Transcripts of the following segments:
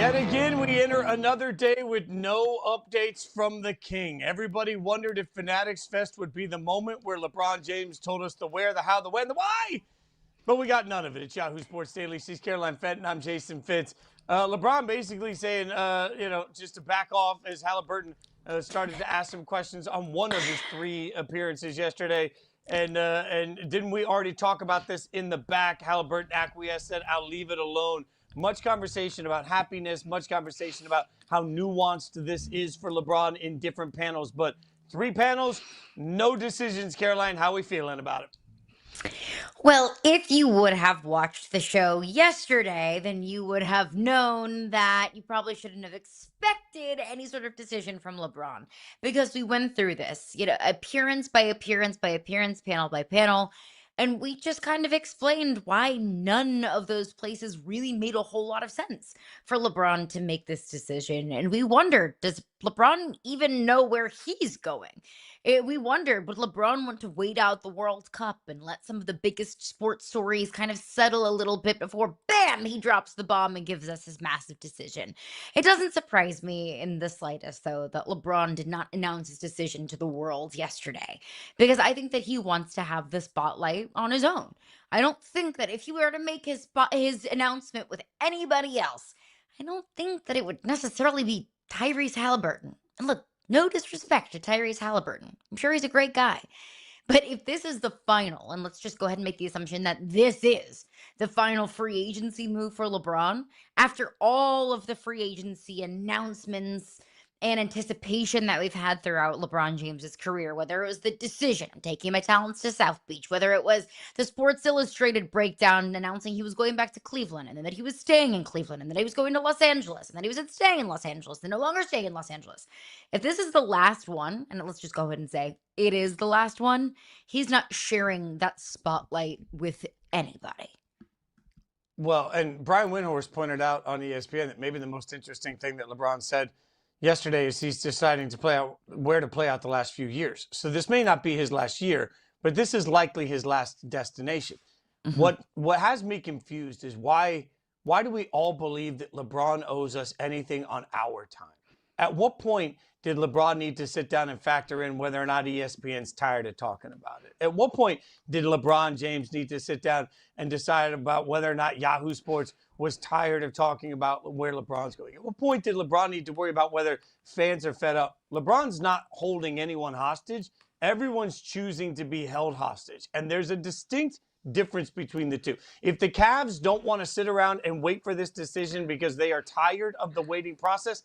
Yet again, we enter another day with no updates from the king. Everybody wondered if Fanatics Fest would be the moment where LeBron James told us the where, the how, the when, the why. But we got none of it. It's Yahoo Sports Daily. She's Caroline Fenton. I'm Jason Fitz. LeBron basically saying, just to back off as Halliburton started to ask some questions on one of his three appearances yesterday. And didn't we already talk about this in the back? Halliburton acquiesced, said, I'll leave it alone. Much conversation about happiness, much conversation about how nuanced this is for LeBron in different panels. But three panels, no decisions. Caroline, how are we feeling about it? Well, if you would have watched the show yesterday, then you would have known that you probably shouldn't have expected any sort of decision from LeBron because we went through this, appearance by appearance by appearance, panel by panel. And we just kind of explained why none of those places really made a whole lot of sense for LeBron to make this decision. And we wondered, does LeBron even know where he's going? We wondered, would LeBron want to wait out the World Cup and let some of the biggest sports stories kind of settle a little bit before, bam, he drops the bomb and gives us his massive decision? It doesn't surprise me in the slightest, though, that LeBron did not announce his decision to the world yesterday, because I think that he wants to have the spotlight on his own. I don't think that if he were to make his announcement with anybody else, I don't think that it would necessarily be Tyrese Halliburton. And look, no disrespect to Tyrese Halliburton. I'm sure he's a great guy. But if this is the final, and let's just go ahead and make the assumption that this is the final free agency move for LeBron, after all of the free agency announcements and anticipation that we've had throughout LeBron James's career, whether it was the decision, I'm taking my talents to South Beach, whether it was the Sports Illustrated breakdown announcing he was going back to Cleveland, and then that he was staying in Cleveland, and that he was going to Los Angeles, and that he was staying in Los Angeles, and no longer staying in Los Angeles. If this is the last one, and let's just go ahead and say it is the last one, he's not sharing that spotlight with anybody. Well, and Brian Windhorst pointed out on ESPN that maybe the most interesting thing that LeBron said yesterday is he's deciding to play out where to play out the last few years. So this may not be his last year, but this is likely his last destination. Mm-hmm. What has me confused is why do we all believe that LeBron owes us anything on our time? At what point did LeBron need to sit down and factor in whether or not ESPN's tired of talking about it? At what point did LeBron James need to sit down and decide about whether or not Yahoo Sports was tired of talking about where LeBron's going? At what point did LeBron need to worry about whether fans are fed up? LeBron's not holding anyone hostage. Everyone's choosing to be held hostage. And there's a distinct difference between the two. If the Cavs don't want to sit around and wait for this decision because they are tired of the waiting process,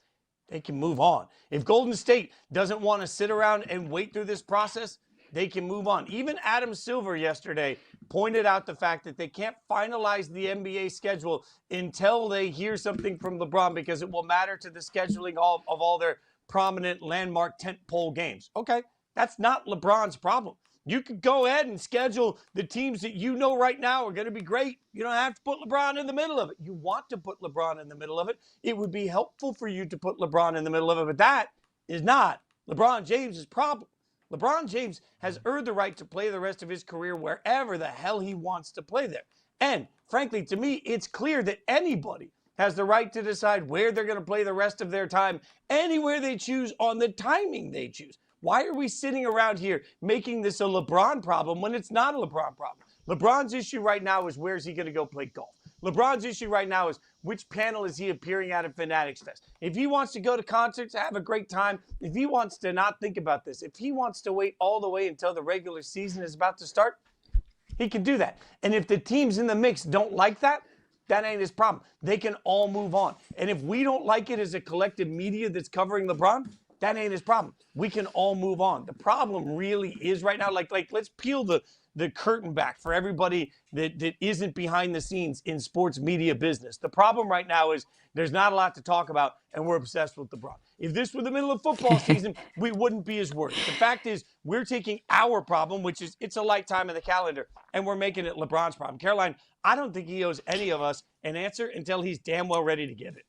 they can move on. If Golden State doesn't want to sit around and wait through this process, they can move on. Even Adam Silver yesterday pointed out the fact that they can't finalize the NBA schedule until they hear something from LeBron because it will matter to the scheduling of all their prominent landmark tentpole games. Okay, that's not LeBron's problem. You could go ahead and schedule the teams that you know right now are going to be great. You don't have to put LeBron in the middle of it. You want to put LeBron in the middle of it. It would be helpful for you to put LeBron in the middle of it, but that is not LeBron James's problem. LeBron James has earned the right to play the rest of his career wherever the hell he wants to play there. And frankly, to me, it's clear that anybody has the right to decide where they're going to play the rest of their time, anywhere they choose, on the timing they choose. Why are we sitting around here making this a LeBron problem when it's not a LeBron problem? LeBron's issue right now is where's he going to go play golf? LeBron's issue right now is which panel is he appearing at Fanatics Fest? If he wants to go to concerts, have a great time. If he wants to not think about this, if he wants to wait all the way until the regular season is about to start, he can do that. And if the teams in the mix don't like that, that ain't his problem. They can all move on. And if we don't like it as a collective media that's covering LeBron, that ain't his problem. We can all move on. The problem really is right now, like let's peel the curtain back for everybody that isn't behind the scenes in sports media business. The problem right now is there's not a lot to talk about, and we're obsessed with LeBron. If this were the middle of football season, we wouldn't be as worried. The fact is, we're taking our problem, which is it's a light time in the calendar, and we're making it LeBron's problem. Caroline, I don't think he owes any of us an answer until he's damn well ready to give it.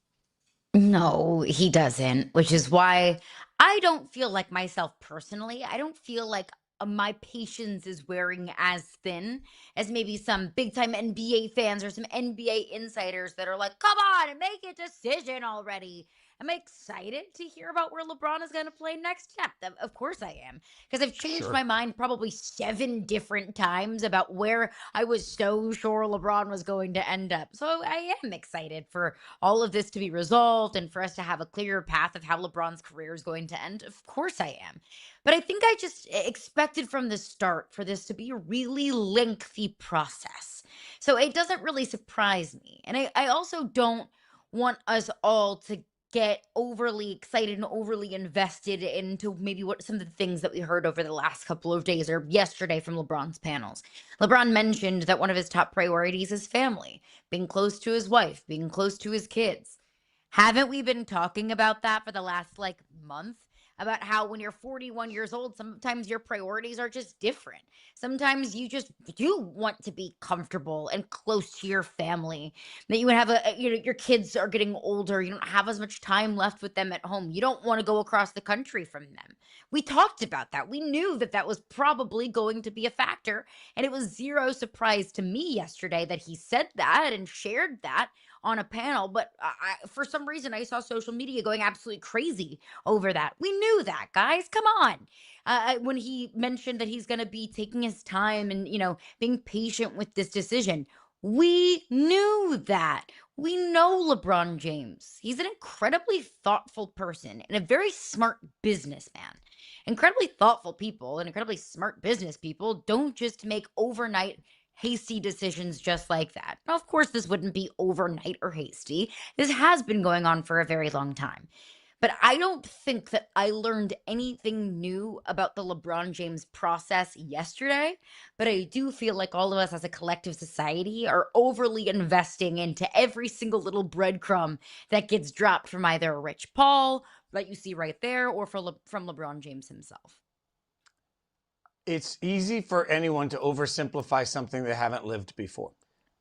No, he doesn't, which is why I don't feel like myself personally. I don't feel like my patience is wearing as thin as maybe some big time NBA fans or some NBA insiders that are like, come on and make a decision already. Am I excited to hear about where LeBron is going to play next? Yeah, of course I am. Because I've changed Sure. my mind probably 7 different times about where I was so sure LeBron was going to end up. So I am excited for all of this to be resolved and for us to have a clearer path of how LeBron's career is going to end. Of course I am. But I think I just expected from the start for this to be a really lengthy process. So it doesn't really surprise me. And I also don't want us all to get overly excited and overly invested into maybe what some of the things that we heard over the last couple of days or yesterday from LeBron's panels. LeBron mentioned that one of his top priorities is family, being close to his wife, being close to his kids. Haven't we been talking about that for the last like month? About how when you're 41 years old, sometimes your priorities are just different. Sometimes you just do want to be comfortable and close to your family. That you would have your kids are getting older. You don't have as much time left with them at home. You don't want to go across the country from them. We talked about that. We knew that that was probably going to be a factor. And it was zero surprise to me yesterday that he said that and shared that on a panel. But for some reason, I saw social media going absolutely crazy over that. We knew that, guys. Come on. When he mentioned that he's going to be taking his time and, being patient with this decision, we knew that. We know LeBron James. He's an incredibly thoughtful person and a very smart businessman. Incredibly thoughtful people and incredibly smart business people don't just make overnight hasty decisions just like that. Now, of course, this wouldn't be overnight or hasty. This has been going on for a very long time. But I don't think that I learned anything new about the LeBron James process yesterday. But I do feel like all of us as a collective society are overly investing into every single little breadcrumb that gets dropped from either Rich Paul, that you see right there, or from LeBron James himself. It's easy for anyone to oversimplify something they haven't lived before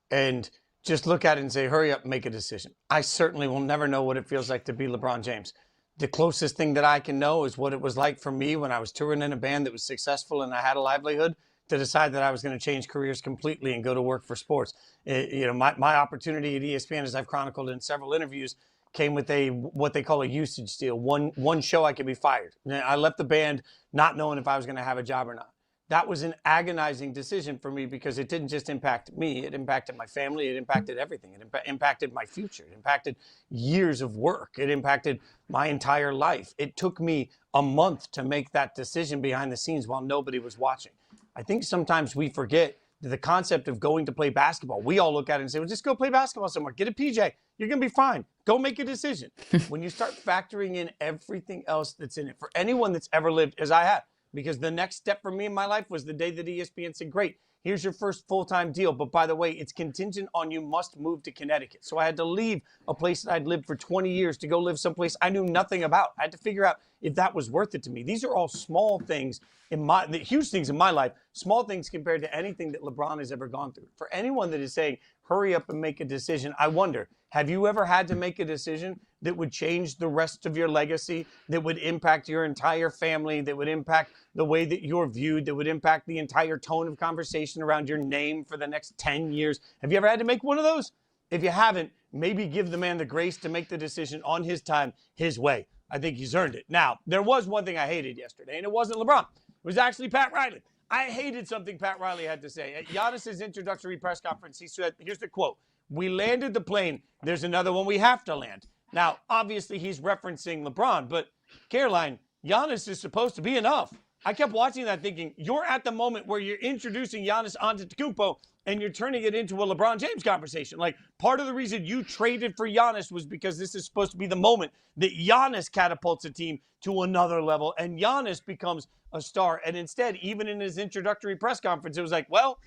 and just look at it and say, hurry up, make a decision. I certainly will never know what it feels like to be LeBron James. The closest thing that I can know is what it was like for me when I was touring in a band that was successful and I had a livelihood to decide that I was going to change careers completely and go to work for sports. My opportunity at ESPN, as I've chronicled in several interviews, came with what they call a usage deal. One show I could be fired. I left the band not knowing if I was going to have a job or not. That was an agonizing decision for me because it didn't just impact me. It impacted my family. It impacted everything. It impacted my future. It impacted years of work. It impacted my entire life. It took me a month to make that decision behind the scenes while nobody was watching. I think sometimes we forget that the concept of going to play basketball, we all look at it and say, well, just go play basketball somewhere. Get a PJ. You're going to be fine. Go make a decision. When you start factoring in everything else that's in it, for anyone that's ever lived, as I have, because the next step for me in my life was the day that ESPN said, great, here's your first full-time deal. But by the way, it's contingent on you must move to Connecticut. So I had to leave a place that I'd lived for 20 years to go live someplace I knew nothing about. I had to figure out if that was worth it to me. These are all small things the huge things in my life, small things compared to anything that LeBron has ever gone through. For anyone that is saying, hurry up and make a decision, I wonder, have you ever had to make a decision that would change the rest of your legacy, that would impact your entire family, that would impact the way that you're viewed, that would impact the entire tone of conversation around your name for the next 10 years? Have you ever had to make one of those? If you haven't, maybe give the man the grace to make the decision on his time, his way. I think he's earned it. Now, there was one thing I hated yesterday, and it wasn't LeBron. It was actually Pat Riley. I hated something Pat Riley had to say. At Giannis's introductory press conference, he said, here's the quote, "We landed the plane. There's another one we have to land." Now, obviously, he's referencing LeBron, but Caroline, Giannis is supposed to be enough. I kept watching that thinking, you're at the moment where you're introducing Giannis Antetokounmpo and you're turning it into a LeBron James conversation. Like, part of the reason you traded for Giannis was because this is supposed to be the moment that Giannis catapults a team to another level and Giannis becomes a star. And instead, even in his introductory press conference, it was like, well,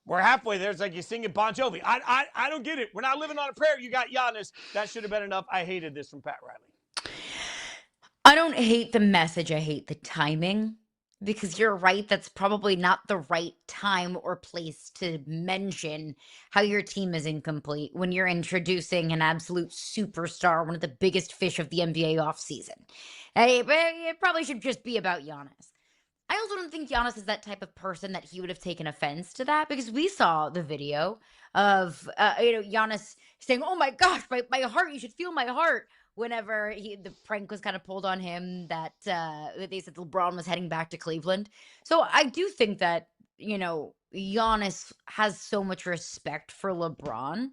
we're halfway there. It's like you're singing Bon Jovi. I don't get it. We're not living on a prayer. You got Giannis. That should have been enough. I hated this from Pat Riley. I don't hate the message. I hate the timing because you're right. That's probably not the right time or place to mention how your team is incomplete when you're introducing an absolute superstar, one of the biggest fish of the NBA offseason. Hey, but it probably should just be about Giannis. I also don't think Giannis is that type of person that he would have taken offense to that, because we saw the video of Giannis saying, "Oh my gosh, my heart! You should feel my heart." Whenever the prank was kind of pulled on him, that they said LeBron was heading back to Cleveland. So I do think that Giannis has so much respect for LeBron,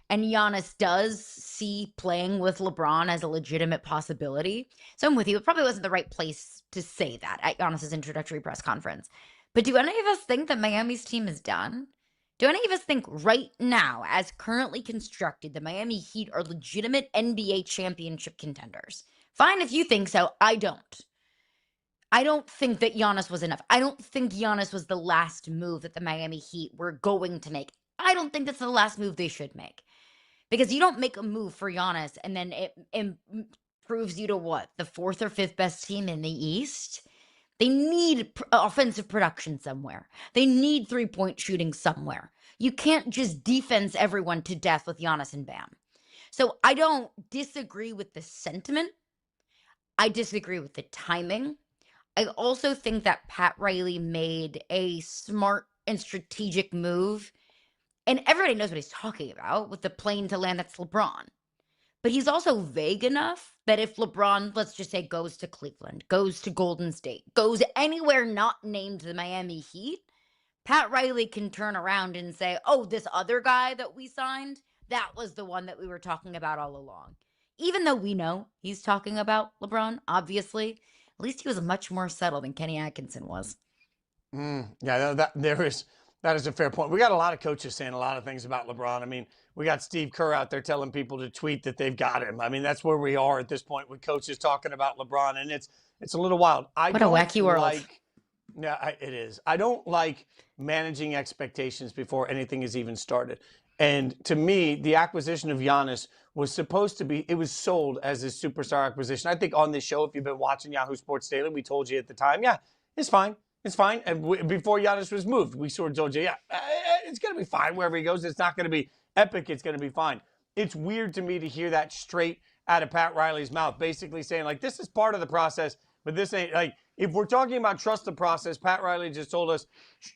and Giannis does see playing with LeBron as a legitimate possibility. So I'm with you. It probably wasn't the right place to say that at Giannis's introductory press conference. But do any of us think that Miami's team is done? Do any of us think right now, as currently constructed, the Miami Heat are legitimate NBA championship contenders? Fine if you think so. I don't. I don't think that Giannis was enough. I don't think Giannis was the last move that the Miami Heat were going to make. I don't think that's the last move they should make. Because you don't make a move for Giannis and then it improves you to what? The 4th or 5th best team in the East? They need offensive production somewhere. They need three-point shooting somewhere. You can't just defense everyone to death with Giannis and Bam. So I don't disagree with the sentiment. I disagree with the timing. I also think that Pat Riley made a smart and strategic move. And everybody knows what he's talking about with the plane to land, that's LeBron. But he's also vague enough that if LeBron, let's just say, goes to Cleveland, goes to Golden State, goes anywhere not named the Miami Heat, Pat Riley can turn around and say, oh, this other guy that we signed, that was the one that we were talking about all along. Even though we know he's talking about LeBron, obviously, at least he was much more subtle than Kenny Atkinson was. Yeah, that is a fair point. We got a lot of coaches saying a lot of things about LeBron. I mean, we got Steve Kerr out there telling people to tweet that they've got him. I mean, that's where we are at this point with coaches talking about LeBron, and it's a little wild. What a wacky world. Yeah, it is. I don't like managing expectations before anything is even started. And to me, the acquisition of Giannis was supposed to be, it was sold as a superstar acquisition. I think on this show, if you've been watching Yahoo Sports Daily, we told you at the time, yeah, it's fine. It's fine. And before Giannis was moved, we sort of told you, yeah, it's going to be fine wherever he goes. It's not going to be epic. It's going to be fine. It's weird to me to hear that straight out of Pat Riley's mouth, basically saying, like, this is part of the process, but this ain't, like, if we're talking about trust the process, Pat Riley just told us,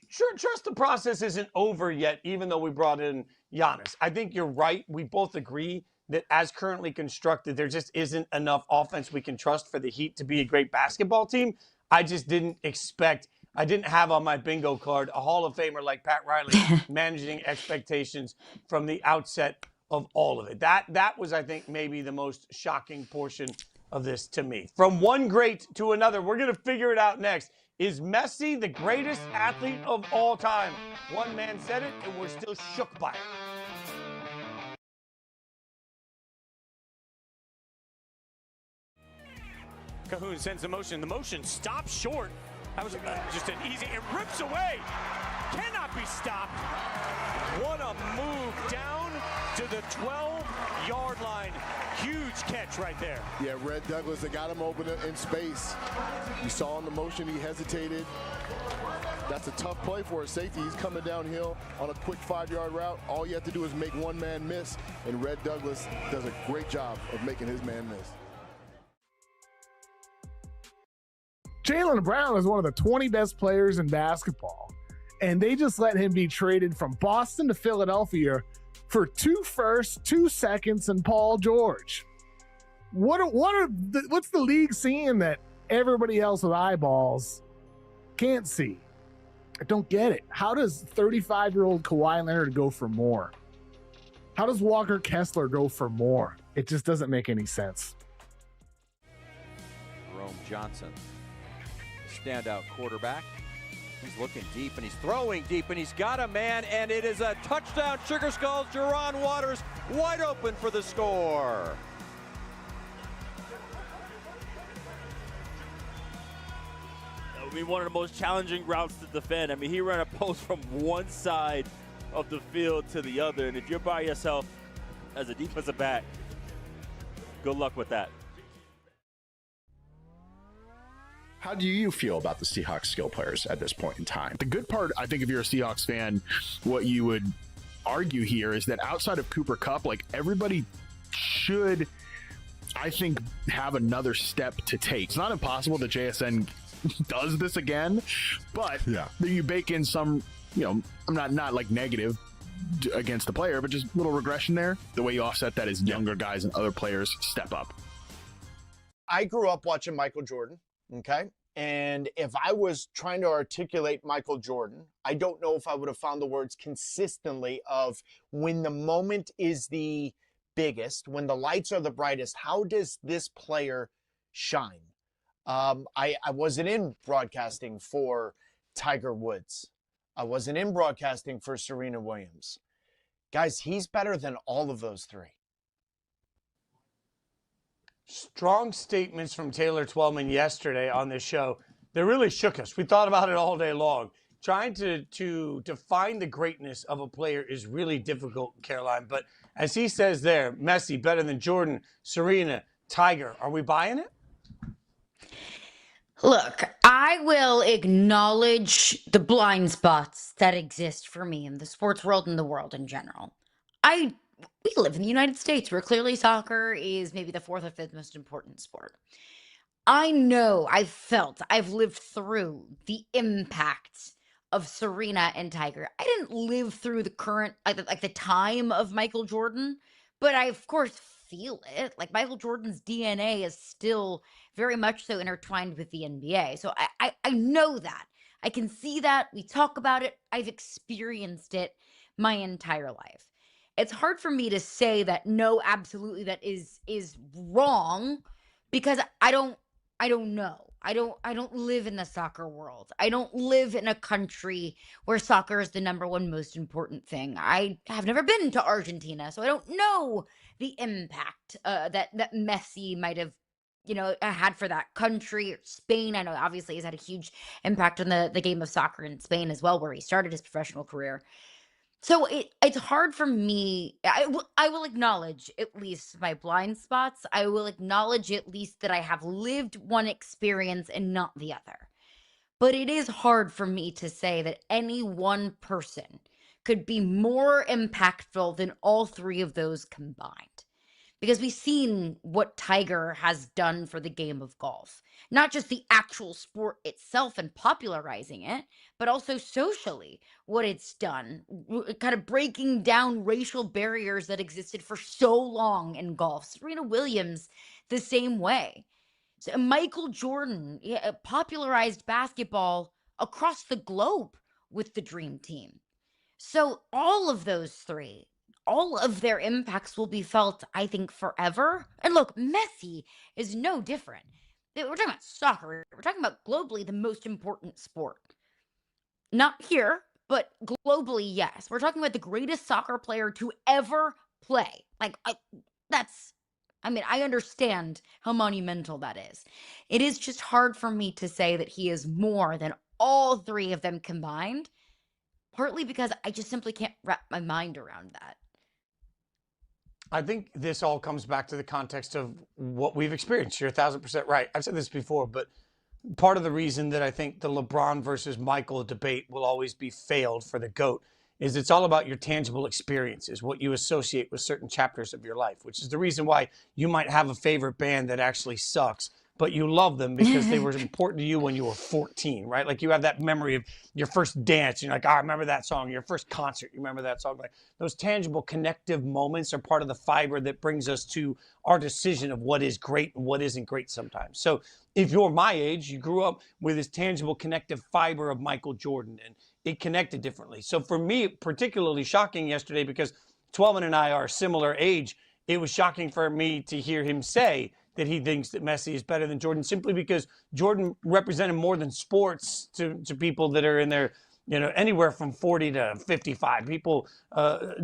sure, trust the process isn't over yet, even though we brought in Giannis. I think you're right. We both agree that as currently constructed, there just isn't enough offense we can trust for the Heat to be a great basketball team. I just didn't expect, I didn't have on my bingo card a Hall of Famer like Pat Riley managing expectations from the outset of all of it. That was, I think, maybe the most shocking portion of this to me. From one great to another, we're going to figure it out next. Is Messi the greatest athlete of all time? One man said it, and we're still shook by it. Cahoon sends the motion. The motion stops short. That was just an easy, it rips away. Cannot be stopped. What a move down to the 12-yard line. Huge catch right there. Yeah, Red Douglas, they got him open in space. You saw in the motion he hesitated. That's a tough play for a safety. He's coming downhill on a quick 5-yard route. All you have to do is make one man miss, and Red Douglas does a great job of making his man miss. Jaylen Brown is one of the 20 best players in basketball, and they just let him be traded from Boston to Philadelphia for 2 firsts, 2 seconds, and Paul George. What's the league seeing that everybody else with eyeballs can't see? I don't get it. How does 35-year-old Kawhi Leonard go for more? How does Walker Kessler go for more? It just doesn't make any sense. Jerome Johnson, standout quarterback. He's looking deep, and he's throwing deep, and he's got a man, and it is a touchdown. Sugar Skulls, Jerron Waters, wide open for the score. That would be one of the most challenging routes to defend. I mean, he ran a post from one side of the field to the other, and if you're by yourself as a defensive back, good luck with that. How do you feel about the Seahawks skill players at this point in time? The good part, I think, if you're a Seahawks fan, what you would argue here is that outside of Cooper Kupp, like, everybody should, I think, have another step to take. It's not impossible that JSN does this again. But Yeah. then you bake in some, I'm not like negative against the player, but just a little regression there. The way you offset that is younger guys and other players step up. I grew up watching Michael Jordan, okay? And if I was trying to articulate Michael Jordan, I don't know if I would have found the words consistently of when the moment is the biggest, when the lights are the brightest, how does this player shine? I wasn't in broadcasting for Tiger Woods. I wasn't in broadcasting for Serena Williams. Guys, he's better than all of those three. Strong statements from Taylor Twellman yesterday on this show that really shook us. We thought about it all day long. Trying to define the greatness of a player is really difficult, Caroline. But as he says there, Messi better than Jordan, Serena, Tiger. Are we buying it? Look, I will acknowledge the blind spots that exist for me in the sports world and the world in general. We live in the United States where clearly soccer is maybe the fourth or fifth most important sport. I know, I've lived through the impact of Serena and Tiger. I didn't live through the current, like the time of Michael Jordan, but I, of course, feel it. Like Michael Jordan's DNA is still very much so intertwined with the NBA. So I know that. I can see that. We talk about it. I've experienced it my entire life. It's hard for me to say that no, absolutely that is wrong because I don't know. I don't live in the soccer world. I don't live in a country where soccer is the number one most important thing. I have never been to Argentina, so I don't know the impact that Messi might have had for that country. Or Spain, I know obviously has had a huge impact on the game of soccer in Spain as well, where he started his professional career. So it's hard for me. I will acknowledge at least my blind spots. I will acknowledge at least that I have lived one experience and not the other. But it is hard for me to say that any one person could be more impactful than all three of those combined. Because we've seen what Tiger has done for the game of golf. Not just the actual sport itself and popularizing it, but also socially what it's done. Kind of breaking down racial barriers that existed for so long in golf. Serena Williams, the same way. So Michael Jordan popularized basketball across the globe with the Dream Team. So all of those three, all of their impacts will be felt, I think, forever. And look, Messi is no different. We're talking about soccer. We're talking about globally the most important sport. Not here, but globally, yes. We're talking about the greatest soccer player to ever play. I understand how monumental that is. It is just hard for me to say that he is more than all three of them combined, partly because I just simply can't wrap my mind around that. I think this all comes back to the context of what we've experienced. You're 1,000% right. I've said this before, but part of the reason that I think the LeBron versus Michael debate will always be failed for the GOAT is it's all about your tangible experiences, what you associate with certain chapters of your life, which is the reason why you might have a favorite band that actually sucks, but you love them because they were important to you when you were 14, right? Like you have that memory of your first dance. You're like, I remember that song. Your first concert, you remember that song. Like those tangible connective moments are part of the fiber that brings us to our decision of what is great and what isn't great sometimes. So if you're my age, you grew up with this tangible connective fiber of Michael Jordan and it connected differently. So for me, particularly shocking yesterday because Twellman and I are a similar age, it was shocking for me to hear him say that he thinks that Messi is better than Jordan simply because Jordan represented more than sports to people that are in their, anywhere from 40 to 55.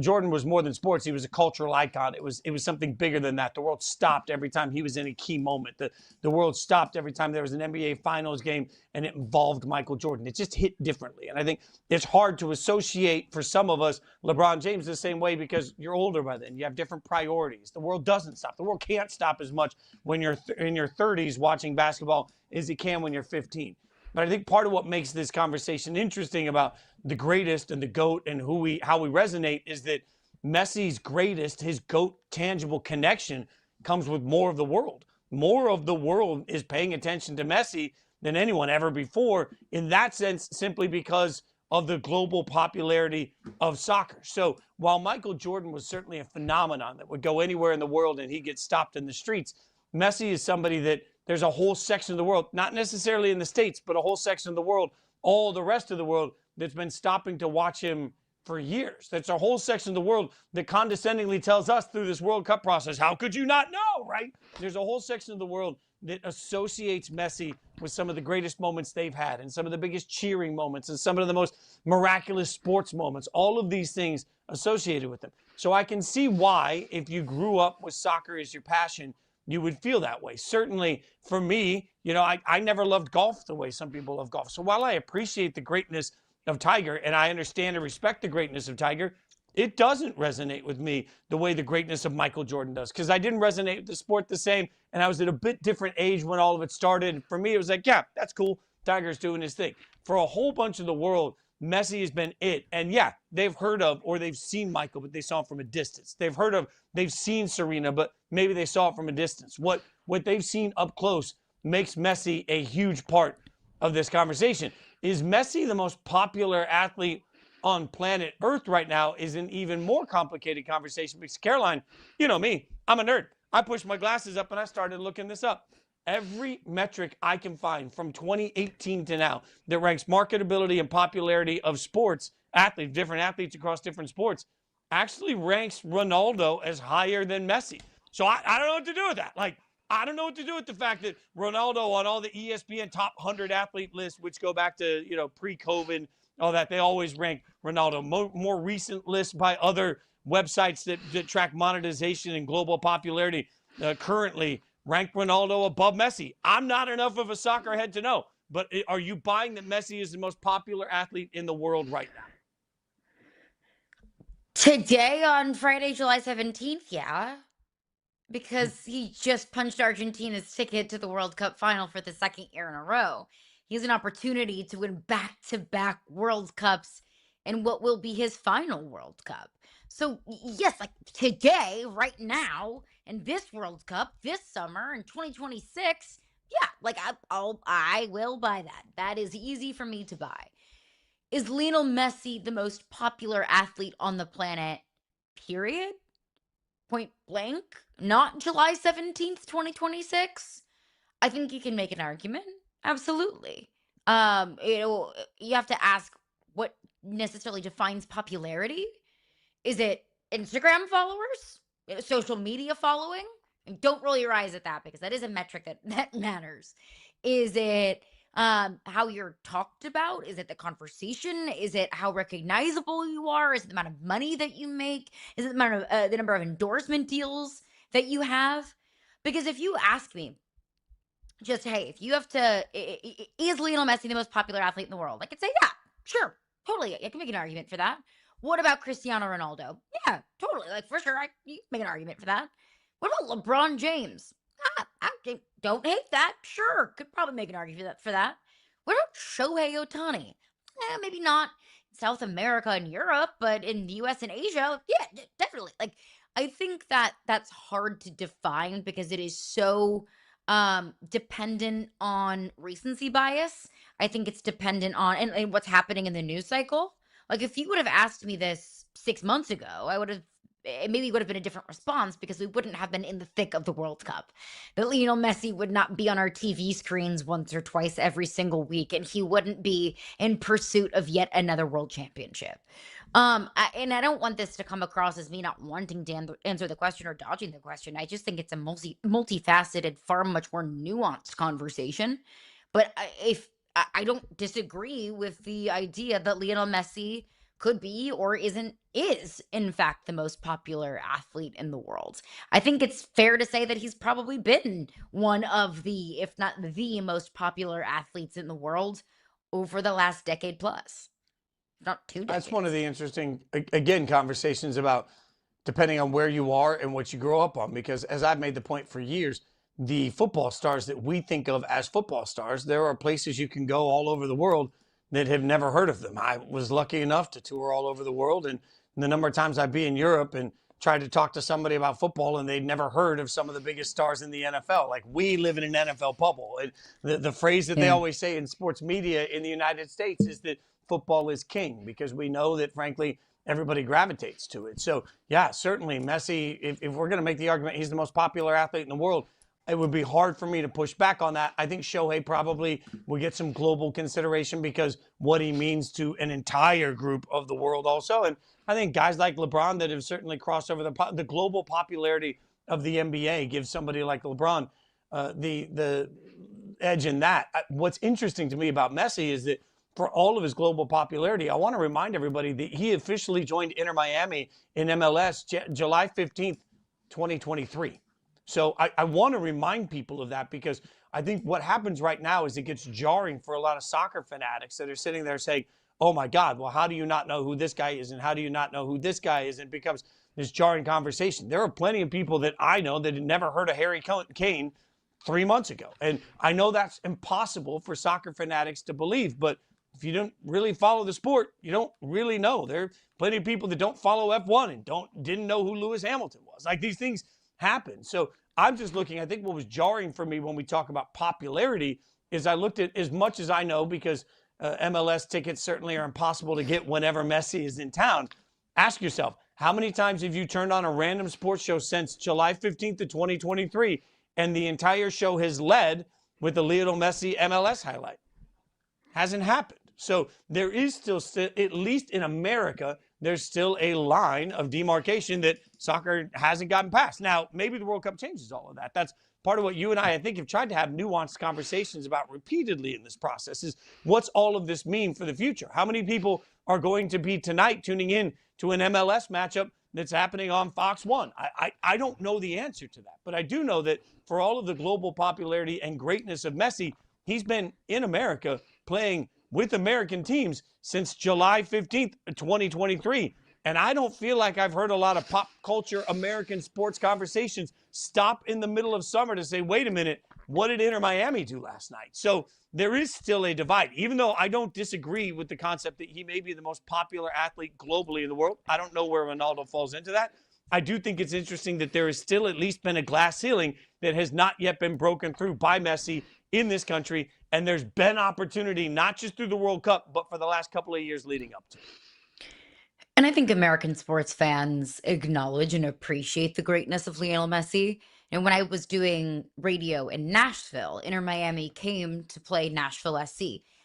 Jordan was more than sports. He was a cultural icon. It was something bigger than that. The world stopped every time he was in a key moment. The world stopped every time there was an NBA Finals game and it involved Michael Jordan. It just hit differently. And I think it's hard to associate for some of us LeBron James the same way because you're older by then. You have different priorities. The world doesn't stop. The world can't stop as much when you're in your 30s watching basketball as it can when you're 15. But I think part of what makes this conversation interesting about the greatest and the GOAT and how we resonate is that Messi's greatest, his GOAT tangible connection comes with more of the world. More of the world is paying attention to Messi than anyone ever before in that sense, simply because of the global popularity of soccer. So while Michael Jordan was certainly a phenomenon that would go anywhere in the world and he gets stopped in the streets, Messi is somebody that there's a whole section of the world, not necessarily in the States, but a whole section of the world, all the rest of the world, that's been stopping to watch him for years. That's a whole section of the world that condescendingly tells us through this World Cup process, how could you not know, right? There's a whole section of the world that associates Messi with some of the greatest moments they've had and some of the biggest cheering moments and some of the most miraculous sports moments, all of these things associated with them. So I can see why, if you grew up with soccer as your passion, you would feel that way. Certainly for me, I never loved golf the way some people love golf. So while I appreciate the greatness of Tiger and I understand and respect the greatness of Tiger, it doesn't resonate with me the way the greatness of Michael Jordan does, because I didn't resonate with the sport the same, and I was at a bit different age when all of it started. For me, it was like, yeah, that's cool. Tiger's doing his thing. For a whole bunch of the world, Messi has been it. And yeah, they've heard of or they've seen Michael, but they saw him from a distance. They've seen Serena, but maybe they saw it from a distance. What they've seen up close makes Messi a huge part of this conversation. Is Messi the most popular athlete on planet Earth right now? Is an even more complicated conversation because, Caroline, you know me, I'm a nerd. I pushed my glasses up and I started looking this up. Every metric I can find from 2018 to now that ranks marketability and popularity of sports, different athletes across different sports, actually ranks Ronaldo as higher than Messi. So I don't know what to do with that. I don't know what to do with the fact that Ronaldo on all the ESPN top 100 athlete lists, which go back to, pre-COVID, all that, they always rank Ronaldo. More recent lists by other websites that track monetization and global popularity currently rank Ronaldo above Messi. I'm not enough of a soccer head to know, but are you buying that Messi is the most popular athlete in the world right now? Today, on Friday, July 17th, yeah. Because he just punched Argentina's ticket to the World Cup final for the second year in a row. He has an opportunity to win back-to-back World Cups in what will be his final World Cup. So, yes, today, right now, in this World Cup, this summer, in 2026, yeah, I will buy that. That is easy for me to buy. Is Lionel Messi the most popular athlete on the planet, period? Point blank? Not July 17th, 2026? I think you can make an argument. Absolutely. You have to ask what necessarily defines popularity. Is it Instagram followers? Social media following? And don't roll your eyes at that, because that is a metric that matters. Is it how you're talked about? Is it the conversation? Is it how recognizable you are? Is it the amount of money that you make? Is it the amount of the number of endorsement deals that you have? Because if you ask me, just, hey, if you have to, is Lionel Messi the most popular athlete in the world? I could say, yeah, sure, totally. I can make an argument for that. What about Cristiano Ronaldo? Yeah, totally. For sure, you can make an argument for that. What about LeBron James? I don't hate that. Sure, could probably make an argument for that. What about Shohei Ohtani? Maybe not South America and Europe, but in the US and Asia, yeah, definitely. I think that's hard to define because it is so dependent on recency bias. I think it's dependent on and what's happening in the news cycle. If you would have asked me this 6 months ago, maybe would have been a different response because we wouldn't have been in the thick of the World Cup. That Lionel Messi would not be on our TV screens once or twice every single week, and he wouldn't be in pursuit of yet another world championship. And I don't want this to come across as me not wanting to answer the question or dodging the question. I just think it's a multifaceted, far much more nuanced conversation. But I don't disagree with the idea that Lionel Messi could be or is in fact the most popular athlete in the world. I think it's fair to say that he's probably been one of the, if not the most popular athletes in the world over the last decade plus. Not 2 decades. That's one of the interesting, again, conversations about depending on where you are and what you grow up on. Because as I've made the point for years, the football stars that we think of as football stars, there are places you can go all over the world that have never heard of them. I was lucky enough to tour all over the world, and the number of times I'd be in Europe and tried to talk to somebody about football and they'd never heard of some of the biggest stars in the NFL. Like, we live in an NFL bubble. And the phrase that they always say in sports media in the United States is that football is king, because we know that, frankly, everybody gravitates to it. So, yeah, certainly Messi, if we're going to make the argument he's the most popular athlete in the world, it would be hard for me to push back on that. I think Shohei probably will get some global consideration because what he means to an entire group of the world also. And I think guys like LeBron that have certainly crossed over the global popularity of the NBA gives somebody like LeBron the edge in that. What's interesting to me about Messi is that for all of his global popularity, I want to remind everybody that he officially joined Inter Miami in MLS July 15th, 2023. So I want to remind people of that, because I think what happens right now is it gets jarring for a lot of soccer fanatics that are sitting there saying, oh my God, well, how do you not know who this guy is? And how do you not know who this guy is? And it becomes this jarring conversation. There are plenty of people that I know that had never heard of Harry Kane 3 months ago. And I know that's impossible for soccer fanatics to believe, but if you don't really follow the sport, you don't really know. There are plenty of people that don't follow F1 and didn't know who Lewis Hamilton was. Like, these things happen. So I'm just looking, I think what was jarring for me when we talk about popularity is I looked at, as much as I know, because MLS tickets certainly are impossible to get whenever Messi is in town. Ask yourself, how many times have you turned on a random sports show since July 15th of 2023 and the entire show has led with the Lionel Messi MLS highlight? Hasn't happened. So there is still, at least in America, there's still a line of demarcation that soccer hasn't gotten past. Now, maybe the World Cup changes all of that. That's part of what you and I think, have tried to have nuanced conversations about repeatedly in this process, is what's all of this mean for the future? How many people are going to be tonight tuning in to an MLS matchup that's happening on Fox 1? I don't know the answer to that, but I do know that for all of the global popularity and greatness of Messi, he's been in America playing with American teams since July 15th, 2023. And I don't feel like I've heard a lot of pop culture American sports conversations stop in the middle of summer to say, wait a minute, what did Inter Miami do last night? So there is still a divide, even though I don't disagree with the concept that he may be the most popular athlete globally in the world. I don't know where Ronaldo falls into that. I do think it's interesting that there has still at least been a glass ceiling that has not yet been broken through by Messi in this country. And there's been opportunity, not just through the World Cup, but for the last couple of years leading up to it. And I think American sports fans acknowledge and appreciate the greatness of Lionel Messi. And when I was doing radio in Nashville, Inter Miami came to play Nashville SC.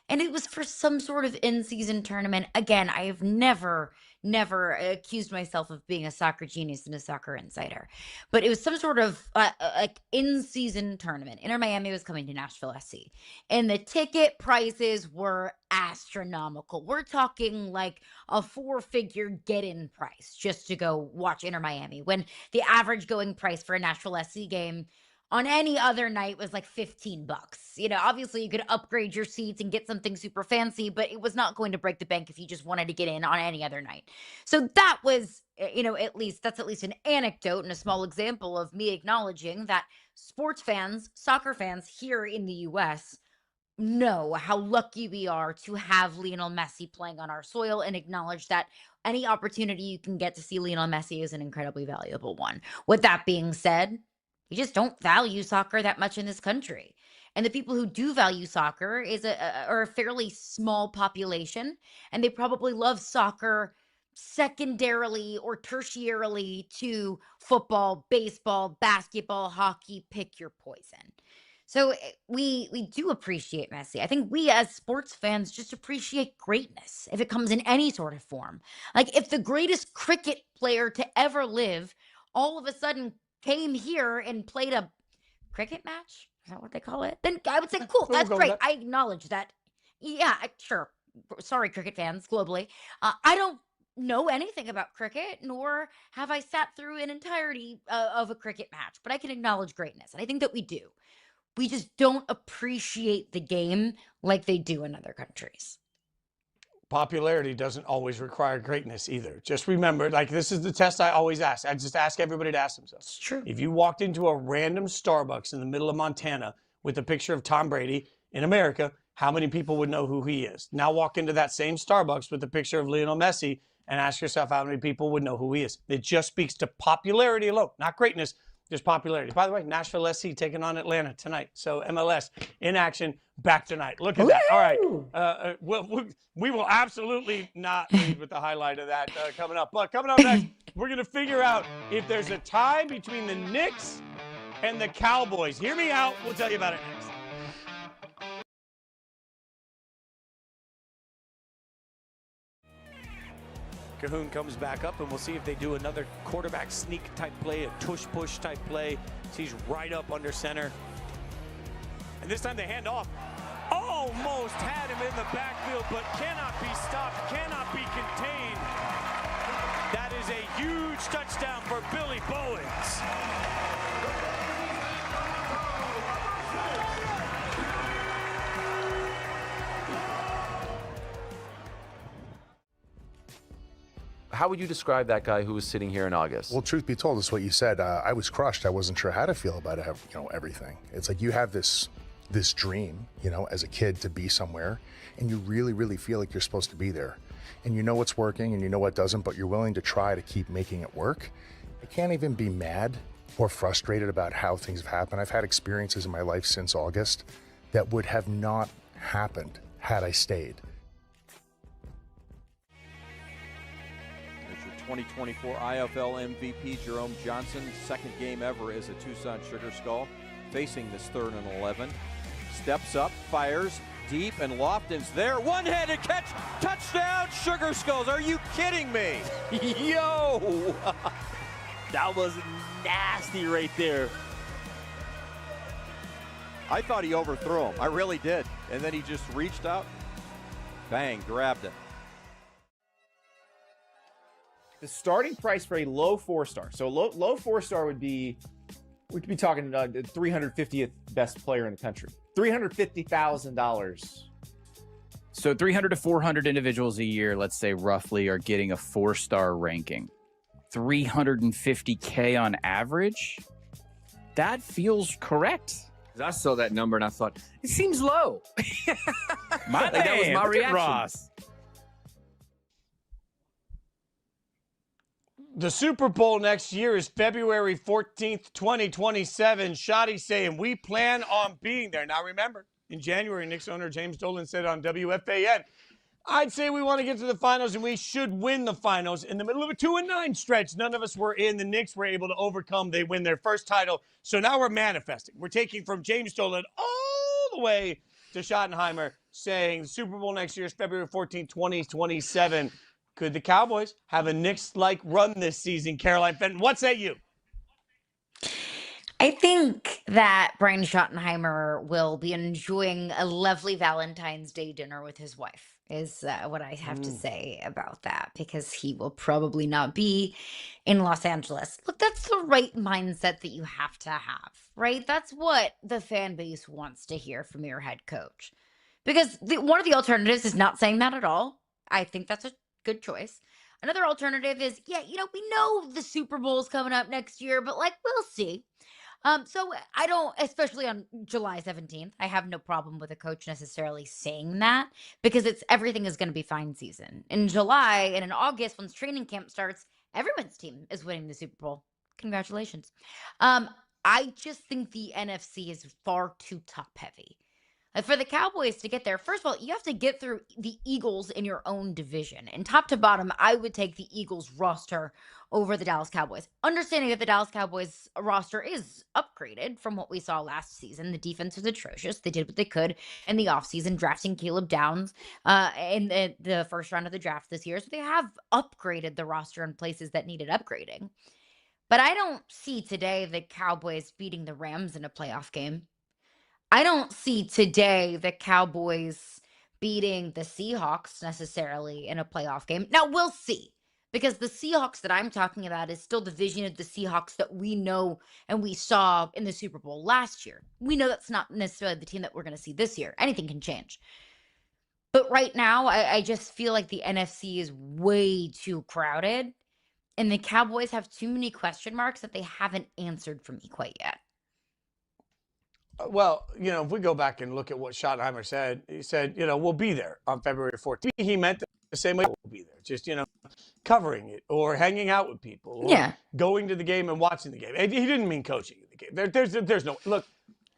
And it was for some sort of in-season tournament. Again, I have never accused myself of being a soccer genius and a soccer insider. But it was some sort of like in-season tournament. Inter Miami was coming to Nashville SC. And the ticket prices were astronomical. We're talking like a 4-figure get-in price just to go watch Inter Miami, when the average going price for a Nashville SC game on any other night was like $15. You know, obviously you could upgrade your seats and get something super fancy, but it was not going to break the bank if you just wanted to get in on any other night. So that was, you know, that's at least an anecdote and a small example of me acknowledging that sports fans, soccer fans here in the US know how lucky we are to have Lionel Messi playing on our soil, and acknowledge that any opportunity you can get to see Lionel Messi is an incredibly valuable one. With that being said, we just don't value soccer that much in this country. And the people who do value soccer are a fairly small population, and they probably love soccer secondarily or tertiarily to football, baseball, basketball, hockey, pick your poison. So we do appreciate Messi. I think we as sports fans just appreciate greatness if it comes in any sort of form. Like, if the greatest cricket player to ever live all of a sudden came here and played a cricket match, is that what they call it? Then I would say, cool, that's great. I acknowledge that. Yeah, sure. Sorry, cricket fans globally. I don't know anything about cricket, nor have I sat through an entirety of a cricket match, but I can acknowledge greatness. And I think that we do. We just don't appreciate the game like they do in other countries. Popularity doesn't always require greatness either. Just remember, like, this is the test I always ask. I just ask everybody to ask themselves. It's true. If you walked into a random Starbucks in the middle of Montana with a picture of Tom Brady in America, how many people would know who he is? Now walk into that same Starbucks with a picture of Lionel Messi, and ask yourself how many people would know who he is. It just speaks to popularity alone, not greatness, just popularity. By the way, Nashville SC taking on Atlanta tonight. So MLS in action, back tonight. Look at that. All right. We will absolutely not lead with the highlight of that coming up. But coming up next, we're going to figure out if there's a tie between the Knicks and the Cowboys. Hear me out. We'll tell you about it next. Cahoon comes back up, and we'll see if they do another quarterback sneak type play, a tush push type play. He's right up under center. And this time they hand off. Almost had him in the backfield, but cannot be stopped, cannot be contained. That is a huge touchdown for Billy Bowens. How would you describe that guy who was sitting here in August? Well, truth be told, it's what you said. I was crushed. I wasn't sure how to feel about it, everything. It's like you have this dream, as a kid to be somewhere, and you really, really feel like you're supposed to be there. And you know what's working and you know what doesn't, but you're willing to try to keep making it work. I can't even be mad or frustrated about how things have happened. I've had experiences in my life since August that would have not happened had I stayed. 2024 IFL MVP Jerome Johnson, second game ever as a Tucson Sugar Skull, facing this 3rd and 11. Steps up, fires deep, and Lofton's there. One-handed catch, touchdown Sugar Skulls. Are you kidding me? Yo! That was nasty right there. I thought he overthrew him. I really did. And then he just reached out, bang, grabbed it. The starting price for a low 4-star. So low 4-star would be, we'd be talking the 350th best player in the country. $350,000. So 300 to 400 individuals a year, let's say roughly, are getting a 4-star ranking. 350K on average? That feels correct. I saw that number and I thought, it seems low. My man, that was my reaction. Ross. The Super Bowl next year is February 14th, 2027. Shoddy saying we plan on being there. Now remember, in January, Knicks owner James Dolan said on WFAN, I'd say we want to get to the finals and we should win the finals. In the middle of a 2-9 stretch, none of us were in. The Knicks were able to overcome. They win their first title. So now we're manifesting. We're taking from James Dolan all the way to Schottenheimer saying the Super Bowl next year is February 14th, 2027. Could the Cowboys have a Knicks-like run this season, Caroline Fenton? What's at you? I think that Brian Schottenheimer will be enjoying a lovely Valentine's Day dinner with his wife, is what I have to say about that, because he will probably not be in Los Angeles. Look, that's the right mindset that you have to have, right? That's what the fan base wants to hear from your head coach. Because one of the alternatives is not saying that at all. I think that's a good choice. Another alternative is, we know the Super Bowl's coming up next year, but we'll see. So I don't, especially on July 17th, I have no problem with a coach necessarily saying that, because everything is going to be fine season. In July and in August, once training camp starts, everyone's team is winning the Super Bowl. Congratulations. I just think the NFC is far too top heavy. For the Cowboys to get there, first of all, you have to get through the Eagles in your own division. And top to bottom, I would take the Eagles roster over the Dallas Cowboys. Understanding that the Dallas Cowboys roster is upgraded from what we saw last season. The defense was atrocious. They did what they could in the offseason, drafting Caleb Downs in the first round of the draft this year. So they have upgraded the roster in places that needed upgrading. But I don't see today the Cowboys beating the Rams in a playoff game. I don't see today the Cowboys beating the Seahawks necessarily in a playoff game. Now, we'll see, because the Seahawks that I'm talking about is still the vision of the Seahawks that we know and we saw in the Super Bowl last year. We know that's not necessarily the team that we're going to see this year. Anything can change. But right now, I just feel like the NFC is way too crowded, and the Cowboys have too many question marks that they haven't answered for me quite yet. Well, if we go back and look at what Schottenheimer said, he said, we'll be there on February 14th. He meant the same way we'll be there. Just, covering it or hanging out with people or going to the game and watching the game. He didn't mean coaching the game. There's no look.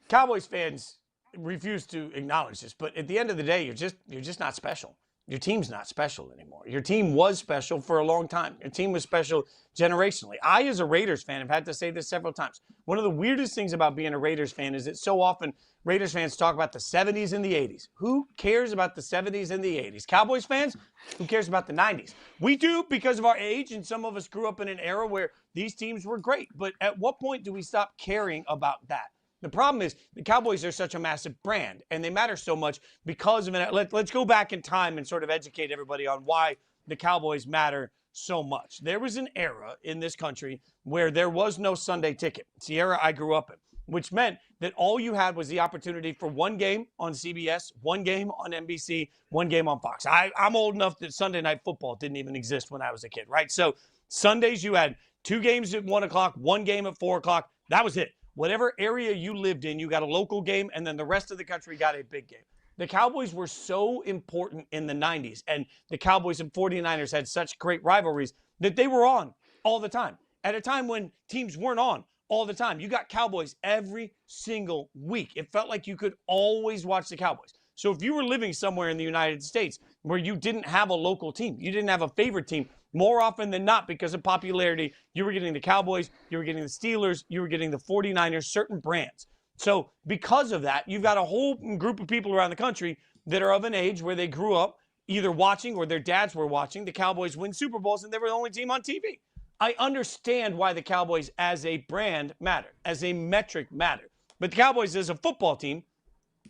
Cowboys fans refuse to acknowledge this, but at the end of the day, you're just not special. Your team's not special anymore. Your team was special for a long time. Your team was special generationally. I, as a Raiders fan, have had to say this several times. One of the weirdest things about being a Raiders fan is that so often Raiders fans talk about the 70s and the 80s. Who cares about the 70s and the 80s? Cowboys fans, who cares about the 90s? We do because of our age, and some of us grew up in an era where these teams were great. But at what point do we stop caring about that? The problem is the Cowboys are such a massive brand, and they matter so much because of it. Let's go back in time and sort of educate everybody on why the Cowboys matter so much. There was an era in this country where there was no Sunday ticket. It's the era I grew up in, which meant that all you had was the opportunity for one game on CBS, one game on NBC, one game on Fox. I'm old enough that Sunday Night Football didn't even exist when I was a kid, right? So Sundays you had 2 games at 1 o'clock, 1 game at 4 o'clock. That was it. Whatever area you lived in, you got a local game, and then the rest of the country got a big game. The Cowboys were so important in the 90s, and the Cowboys and 49ers had such great rivalries that they were on all the time. At a time when teams weren't on all the time, you got Cowboys every single week. It felt like you could always watch the Cowboys. So if you were living somewhere in the United States where you didn't have a local team, you didn't have a favorite team, more often than not, because of popularity, you were getting the Cowboys, you were getting the Steelers, you were getting the 49ers, certain brands. So because of that, you've got a whole group of people around the country that are of an age where they grew up either watching or their dads were watching the Cowboys win Super Bowls, and they were the only team on TV. I understand why the Cowboys as a brand matter, as a metric matter. But the Cowboys as a football team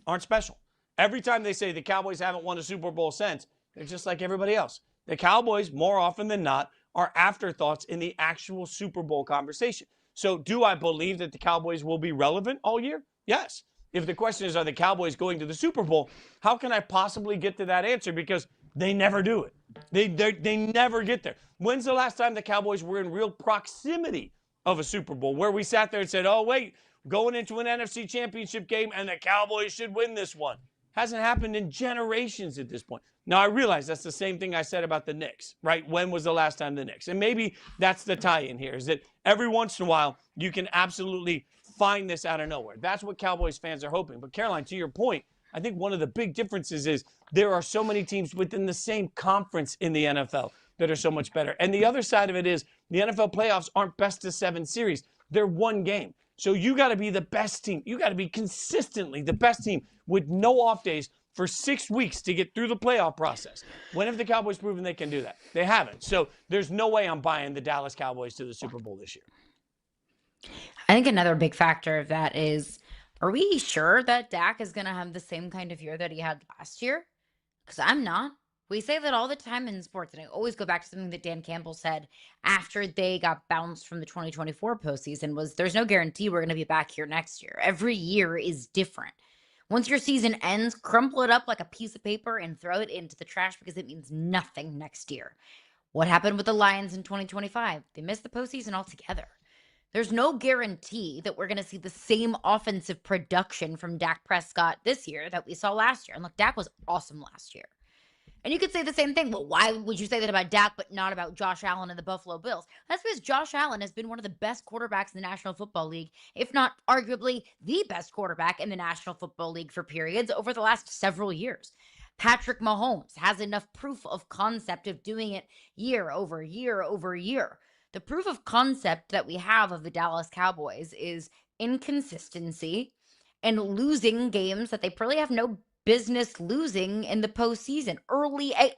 aren't special. Every time they say the Cowboys haven't won a Super Bowl since, they're just like everybody else. The Cowboys, more often than not, are afterthoughts in the actual Super Bowl conversation. So do I believe that the Cowboys will be relevant all year? Yes. If the question is, are the Cowboys going to the Super Bowl? How can I possibly get to that answer? Because they never do it. They never get there. When's the last time the Cowboys were in real proximity of a Super Bowl where we sat there and said, oh, wait, going into an NFC championship game and the Cowboys should win this one? Hasn't happened in generations at this point. Now, I realize that's the same thing I said about the Knicks, right? When was the last time the Knicks? And maybe that's the tie-in here, is that every once in a while, you can absolutely find this out of nowhere. That's what Cowboys fans are hoping. But, Caroline, to your point, I think one of the big differences is there are so many teams within the same conference in the NFL that are so much better. And the other side of it is the NFL playoffs aren't best-of-7 series. They're one game. So you got to be the best team. You got to be consistently the best team with no off days for 6 weeks to get through the playoff process. When have the Cowboys proven they can do that? They haven't. So there's no way I'm buying the Dallas Cowboys to the Super Bowl this year. I think another big factor of that is, are we sure that Dak is going to have the same kind of year that he had last year? Because I'm not. We say that all the time in sports, and I always go back to something that Dan Campbell said after they got bounced from the 2024 postseason was, there's no guarantee we're going to be back here next year. Every year is different. Once your season ends, crumple it up like a piece of paper and throw it into the trash because it means nothing next year. What happened with the Lions in 2025? They missed the postseason altogether. There's no guarantee that we're going to see the same offensive production from Dak Prescott this year that we saw last year. And look, Dak was awesome last year. And you could say the same thing. Well, why would you say that about Dak but not about Josh Allen and the Buffalo Bills? That's because Josh Allen has been one of the best quarterbacks in the National Football League, if not arguably the best quarterback in the National Football League for periods over the last several years. Patrick Mahomes has enough proof of concept of doing it year over year over year. The proof of concept that we have of the Dallas Cowboys is inconsistency and losing games that they probably have no business losing in the postseason.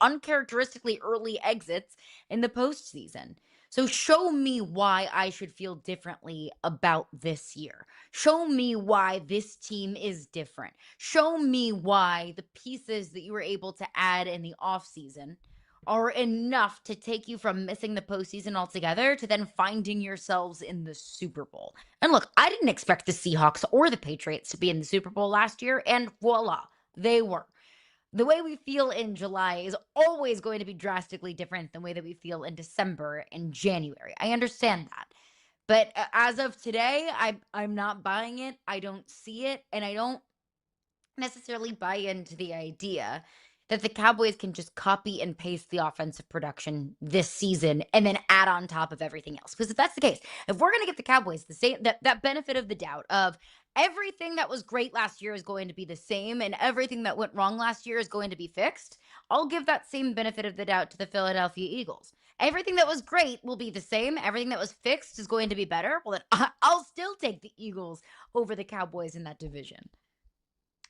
Uncharacteristically early exits in the postseason. So show me why I should feel differently about this year. Show me why this team is different. Show me why the pieces that you were able to add in the offseason are enough to take you from missing the postseason altogether to then finding yourselves in the Super Bowl. And look, I didn't expect the Seahawks or the Patriots to be in the Super Bowl last year, and voila, they were. The way we feel in July is always going to be drastically different than the way that we feel in December and January. I understand that. But as of today, I'm not buying it. I don't see it. And I don't necessarily buy into the idea that the Cowboys can just copy and paste the offensive production this season and then add on top of everything else. Because if that's the case, if we're going to get the Cowboys the same, that benefit of the doubt of everything that was great last year is going to be the same and everything that went wrong last year is going to be fixed, I'll give that same benefit of the doubt to the Philadelphia Eagles. Everything that was great will be the same. Everything that was fixed is going to be better. Well, then I'll still take the Eagles over the Cowboys in that division.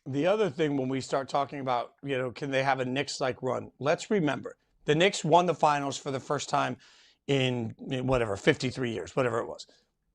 The other thing when we start talking about, can they have a Knicks-like run? Let's remember, the Knicks won the finals for the first time in 53 years, whatever it was.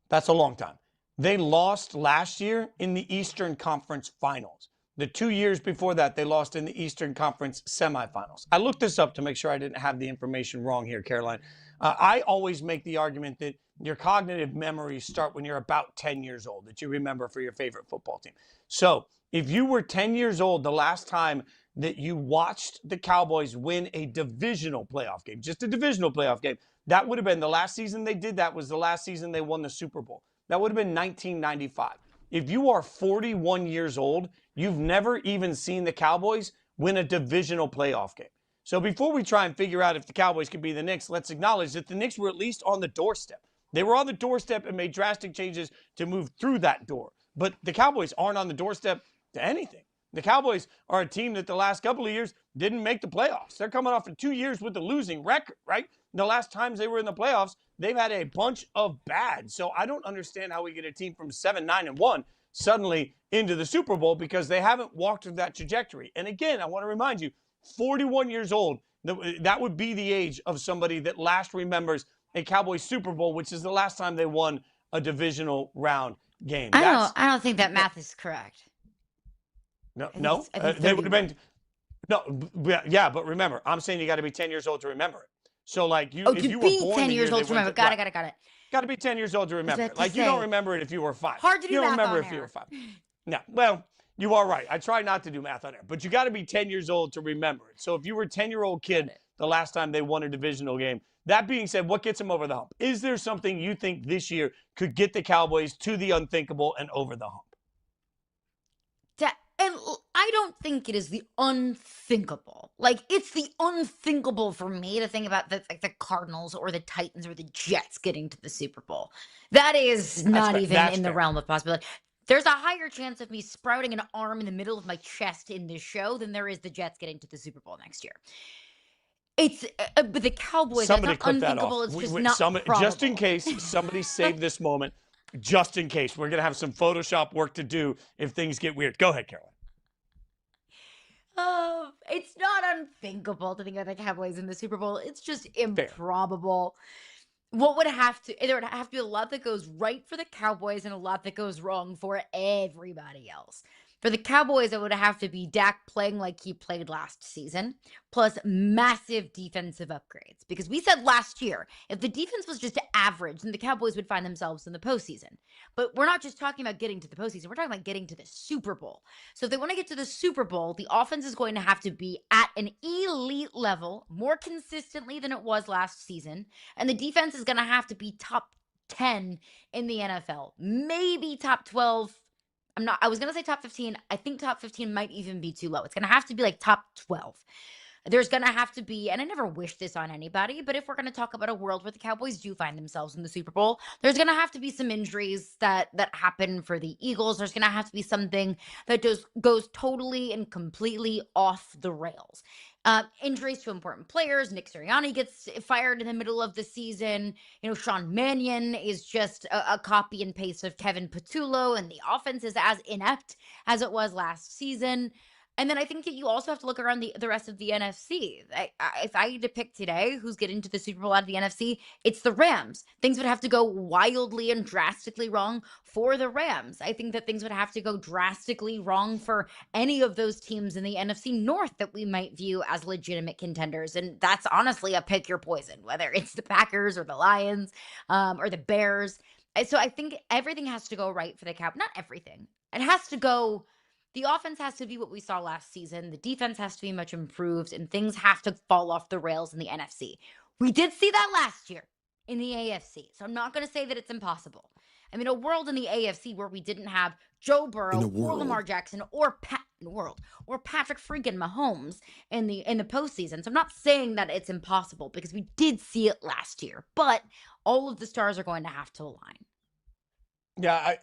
That's a long time. They lost last year in the Eastern Conference Finals. The 2 years before that, they lost in the Eastern Conference semifinals. I looked this up to make sure I didn't have the information wrong here, Caroline. I always make the argument that your cognitive memories start when you're about 10 years old, that you remember for your favorite football team. So if you were 10 years old the last time that you watched the Cowboys win a divisional playoff game, just a divisional playoff game, that would have been the last season they did that was the last season they won the Super Bowl. That would have been 1995. If you are 41 years old, you've never even seen the Cowboys win a divisional playoff game. So before we try and figure out if the Cowboys could be the Knicks, let's acknowledge that the Knicks were at least on the doorstep. They were on the doorstep and made drastic changes to move through that door. But the Cowboys aren't on the doorstep to anything. The Cowboys are a team that the last couple of years didn't make the playoffs. They're coming off of 2 years with a losing record, right? The last times they were in the playoffs, they've had a bunch of bad. So I don't understand how we get a team from 7-9-1 suddenly into the Super Bowl because they haven't walked through that trajectory. And again, I want to remind you, 41 years old, that would be the age of somebody that last remembers a Cowboys Super Bowl, which is the last time they won a divisional round game. I don't think that math is correct. No, they would have been. No, yeah, but remember, I'm saying you got to be 10 years old to remember it. So, like, if you were born 10 years old to remember. Got it. Got to be 10 years old to remember it. Like, you don't remember it if you were 5. Hard to do you don't math remember on if air. you were 5. No, well, you are right. I try not to do math on air, but you got to be 10 years old to remember it. So if you were a 10-year-old kid the last time they won a divisional game, that being said, what gets them over the hump? Is there something you think this year could get the Cowboys to the unthinkable and over the hump? And I don't think it is the unthinkable. Like, it's the unthinkable for me to think about the Cardinals or the Titans or the Jets getting to the Super Bowl. That is not even in the realm of possibility. There's a higher chance of me sprouting an arm in the middle of my chest in this show than there is the Jets getting to the Super Bowl next year. It's but the Cowboys. Somebody that's not clip that unthinkable. off. It's just not probable. Just in case somebody saved this moment. Just in case. We're going to have some Photoshop work to do if things get weird. Go ahead, Caroline. It's not unthinkable to think about the Cowboys in the Super Bowl. It's just improbable. There would have to be a lot that goes right for the Cowboys and a lot that goes wrong for everybody else. For the Cowboys, it would have to be Dak playing like he played last season, plus massive defensive upgrades. Because we said last year, if the defense was just average, then the Cowboys would find themselves in the postseason. But we're not just talking about getting to the postseason. We're talking about getting to the Super Bowl. So if they want to get to the Super Bowl, the offense is going to have to be at an elite level more consistently than it was last season. And the defense is going to have to be top 10 in the NFL, maybe top 12. I was going to say top 15. I think top 15 might even be too low. It's going to have to be like top 12. There's going to have to be, and I never wish this on anybody, but if we're going to talk about a world where the Cowboys do find themselves in the Super Bowl, there's going to have to be some injuries that happen for the Eagles. There's going to have to be something that goes totally and completely off the rails. Injuries to important players. Nick Sirianni gets fired in the middle of the season. Sean Mannion is just a copy and paste of Kevin Patullo, and the offense is as inept as it was last season. And then I think that you also have to look around the rest of the NFC. If I had to pick today who's getting to the Super Bowl out of the NFC, it's the Rams. Things would have to go wildly and drastically wrong for the Rams. I think that things would have to go drastically wrong for any of those teams in the NFC North that we might view as legitimate contenders. And that's honestly a pick your poison, whether it's the Packers or the Lions or the Bears. So I think everything has to go right for the Cowboys. Not everything. It has to go... The offense has to be what we saw last season. The defense has to be much improved, and things have to fall off the rails in the NFC. We did see that last year in the AFC, so I'm not going to say that it's impossible. I mean, a world in the AFC where we didn't have Joe Burrow or Lamar Jackson or world, or Patrick freaking Mahomes in the postseason. So I'm not saying that it's impossible, because we did see it last year, but all of the stars are going to have to align. Yeah,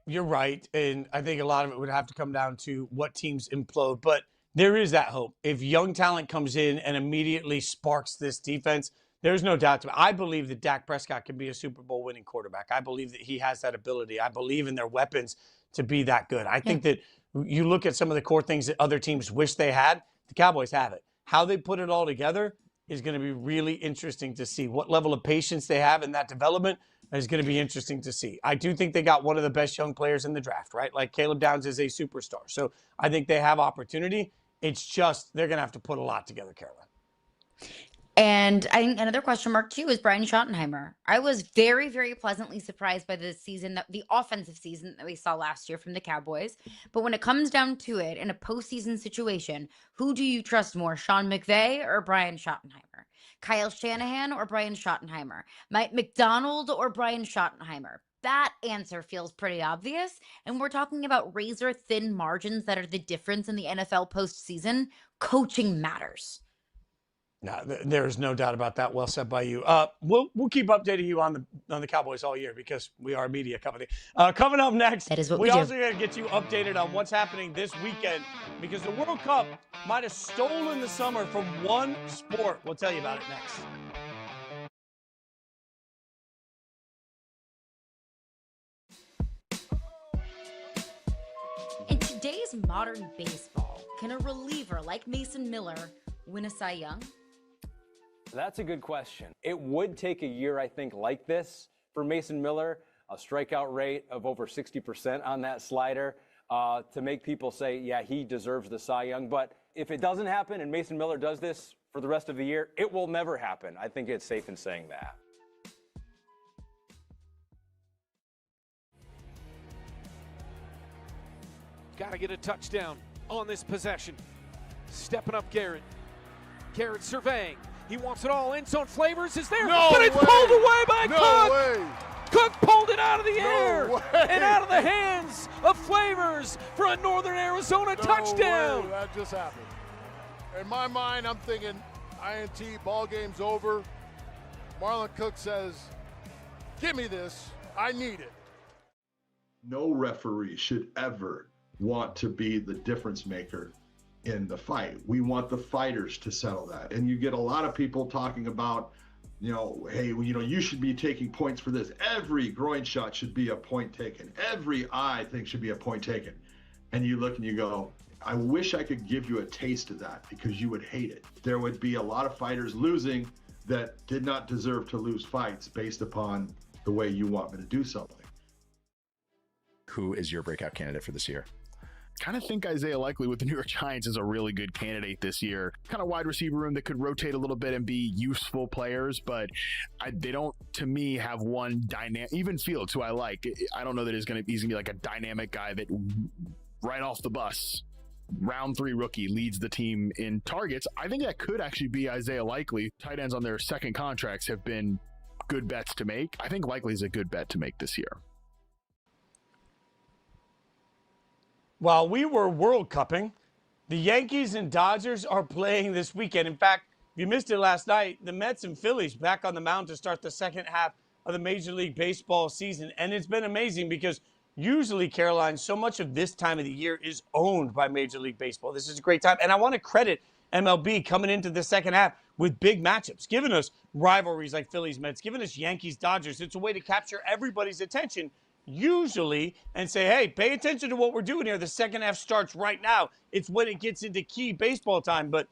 you're right. And I think a lot of it would have to come down to what teams implode. But there is that hope. If young talent comes in and immediately sparks this defense, there's no doubt to it. I believe that Dak Prescott can be a Super Bowl winning quarterback. I believe that he has that ability. I believe in their weapons to be that good. I think that you look at some of the core things that other teams wish they had, the Cowboys have it. How they put it all together is going to be really interesting to see. What level of patience they have in that development is going to be interesting to see. I do think they got one of the best young players in the draft, right? Like Caleb Downs is a superstar. So I think they have opportunity. It's just they're going to have to put a lot together, Caroline. And I think another question mark too is Brian Schottenheimer. I was very, very pleasantly surprised by the offensive season that we saw last year from the Cowboys. But when it comes down to it, in a postseason situation, who do you trust more, Sean McVay or Brian Schottenheimer? Kyle Shanahan or Brian Schottenheimer? Mike McDonald or Brian Schottenheimer? That answer feels pretty obvious. And we're talking about razor thin margins that are the difference in the NFL postseason. Coaching matters. No, there's no doubt about that. Well said by you. We'll keep updating you on the Cowboys all year, because we are a media company. Coming up next, that is what we do. also got to get you updated on what's happening this weekend, because the World Cup might have stolen the summer from one sport. We'll tell you about it next. In today's modern baseball, can a reliever like Mason Miller win a Cy Young? That's a good question. It would take a year, I think, like this for Mason Miller, a strikeout rate of over 60% on that slider, to make people say, yeah, he deserves the Cy Young. But if it doesn't happen and Mason Miller does this for the rest of the year, it will never happen. I think it's safe in saying that. Got to get a touchdown on this possession. Stepping up Garrett. Garrett surveying. He wants it all. End zone Flavors is there, but it's pulled away by Cook. Cook pulled it out of the air and out of the hands of Flavors for a Northern Arizona touchdown. That just happened. In my mind, I'm thinking INT, ball game's over. Marlon Cook says, give me this. I need it. No referee should ever want to be the difference maker in the fight. We want the fighters to settle that. And you get a lot of people talking about, hey, you should be taking points for this. Every groin shot should be a point taken. Every eye thing should be a point taken. And you look and you go, I wish I could give you a taste of that, because you would hate it. There would be a lot of fighters losing that did not deserve to lose fights based upon the way you want me to do something. Who is your breakout candidate for this year? Kind of think Isaiah Likely with the New York Giants is a really good candidate this year. Kind of wide receiver room that could rotate a little bit and be useful players, but they don't, to me, have one dynamic. Even Fields, who I like, I don't know that he's gonna be like a dynamic guy that right off the bus, round 3 rookie, leads the team in targets. I think that could actually be Isaiah Likely. Tight ends on their second contracts have been good bets to make. I think Likely is a good bet to make this year. While we were World Cupping, the Yankees and Dodgers are playing this weekend. In fact, if you missed it last night, the Mets and Phillies back on the mound to start the second half of the Major League Baseball season. And it's been amazing, because usually, Caroline, so much of this time of the year is owned by Major League Baseball. This is a great time. And I want to credit MLB coming into the second half with big matchups, giving us rivalries like Phillies, Mets, giving us Yankees, Dodgers. It's a way to capture everybody's attention usually and say, hey, pay attention to what we're doing here. The second half starts right now. It's when it gets into key baseball time. But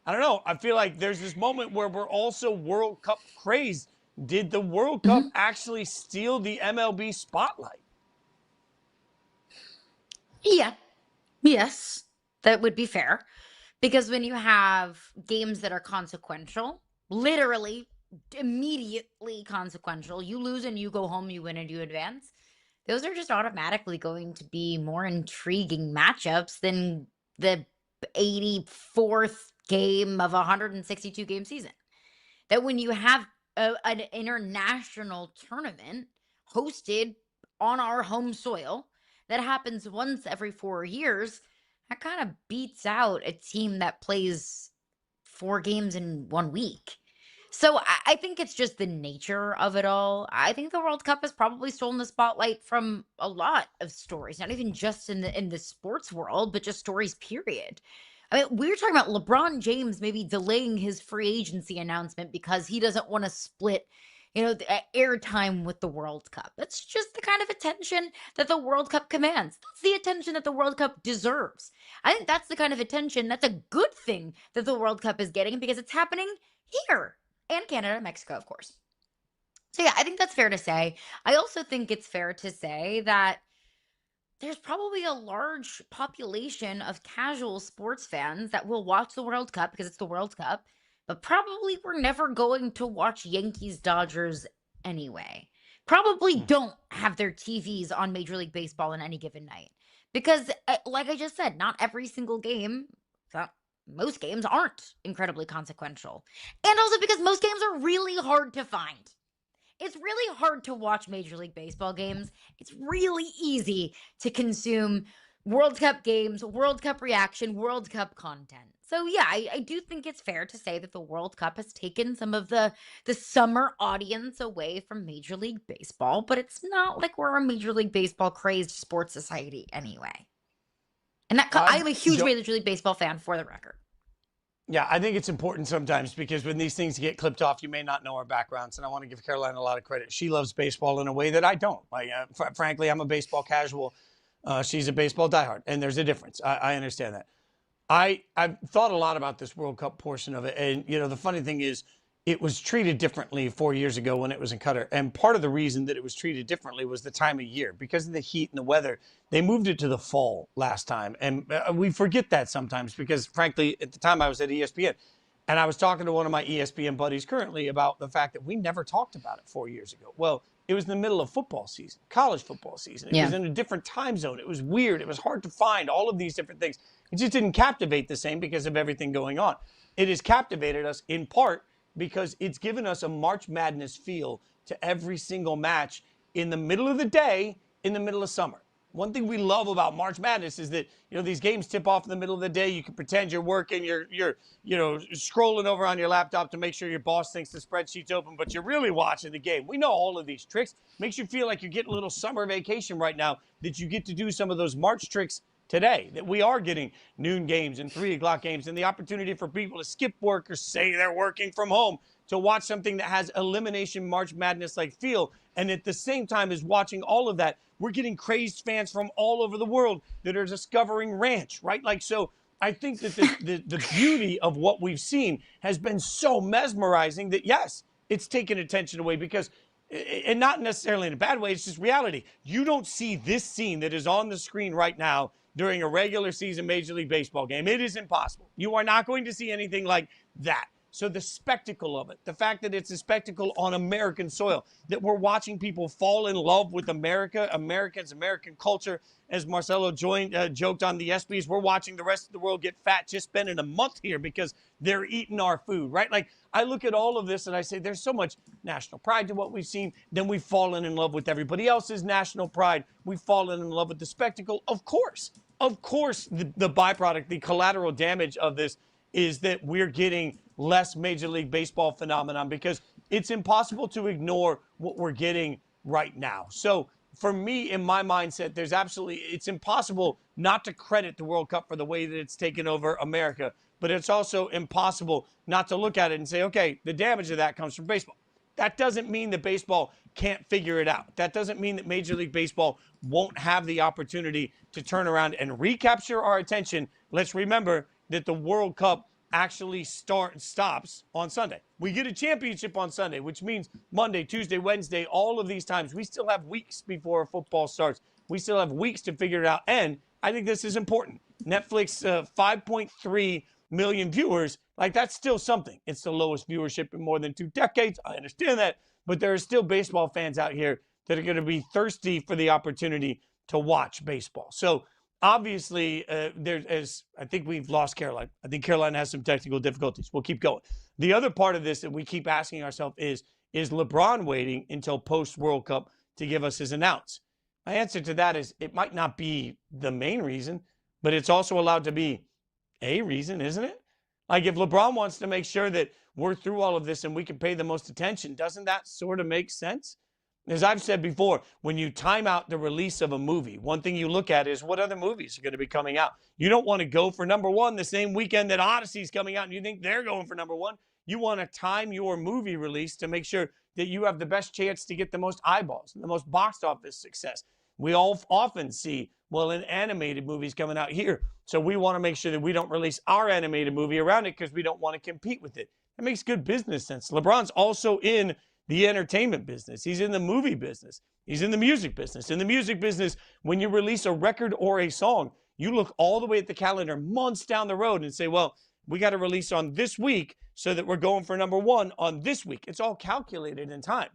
I don't know. I feel like there's this moment where we're also World Cup crazed. Did the World Cup actually steal the MLB spotlight? Yeah. Yes, that would be fair. Because when you have games that are consequential, literally immediately consequential, you lose and you go home, you win and you advance, those are just automatically going to be more intriguing matchups than the 84th game of a 162 game season. That when you have an international tournament hosted on our home soil that happens once every 4 years, that kind of beats out a team that plays 4 games in 1 week. So I think it's just the nature of it all. I think the World Cup has probably stolen the spotlight from a lot of stories, not even just in the sports world, but just stories, period. I mean, we're talking about LeBron James maybe delaying his free agency announcement because he doesn't want to split, the airtime with the World Cup. That's just the kind of attention that the World Cup commands. That's the attention that the World Cup deserves. I think that's the kind of attention, that's a good thing that the World Cup is getting because it's happening here. And Canada, Mexico, of course. So yeah, I think that's fair to say. I also think it's fair to say that there's probably a large population of casual sports fans that will watch the World Cup because it's the World Cup, but probably we're never going to watch Yankees Dodgers anyway. Probably don't have their TVs on Major League Baseball on any given night. Because, like I just said, not every single game, most games aren't incredibly consequential. And also because most games are really hard to find. It's really hard to watch Major League Baseball games. It's really easy to consume World Cup games, World Cup reaction, World Cup content. So yeah, I do think it's fair to say that the World Cup has taken some of the summer audience away from Major League Baseball, but it's not like we're a Major League Baseball crazed sports society anyway. And I'm a huge Major League Baseball fan, for the record. Yeah, I think it's important sometimes because when these things get clipped off, you may not know our backgrounds. And I want to give Caroline a lot of credit. She loves baseball in a way that I don't. Like, frankly, I'm a baseball casual. She's a baseball diehard. And there's a difference. I understand that. I've thought a lot about this World Cup portion of it. And, the funny thing is, it was treated differently 4 years ago when it was in Qatar. And part of the reason that it was treated differently was the time of year. Because of the heat and the weather, they moved it to the fall last time. And we forget that sometimes because, frankly, at the time I was at ESPN. And I was talking to one of my ESPN buddies currently about the fact that we never talked about it 4 years ago. Well, it was in the middle of football season, college football season. It was in a different time zone. It was weird. It was hard to find all of these different things. It just didn't captivate the same because of everything going on. It has captivated us in part because it's given us a March Madness feel to every single match in the middle of the day, in the middle of summer. One thing we love about March Madness is that, these games tip off in the middle of the day. You can pretend you're working, you're scrolling over on your laptop to make sure your boss thinks the spreadsheet's open, but you're really watching the game. We know all of these tricks. Makes you feel like you're getting a little summer vacation right now, that you get to do some of those March tricks today, that we are getting noon games and 3 o'clock games and the opportunity for people to skip work or say they're working from home to watch something that has elimination March Madness-like feel. And at the same time as watching all of that, we're getting crazed fans from all over the world that are discovering ranch, right? Like, so I think that the beauty of what we've seen has been so mesmerizing that, yes, it's taken attention away because, and not necessarily in a bad way, it's just reality. You don't see this scene that is on the screen right now during a regular season Major League Baseball game. It is impossible. You are not going to see anything like that. So the spectacle of it, the fact that it's a spectacle on American soil, that we're watching people fall in love with America, Americans, American culture. As Marcelo joked on the ESPYs, we're watching the rest of the world get fat just spending a month here because they're eating our food, right? Like, I look at all of this and I say there's so much national pride to what we've seen. Then we've fallen in love with everybody else's national pride. We've fallen in love with the spectacle. Of course, the byproduct, the collateral damage of this is that we're getting less Major League Baseball phenomenon because it's impossible to ignore what we're getting right now. So for me, in my mindset, it's impossible not to credit the World Cup for the way that it's taken over America, but it's also impossible not to look at it and say, okay, the damage of that comes from baseball. That doesn't mean that baseball can't figure it out. That doesn't mean that Major League Baseball won't have the opportunity to turn around and recapture our attention. Let's remember that the World Cup actually stops on Sunday. We get a championship on Sunday, which means Monday, Tuesday, Wednesday, all of these times, we still have weeks before football starts. We still have weeks to figure it out. And I think this is important. Netflix, 5.3 million viewers, like that's still something. It's the lowest viewership in more than 2 decades. I understand that, but there are still baseball fans out here that are going to be thirsty for the opportunity to watch baseball. So obviously, as I think we've lost Caroline. I think Caroline has some technical difficulties. We'll keep going. The other part of this that we keep asking ourselves is LeBron waiting until post-World Cup to give us his announce? My answer to that is it might not be the main reason, but it's also allowed to be a reason, isn't it? Like if LeBron wants to make sure that we're through all of this and we can pay the most attention, doesn't that sort of make sense? As I've said before, when you time out the release of a movie, one thing you look at is what other movies are going to be coming out. You don't want to go for number one the same weekend that Odyssey's coming out and you think they're going for number one. You want to time your movie release to make sure that you have the best chance to get the most eyeballs and the most box office success. We all often see, well, an animated movie's coming out here. So we want to make sure that we don't release our animated movie around it because we don't want to compete with it. That makes good business sense. LeBron's also in the entertainment business. He's in the movie business. He's in the music business. In the music business, when you release a record or a song, you look all the way at the calendar months down the road and say, well, we got to release on this week so that we're going for number one on this week. It's all calculated in time.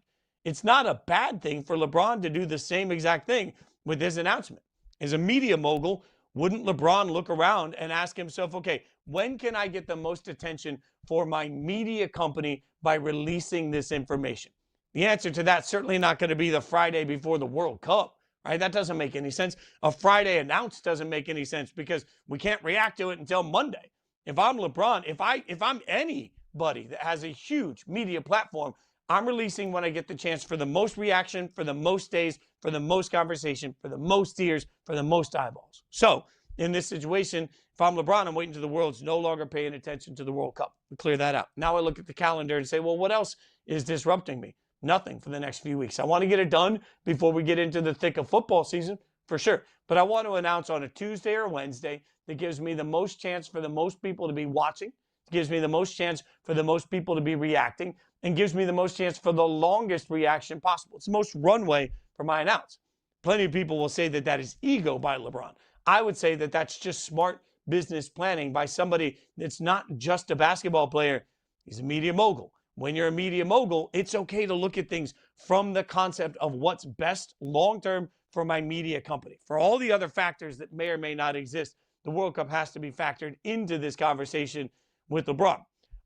It's not a bad thing for LeBron to do the same exact thing with this announcement. As a media mogul, wouldn't LeBron look around and ask himself, okay, when can I get the most attention for my media company by releasing this information? The answer to that's certainly not going to be the Friday before the World Cup, right? That doesn't make any sense. A Friday announce doesn't make any sense because we can't react to it until Monday. If I'm LeBron, if I'm anybody that has a huge media platform, I'm releasing when I get the chance for the most reaction, for the most days, for the most conversation, for the most ears, for the most eyeballs. So in this situation, if I'm LeBron, I'm waiting till the world's no longer paying attention to the World Cup. We clear that out. Now I look at the calendar and say, well, what else is disrupting me? Nothing for the next few weeks. I want to get it done before we get into the thick of football season, for sure. But I want to announce on a Tuesday or Wednesday that gives me the most chance for the most people to be watching, gives me the most chance for the most people to be reacting, and gives me the most chance for the longest reaction possible. It's the most runway for my announce. Plenty of people will say that that is ego by LeBron. I would say that that's just smart business planning by somebody that's not just a basketball player. He's a media mogul. When you're a media mogul, it's okay to look at things from the concept of what's best long-term for my media company. For all the other factors that may or may not exist, the World Cup has to be factored into this conversation with LeBron.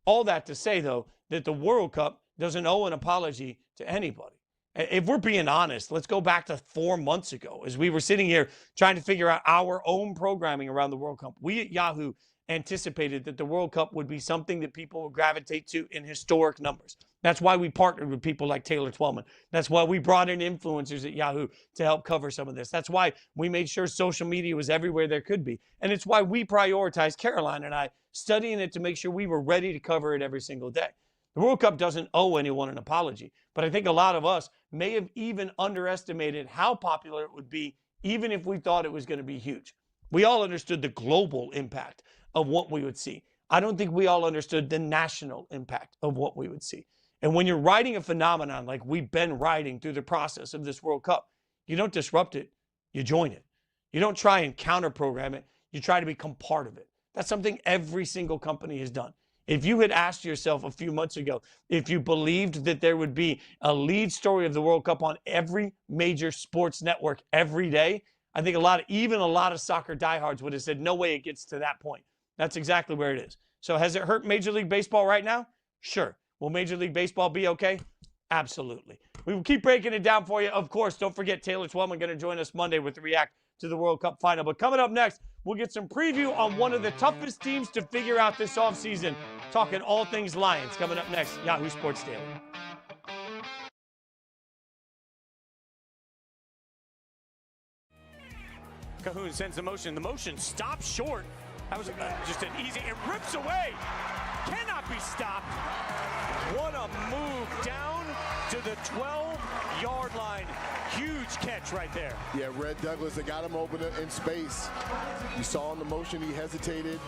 All that to say, though, that the World Cup doesn't owe an apology to anybody. If we're being honest, let's go back to 4 months ago as we were sitting here trying to figure out our own programming around the World Cup. We at Yahoo anticipated that the World Cup would be something that people would gravitate to in historic numbers. That's why we partnered with people like Taylor Twellman. That's why we brought in influencers at Yahoo to help cover some of this. That's why we made sure social media was everywhere there could be. And it's why we prioritized, Caroline and I, studying it to make sure we were ready to cover it every single day. The World Cup doesn't owe anyone an apology, but I think a lot of us may have even underestimated how popular it would be, even if we thought it was going to be huge. We all understood the global impact of what we would see. I don't think we all understood the national impact of what we would see. And when you're riding a phenomenon like we've been riding through the process of this World Cup, you don't disrupt it, you join it. You don't try and counter-program it, you try to become part of it. That's something every single company has done. If you had asked yourself a few months ago if you believed that there would be a lead story of the World Cup on every major sports network every day, I think even a lot of soccer diehards would have said, no way it gets to that point. That's exactly where it is. So has it hurt Major League Baseball right now? Sure. Will Major League Baseball be okay? Absolutely. We will keep breaking it down for you. Of course, don't forget Taylor Twellman going to join us Monday with the React to the World Cup final. But coming up next, we'll get some preview on one of the toughest teams to figure out this offseason. Talking all things Lions coming up next, Yahoo Sports Daily. Cahoon sends the motion. The motion stops short. That was just an easy, it rips away. Cannot be stopped. What a move down to the 12-yard line. Huge catch right there. Yeah, Red Douglas, they got him open in space. You saw in the motion he hesitated.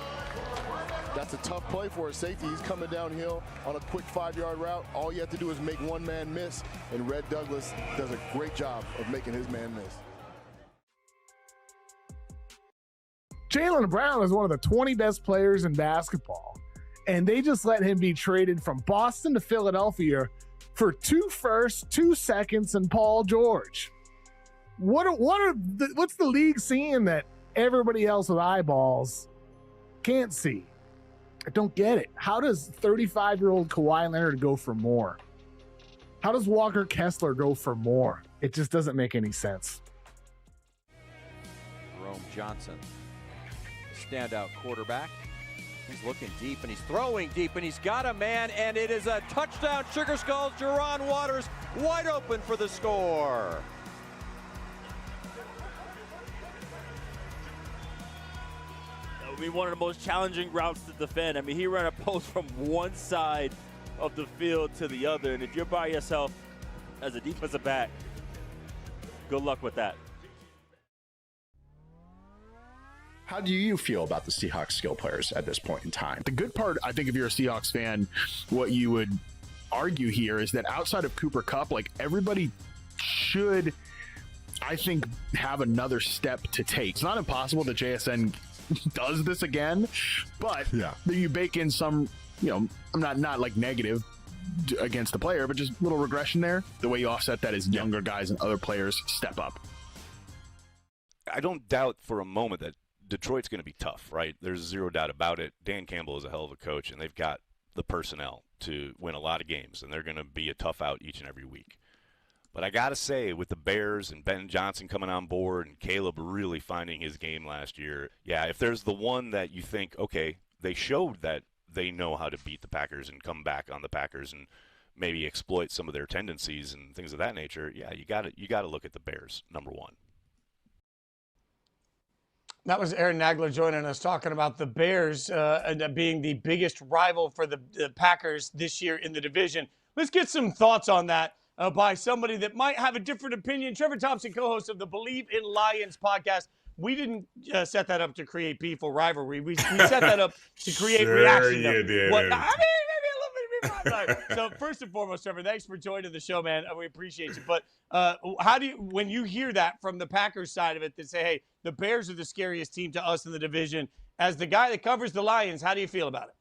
That's a tough play for a safety. He's coming downhill on a quick 5-yard route. All you have to do is make one man miss, and Red Douglas does a great job of making his man miss. Jaylen Brown is one of the 20 best players in basketball, and they just let him be traded from Boston to Philadelphia for 2 firsts, 2 seconds, and Paul George. What's the league seeing that everybody else with eyeballs can't see? I don't get it. How does 35-year-old Kawhi Leonard go for more? How does Walker Kessler go for more? It just doesn't make any sense. Jerome Johnson Standout quarterback. He's looking deep, and he's throwing deep, and he's got a man, and it is a touchdown. Sugar Skulls, Jerron Waters wide open for the score. That would be one of the most challenging routes to defend. I mean, he ran a post from one side of the field to the other, and if you're by yourself as a defensive back, good luck with that. How do you feel about the Seahawks skill players at this point in time? The good part, I think, if you're a Seahawks fan, what you would argue here is that outside of Cooper Kupp, like, everybody should, I think, have another step to take. It's not impossible that JSN does this again, but you bake in some, I'm not like negative against the player, but just a little regression there. The way you offset that is younger guys and other players step up. I don't doubt for a moment that Detroit's going to be tough, right? There's zero doubt about it. Dan Campbell is a hell of a coach, and they've got the personnel to win a lot of games, and they're going to be a tough out each and every week. But I got to say, with the Bears and Ben Johnson coming on board and Caleb really finding his game last year, if there's the one that you think, okay, they showed that they know how to beat the Packers and come back on the Packers and maybe exploit some of their tendencies and things of that nature, you got to look at the Bears, number one. That was Aaron Nagler joining us, talking about the Bears being the biggest rival for the Packers this year in the division. Let's get some thoughts on that by somebody that might have a different opinion. Trevor Thompson, co-host of the Believe in Lions podcast. We didn't set that up to create beef or rivalry. We set that up to create reaction. You did. So first and foremost, Trevor, thanks for joining the show, man. We appreciate you. But how do you, when you hear that from the Packers side of it, that say, hey, the Bears are the scariest team to us in the division, as the guy that covers the Lions, how do you feel about it?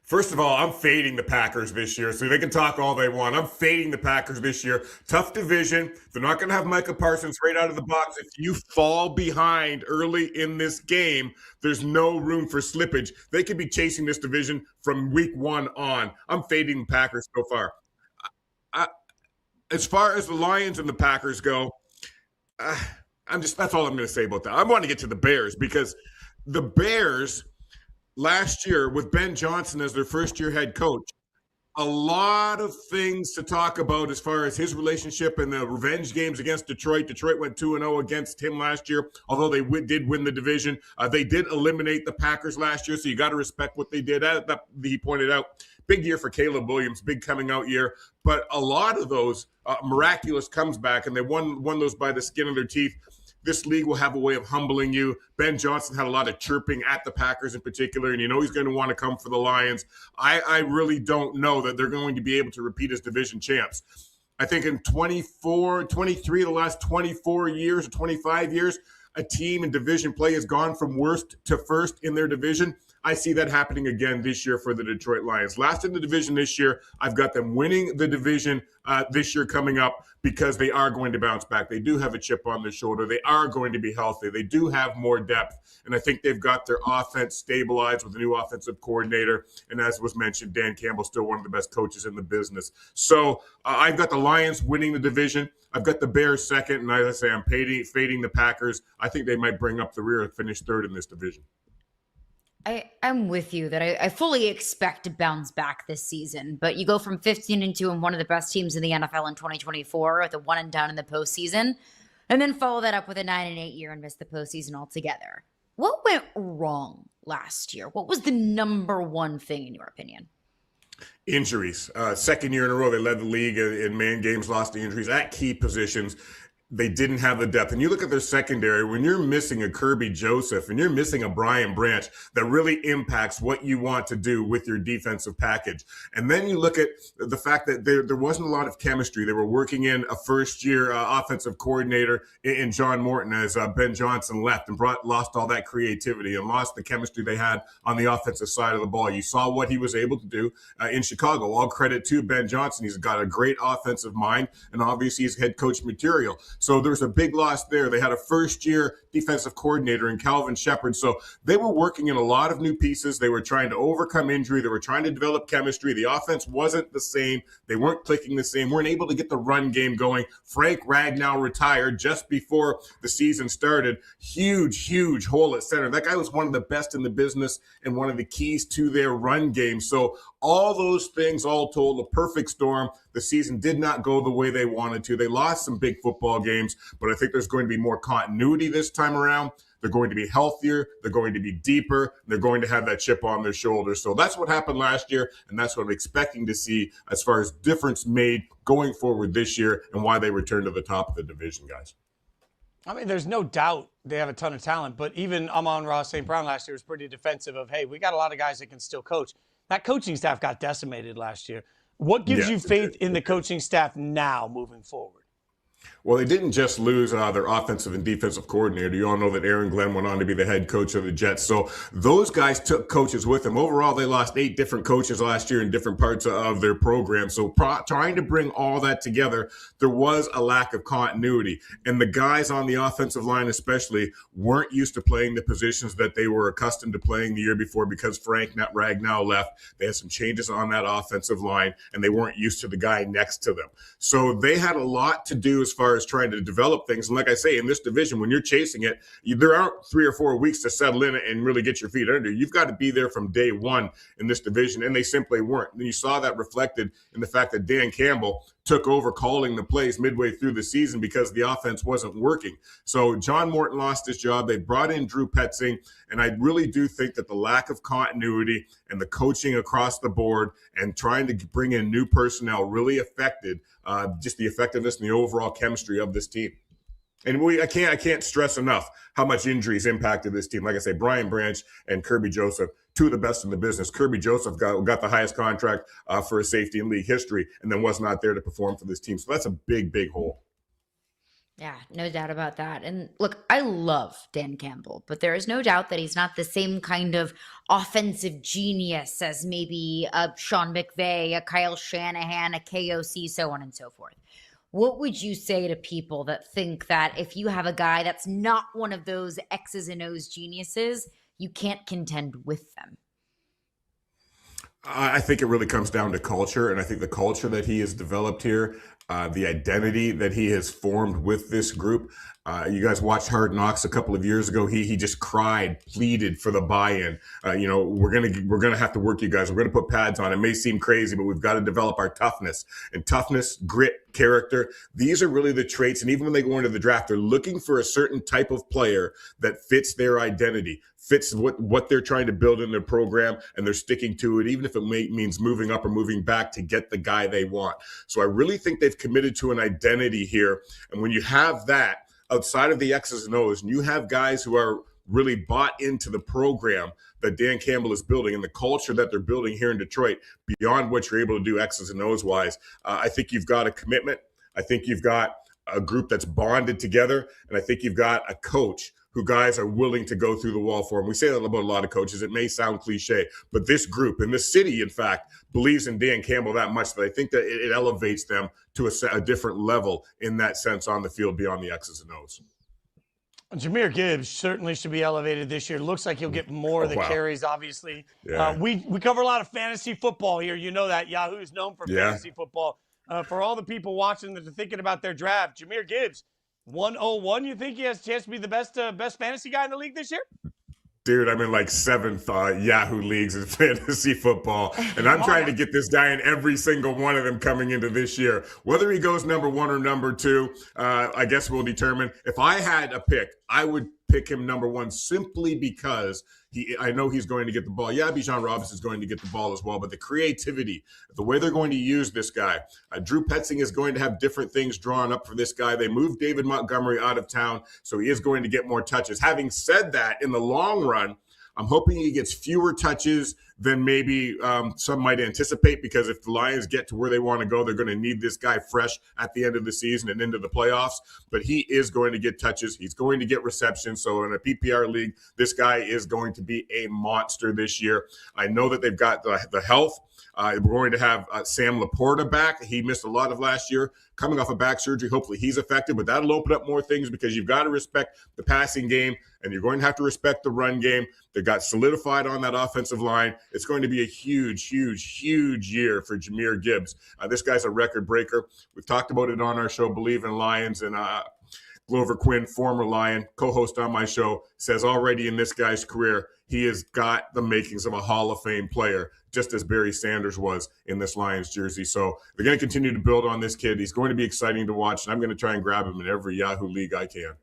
First of all, I'm fading the Packers this year, so they can talk all they want. I'm fading the Packers this year. Tough division. They're not going to have Micah Parsons right out of the box. If you fall behind early in this game, there's no room for slippage. They could be chasing this division from week one on. I'm fading the Packers so far. As far as the Lions and the Packers go, that's all I'm going to say about that. I want to get to the Bears, because the Bears – last year, with Ben Johnson as their first-year head coach, a lot of things to talk about as far as his relationship and the revenge games against Detroit. Detroit went 2-0 against him last year, although they did win the division. They did eliminate the Packers last year, so you got to respect what they did. He pointed out, big year for Caleb Williams, big coming-out year. But a lot of those miraculous comes back, and they won those by the skin of their teeth. This league will have a way of humbling you. Ben Johnson had a lot of chirping at the Packers in particular, and you know he's going to want to come for the Lions. I really don't know that they're going to be able to repeat as division champs. I think in 23 of the last 24 years or 25 years, a team in division play has gone from worst to first in their division. I see that happening again this year for the Detroit Lions. Last in the division this year, I've got them winning the division this year coming up, because they are going to bounce back. They do have a chip on their shoulder. They are going to be healthy. They do have more depth, and I think they've got their offense stabilized with a new offensive coordinator. And as was mentioned, Dan Campbell's still one of the best coaches in the business. So I've got the Lions winning the division. I've got the Bears second, and as I say, I'm fading the Packers. I think they might bring up the rear and finish third in this division. I'm with you that I fully expect to bounce back this season, but you go from 15-2 and one of the best teams in the NFL in 2024 with a 1-and-done in the postseason, and then follow that up with a 9-8 year and miss the postseason altogether. What went wrong last year? What was the number one thing in your opinion? Injuries. Second year in a row, they led the league in man games lost to injuries at key positions. They didn't have the depth. And you look at their secondary, when you're missing a Kirby Joseph and you're missing a Brian Branch, that really impacts what you want to do with your defensive package. And then you look at the fact that there wasn't a lot of chemistry. They were working in a first-year offensive coordinator in John Morton as Ben Johnson left and lost all that creativity and lost the chemistry they had on the offensive side of the ball. You saw what he was able to do in Chicago. All credit to Ben Johnson. He's got a great offensive mind, and obviously he's head coach material. So there's a big loss there. They had a first-year defensive coordinator in Calvin Shepard. So they were working in a lot of new pieces. They were trying to overcome injury. They were trying to develop chemistry. The offense wasn't the same. They weren't clicking the same. Weren't able to get the run game going. Frank Ragnow retired just before the season started. Huge hole at center. That guy was one of the best in the business and one of the keys to their run game. So all those things all told, a perfect storm. The season did not go the way they wanted to. They lost some big football games, but I think there's going to be more continuity this time around. They're going to be healthier. They're going to be deeper. They're going to have that chip on their shoulder. So that's what happened last year, and that's what I'm expecting to see as far as difference made going forward this year and why they return to the top of the division, guys. I mean, there's no doubt they have a ton of talent, but even Amon-Ra St. Brown last year was pretty defensive of, hey, we got a lot of guys that can still coach. That coaching staff got decimated last year. What gives you faith in the coaching staff now moving forward? Well, they didn't just lose their offensive and defensive coordinator. You all know that Aaron Glenn went on to be the head coach of the Jets. So those guys took coaches with them. Overall, they lost 8 different coaches last year in different parts of their program. So trying to bring all that together, there was a lack of continuity. And the guys on the offensive line especially weren't used to playing the positions that they were accustomed to playing the year before because Frank Ragnow left. They had some changes on that offensive line, and they weren't used to the guy next to them. So they had a lot to do as far as trying to develop things. And like I say, in this division, when you're chasing it, there aren't 3 or 4 weeks to settle in and really get your feet under. You've got to be there from day one in this division, and they simply weren't. And you saw that reflected in the fact that Dan Campbell took over calling the plays midway through the season because the offense wasn't working. So John Morton lost his job. They brought in Drew Petzing, and I really do think that the lack of continuity and the coaching across the board and trying to bring in new personnel really affected just the effectiveness and the overall chemistry of this team. And I can't stress enough how much injuries impacted this team. Like I say, Brian Branch and Kirby Joseph, 2 of the best in the business. Kirby Joseph got the highest contract for a safety in league history and then was not there to perform for this team. So that's a big hole. Yeah, no doubt about that. And look, I love Dan Campbell, but there is no doubt that he's not the same kind of offensive genius as maybe a Sean McVay, a Kyle Shanahan, a KOC, so on and so forth. What would you say to people that think that if you have a guy that's not one of those X's and O's geniuses, you can't contend with them? I think it really comes down to culture, and I think the culture that he has developed here, the identity that he has formed with this group. You guys watched Hard Knocks a couple of years ago. He just cried, pleaded for the buy-in. We're gonna have to work, you guys. We're gonna put pads on. It may seem crazy, but we've got to develop our toughness. And toughness, grit, character, these are really the traits. And even when they go into the draft, they're looking for a certain type of player that fits their identity, fits what they're trying to build in their program, and they're sticking to it, even if it means moving up or moving back to get the guy they want. So I really think they've committed to an identity here. And when you have that, outside of the X's and O's, and you have guys who are really bought into the program that Dan Campbell is building and the culture that they're building here in Detroit beyond what you're able to do X's and O's wise, I think you've got a commitment. I think you've got a group that's bonded together, and I think you've got a coach who guys are willing to go through the wall for him. We say that about a lot of coaches. It may sound cliche, but this group and this city, in fact, believes in Dan Campbell that much that I think that it elevates them to a different level in that sense on the field beyond the X's and O's. Jahmyr Gibbs certainly should be elevated this year. Looks like he'll get more of the carries, obviously. Yeah. We cover a lot of fantasy football here. You know that. Yahoo is known for fantasy football. For all the people watching that are thinking about their draft, Jahmyr Gibbs, 101, you think he has a chance to be the best fantasy guy in the league this year? Dude, I'm in like 7th Yahoo leagues in fantasy football, and I'm trying to get this guy in every single one of them coming into this year. Whether he goes number 1 or number 2, I guess we'll determine. If I had a pick, I would pick him number 1 simply because I know he's going to get the ball. Yeah, Bijan Robinson is going to get the ball as well, but the creativity, the way they're going to use this guy, Drew Petzing is going to have different things drawn up for this guy. They moved David Montgomery out of town, so he is going to get more touches. Having said that, in the long run, I'm hoping he gets fewer touches than maybe some might anticipate, because if the Lions get to where they want to go, they're going to need this guy fresh at the end of the season and into the playoffs. But he is going to get touches. He's going to get receptions. So in a PPR league, this guy is going to be a monster this year. I know that they've got the health. We're going to have Sam Laporta back. He missed a lot of last year. coming off of back surgery. Hopefully he's effective, but that'll open up more things because you've got to respect the passing game and you're going to have to respect the run game. They got solidified on that offensive line. It's going to be a huge, huge, huge year for Jahmyr Gibbs. This guy's a record breaker. We've talked about it on our show, Believe in Lions, and Glover Quinn, former Lion, co-host on my show, says already in this guy's career, he has got the makings of a Hall of Fame player, just as Barry Sanders was in this Lions jersey. So they're going to continue to build on this kid. He's going to be exciting to watch, and I'm going to try and grab him in every Yahoo league I can.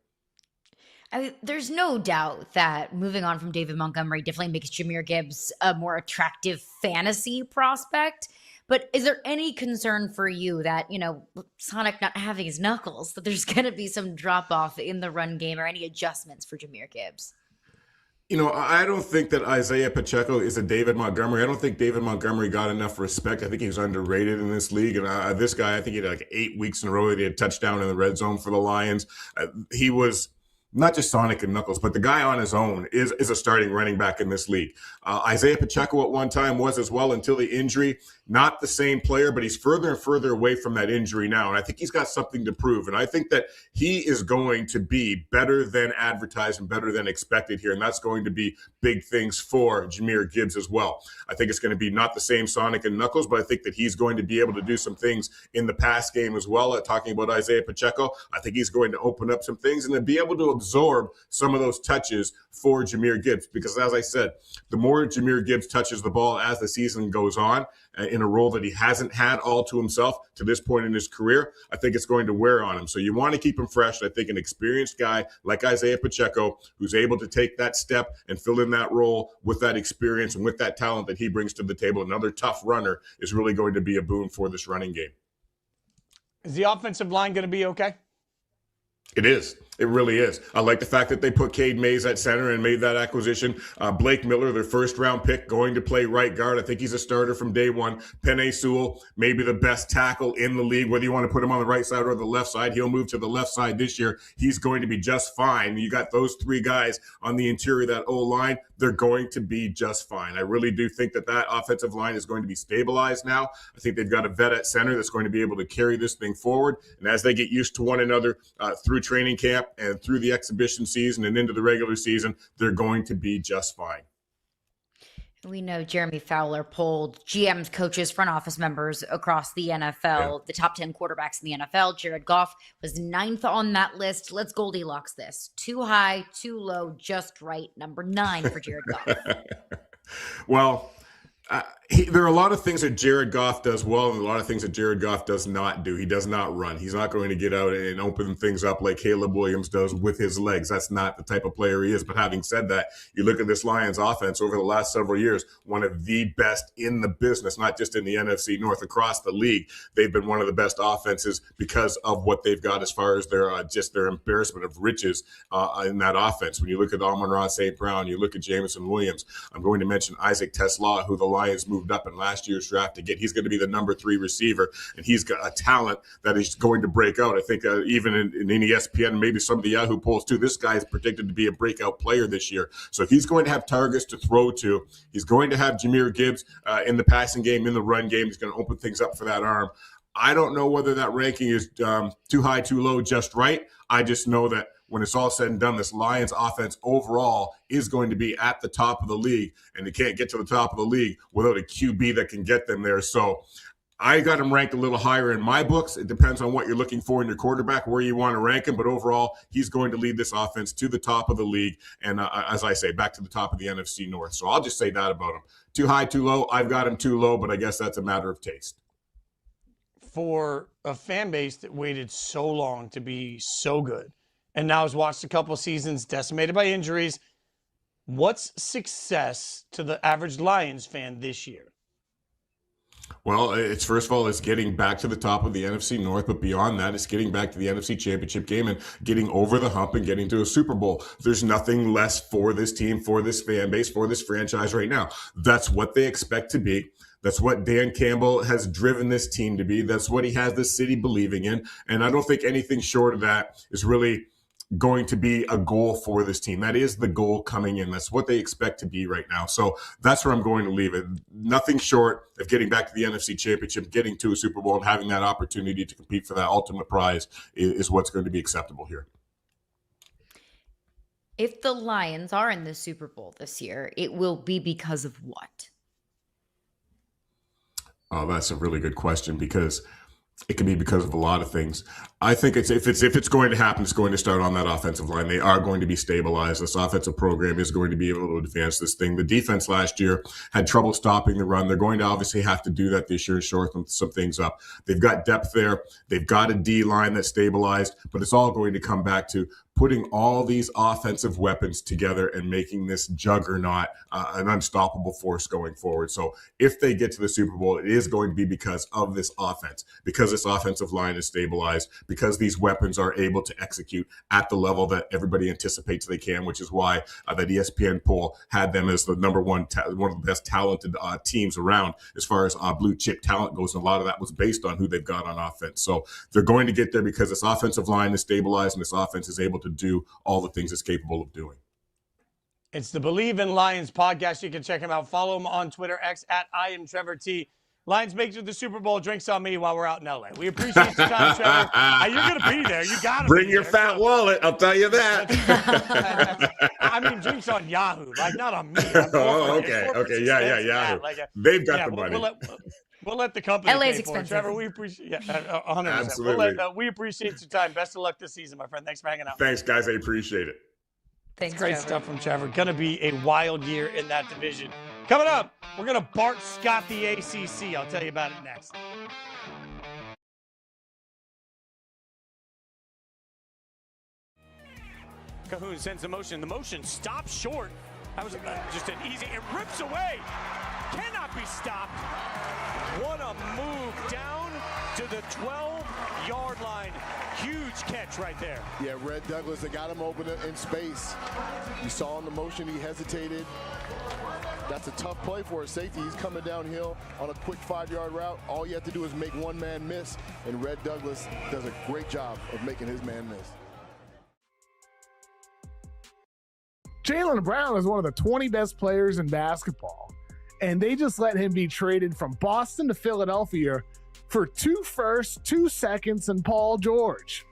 I mean, there's no doubt that moving on from David Montgomery definitely makes Jahmyr Gibbs a more attractive fantasy prospect. But is there any concern for you that, Sonic not having his knuckles, that there's going to be some drop-off in the run game or any adjustments for Jahmyr Gibbs? I don't think that Isaiah Pacheco is a David Montgomery. I don't think David Montgomery got enough respect. I think he was underrated in this league. And this guy, I think he had like 8 weeks in a row that he had a touchdown in the red zone for the Lions. He was not just Sonic and Knuckles, but the guy on his own is a starting running back in this league. Isaiah Pacheco at one time was as well until the injury. Not the same player, but he's further and further away from that injury now. And I think he's got something to prove. And I think that he is going to be better than advertised and better than expected here. And that's going to be big things for Jahmyr Gibbs as well. I think it's going to be not the same Sonic and Knuckles, but I think that he's going to be able to do some things in the pass game as well. Talking about Isaiah Pacheco, I think he's going to open up some things and to be able to absorb some of those touches for Jahmyr Gibbs. Because as I said, the more Jahmyr Gibbs touches the ball as the season goes on, in a role that he hasn't had all to himself to this point in his career, I think it's going to wear on him. So you want to keep him fresh. I think an experienced guy like Isaiah Pacheco, who's able to take that step and fill in that role with that experience and with that talent that he brings to the table, another tough runner, is really going to be a boon for this running game. Is the offensive line going to be okay? It is. It really is. I like the fact that they put Cade Mays at center and made that acquisition. Blake Miller, their first-round pick, going to play right guard. I think he's a starter from day one. Penei Sewell, maybe the best tackle in the league. Whether you want to put him on the right side or the left side, he'll move to the left side this year. He's going to be just fine. You got those three guys on the interior of that O-line. They're going to be just fine. I really do think that offensive line is going to be stabilized now. I think they've got a vet at center that's going to be able to carry this thing forward. And as they get used to one another through training camp and through the exhibition season and into the regular season, they're going to be just fine. We know Jeremy Fowler polled GMs, coaches, front office members across the NFL, the top 10 quarterbacks in the NFL. Jared Goff was 9th on that list. Let's Goldilocks this. Too high, too low, just right. Number 9 for Jared Goff. Well, there are a lot of things that Jared Goff does well and a lot of things that Jared Goff does not do. He does not run. He's not going to get out and open things up like Caleb Williams does with his legs. That's not the type of player he is. But having said that, you look at this Lions offense over the last several years, one of the best in the business, not just in the NFC North, across the league. They've been one of the best offenses because of what they've got as far as their embarrassment of riches in that offense. When you look at Amon-Ra St. Brown, you look at Jameson Williams. I'm going to mention Isaac Tesla, who the Lions moved up in last year's draft to get. He's going to be the number 3 receiver, and he's got a talent that is going to break out. I think even in ESPN, maybe some of the Yahoo polls too, this guy is predicted to be a breakout player this year. So he's going to have targets to throw to. He's going to have Jahmyr Gibbs in the passing game, in the run game. He's going to open things up for that arm. I don't know whether that ranking is too high, too low, just right. I just know that when it's all said and done, this Lions offense overall is going to be at the top of the league, and they can't get to the top of the league without a QB that can get them there. So I got him ranked a little higher in my books. It depends on what you're looking for in your quarterback, where you want to rank him. But overall, he's going to lead this offense to the top of the league. And as I say, back to the top of the NFC North. So I'll just say that about him. Too high, too low. I've got him too low, but I guess that's a matter of taste. For a fan base that waited so long to be so good and now has watched a couple seasons decimated by injuries, what's success to the average Lions fan this year? Well, it's first of all, it's getting back to the top of the NFC North, but beyond that, it's getting back to the NFC Championship game and getting over the hump and getting to a Super Bowl. There's nothing less for this team, for this fan base, for this franchise right now. That's what they expect to be. That's what Dan Campbell has driven this team to be. That's what he has this city believing in. And I don't think anything short of that is really going to be a goal for this team. That is the goal coming in. That's what they expect to be right now. So that's where I'm going to leave it. Nothing short of getting back to the NFC Championship, getting to a Super Bowl, and having that opportunity to compete for that ultimate prize is what's going to be acceptable here. If the Lions are in the Super Bowl this year, it will be because of what? Oh, that's a really good question, because it can be because of a lot of things. I think if it's going to happen, it's going to start on that offensive line. They are going to be stabilized. This offensive program is going to be able to advance this thing. The defense last year had trouble stopping the run. They're going to obviously have to do that this year, shore some things up. They've got depth there. They've got a D line that's stabilized, but it's all going to come back to putting all these offensive weapons together and making this juggernaut an unstoppable force going forward. So if they get to the Super Bowl, it is going to be because of this offense, because this offensive line is stabilized, because these weapons are able to execute at the level that everybody anticipates they can, which is why that ESPN poll had them as the number one of the best talented teams around as far as blue chip talent goes. And a lot of that was based on who they've got on offense. So they're going to get there because this offensive line is stabilized and this offense is able to do all the things it's capable of doing. It's the Believe in Lions podcast. You can check him out. Follow him on Twitter, X at I am Trevor T. Lions make it to the Super Bowl. Drinks on me while we're out in LA. We appreciate your time, Trevor. You're going to be there. You got to bring your fat wallet. I'll tell you that. I mean, drinks on Yahoo, like not on me. Oh, okay. Yeah. Yahoo. They've got the money. We'll let the company LA's pay for it. expensive. Trevor, we appreciate 100%. Absolutely. We appreciate your time. Best of luck this season, my friend. Thanks for hanging out. Thanks, guys. I appreciate it. Thanks, Great Trevor. stuff from Trevor. Going to be a wild year in that division. Coming up, we're going to Bart Scott the ACC. I'll tell you about it next. Cahoon sends the motion. The motion stops short. That was just an easy. It rips away. Cannot be stopped. What a move down to the 12-yard line. Huge catch right there. Yeah, Red Douglas, they got him open in space. You saw in the motion he hesitated. That's a tough play for a safety. He's coming downhill on a quick 5-yard route. All you have to do is make one man miss, and Red Douglas does a great job of making his man miss. Jaylen Brown is one of the 20 best players in basketball, and they just let him be traded from Boston to Philadelphia for 2 firsts, 2 seconds, and Paul George.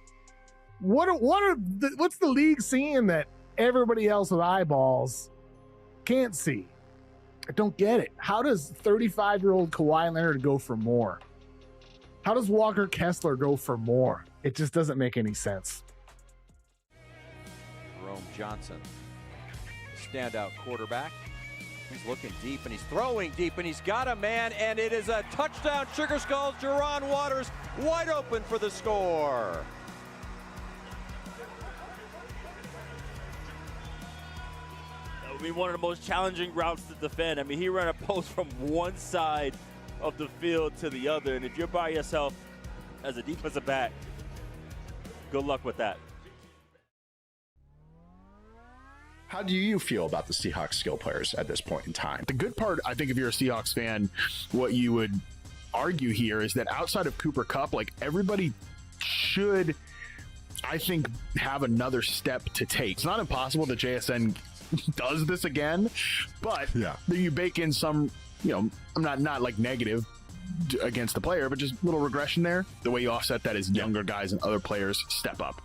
What's the league seeing that everybody else with eyeballs can't see? I don't get it. How does 35-year-old Kawhi Leonard go for more? How does Walker Kessler go for more? It just doesn't make any sense. Jerome Johnson, standout quarterback. He's looking deep and he's throwing deep and he's got a man, and it is a touchdown. Sugar Skulls, Jerron Waters wide open for the score. I mean, one of the most challenging routes to defend. I mean, he ran a post from one side of the field to the other, and if you're by yourself as a defensive back, good luck with that. How do you feel about the Seahawks skill players at this point in time? The good part, I think, if you're a Seahawks fan, what you would argue here is that outside of Cooper Kupp, like, everybody should, I think, have another step to take. It's not impossible that JSN does this again, but you bake in some, I'm not like negative against the player, but just a little regression there. The way you offset that is younger guys and other players step up.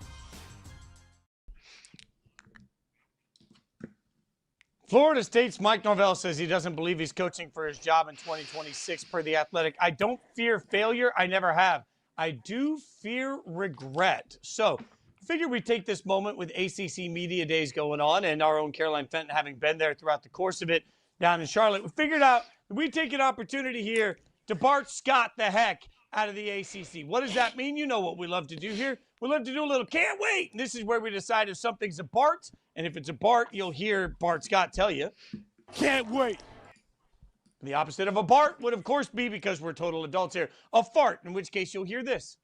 Florida State's Mike Norvell says he doesn't believe he's coaching for his job in 2026 per The Athletic. I don't fear failure. I never have. I do fear regret. So I figured we'd take this moment with ACC Media Days going on and our own Caroline Fenton having been there throughout the course of it down in Charlotte. We figured out we'd take an opportunity here to Bart Scott the heck out of the ACC. What does that mean? You know what we love to do here. We love to do a little can't wait. And this is where we decide if something's a Bart. And if it's a Bart, you'll hear Bart Scott tell you, can't wait. The opposite of a Bart would, of course, be, because we're total adults here, a fart, in which case you'll hear this.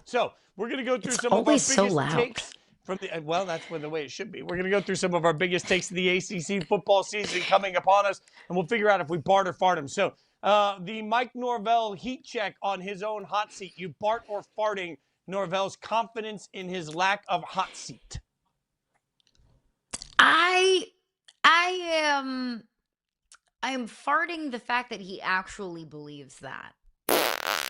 So we're going to go through some of our biggest takes from the, well, that's the way it should be. We're going to go through some of our biggest takes of the ACC football season coming upon us, and we'll figure out if we Bart or fart him. So the Mike Norvell heat check on his own hot seat. You Bart or farting Norvell's confidence in his lack of hot seat? I am farting the fact that he actually believes that.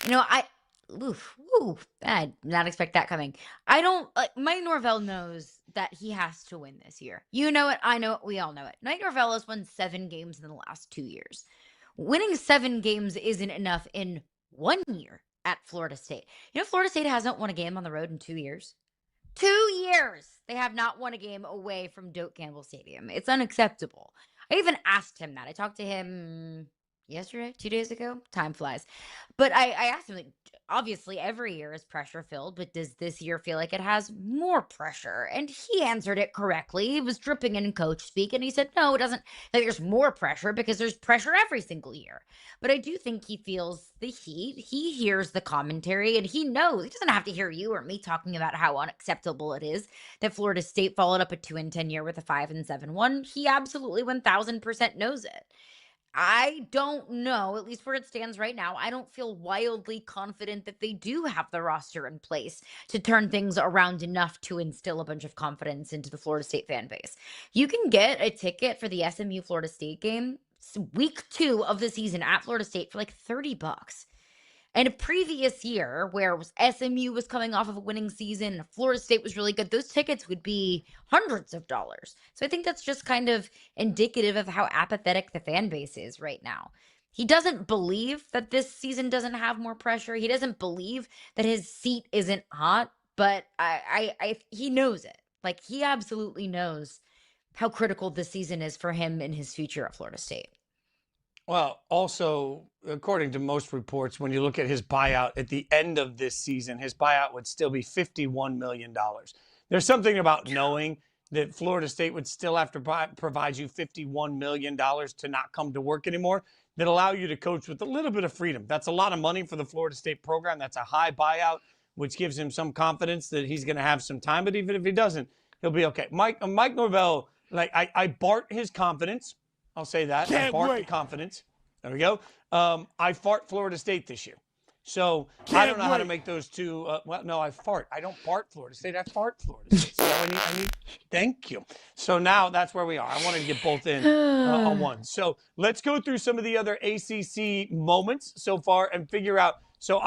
I did not expect that coming. I don't Mike Norvell knows that he has to win this year. You know it, I know it, we all know it. Mike Norvell has won 7 games in the last 2 years. Winning 7 games isn't enough in 1 year at Florida State. Florida State hasn't won a game on the road in 2 years. 2 years they have not won a game away from Doak Campbell Stadium. It's unacceptable. I even asked him that. I talked to him yesterday, 2 days ago. Time flies. But I asked him, obviously every year is pressure filled, but does this year feel like it has more pressure? And he answered it correctly. He was dripping in coach speak, and he said, no, it doesn't. There's more pressure because there's pressure every single year. But I do think he feels the heat. He hears the commentary, and he knows. He doesn't have to hear you or me talking about how unacceptable it is that Florida State followed up a 2-10 year with a 5-7 He absolutely 1000% knows it. I don't know, at least where it stands right now, I don't feel wildly confident that they do have the roster in place to turn things around enough to instill a bunch of confidence into the Florida State fan base. You can get a ticket for the SMU Florida State game week 2 of the season at Florida State for like $30. And a previous year where SMU was coming off of a winning season and Florida State was really good, those tickets would be hundreds of dollars. So I think that's just kind of indicative of how apathetic the fan base is right now. He doesn't believe that this season doesn't have more pressure. He doesn't believe that his seat isn't hot, but he knows it. Like, he absolutely knows how critical this season is for him and his future at Florida State. Well, also, according to most reports, when you look at his buyout at the end of this season, his buyout would still be $51 million. There's something about knowing that Florida State would still have to provide you $51 million to not come to work anymore that allow you to coach with a little bit of freedom. That's a lot of money for the Florida State program. That's a high buyout, which gives him some confidence that he's going to have some time. But even if he doesn't, he'll be okay. Mike Norvell, I BART his confidence. I'll say that. I fart the confidence. There we go. I fart Florida State this year. So I don't know how to make those two. No, I fart. I don't fart Florida State. I fart Florida State. So I need. Thank you. So now that's where we are. I wanted to get both in on one. So let's go through some of the other ACC moments so far and figure out. So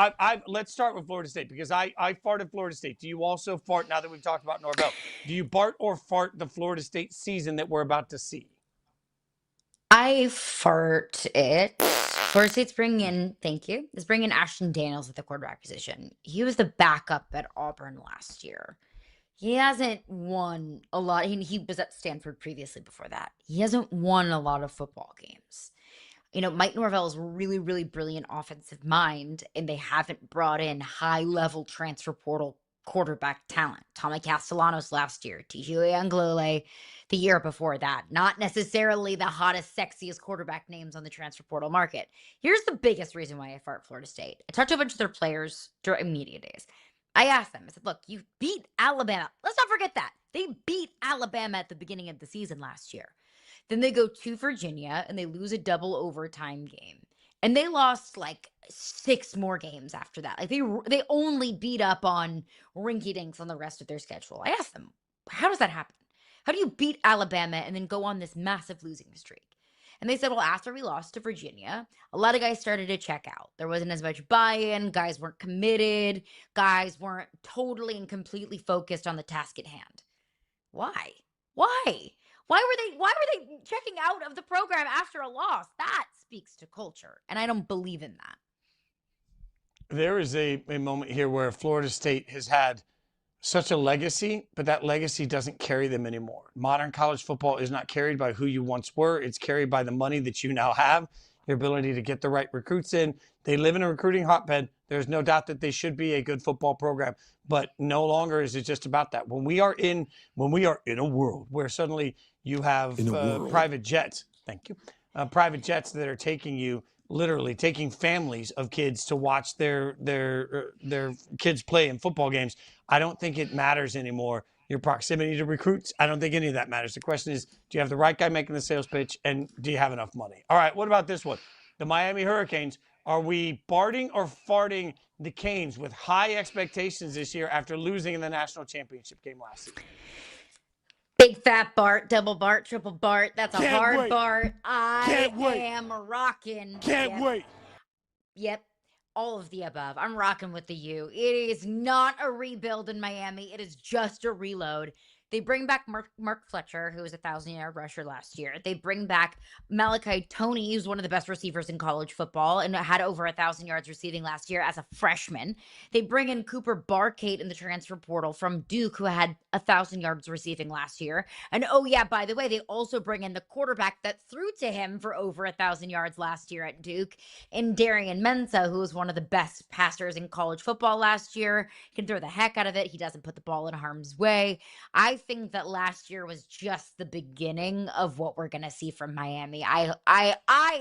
let's start with Florida State because I farted Florida State. Do you also fart now that we've talked about Norvell? Do you BART or fart the Florida State season that we're about to see? I fart it. Florida State's bringing in Ashton Daniels at the quarterback position. He was the backup at Auburn last year. He hasn't won a lot. He was at Stanford previously before that. He hasn't won a lot of football games. Mike Norvell is a really, really brilliant offensive mind, and they haven't brought in high-level transfer portal quarterback talent. Tommy Castellanos last year, TJ Uiagalelei the year before that. Not necessarily the hottest, sexiest quarterback names on the transfer portal market. Here's the biggest reason why I fart Florida State. I talked to a bunch of their players during media days. I asked them, I said, look, you beat Alabama. Let's not forget that. They beat Alabama at the beginning of the season last year. Then they go to Virginia and they lose a double overtime game. And they lost like 6 more games after that. Like they only beat up on rinky dinks on the rest of their schedule. I asked them, how does that happen? How do you beat Alabama and then go on this massive losing streak? And they said, well, after we lost to Virginia, a lot of guys started to check out. There wasn't as much buy-in. Guys weren't committed. Guys weren't totally and completely focused on the task at hand. Why? Why were they checking out of the program after a loss? That speaks to culture, and I don't believe in that. There is a moment here where Florida State has had such a legacy, but that legacy doesn't carry them anymore. Modern college football is not carried by who you once were. It's carried by the money that you now have, your ability to get the right recruits in. They live in a recruiting hotbed. There's no doubt that they should be a good football program, but no longer is it just about that. When we are in a world where suddenly you have private jets, thank you, private jets that are taking you, literally taking families of kids to watch their kids play in football games. I don't think it matters anymore. Your proximity to recruits, I don't think any of that matters. The question is, do you have the right guy making the sales pitch, and do you have enough money? All right, what about this one? The Miami Hurricanes Are we Barting or farting the Canes with high expectations this year after losing in the national championship game last season? Big fat Bart, double Bart, triple Bart. That's a Can't hard wait. Bart. I Can't wait. am rocking. Can't wait. Yep. All of the above. I'm rocking with the U. It is not a rebuild in Miami. It is just a reload. They bring back Mark Fletcher, who was a 1,000-yard rusher last year. They bring back Malachi Toney, who's one of the best receivers in college football and had over 1,000 yards receiving last year as a freshman. They bring in Cooper Barkate in the transfer portal from Duke, who had 1,000 yards receiving last year. And oh yeah, by the way, they also bring in the quarterback that threw to him for over 1,000 yards last year at Duke, in Darian Mensah, who was one of the best passers in college football last year. He can throw the heck out of it. He doesn't put the ball in harm's way. I think that last year was just the beginning of what we're going to see from Miami. I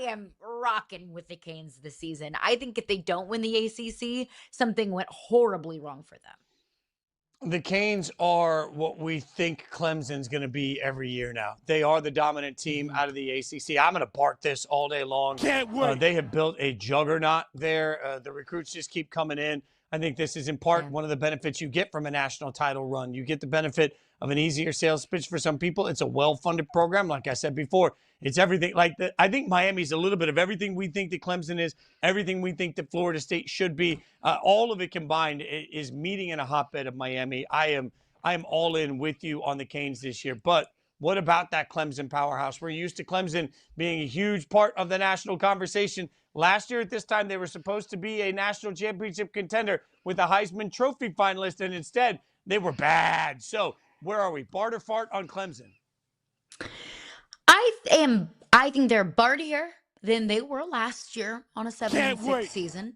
am rocking with the Canes this season. I think if they don't win the ACC, something went horribly wrong for them. The Canes are what we think Clemson's going to be every year now. They are the dominant team out of the ACC. I'm going to bark this all day long. Can't wait. They have built a juggernaut there. The recruits just keep coming in. I think this is in part one of the benefits you get from a national title run. You get the benefit of an easier sales pitch for some people. It's a well-funded program. Like I said before, it's everything. I think Miami's a little bit of everything we think that Clemson is, everything we think that Florida State should be. All of it combined is meeting in a hotbed of Miami. I am all in with you on the Canes this year. But what about that Clemson powerhouse? We're used to Clemson being a huge part of the national conversation. Last year at this time, they were supposed to be a national championship contender with a Heisman Trophy finalist, and instead they were bad. So where are we? Bart or fart on Clemson? I think they're bartier than they were last year on a 7-6 season.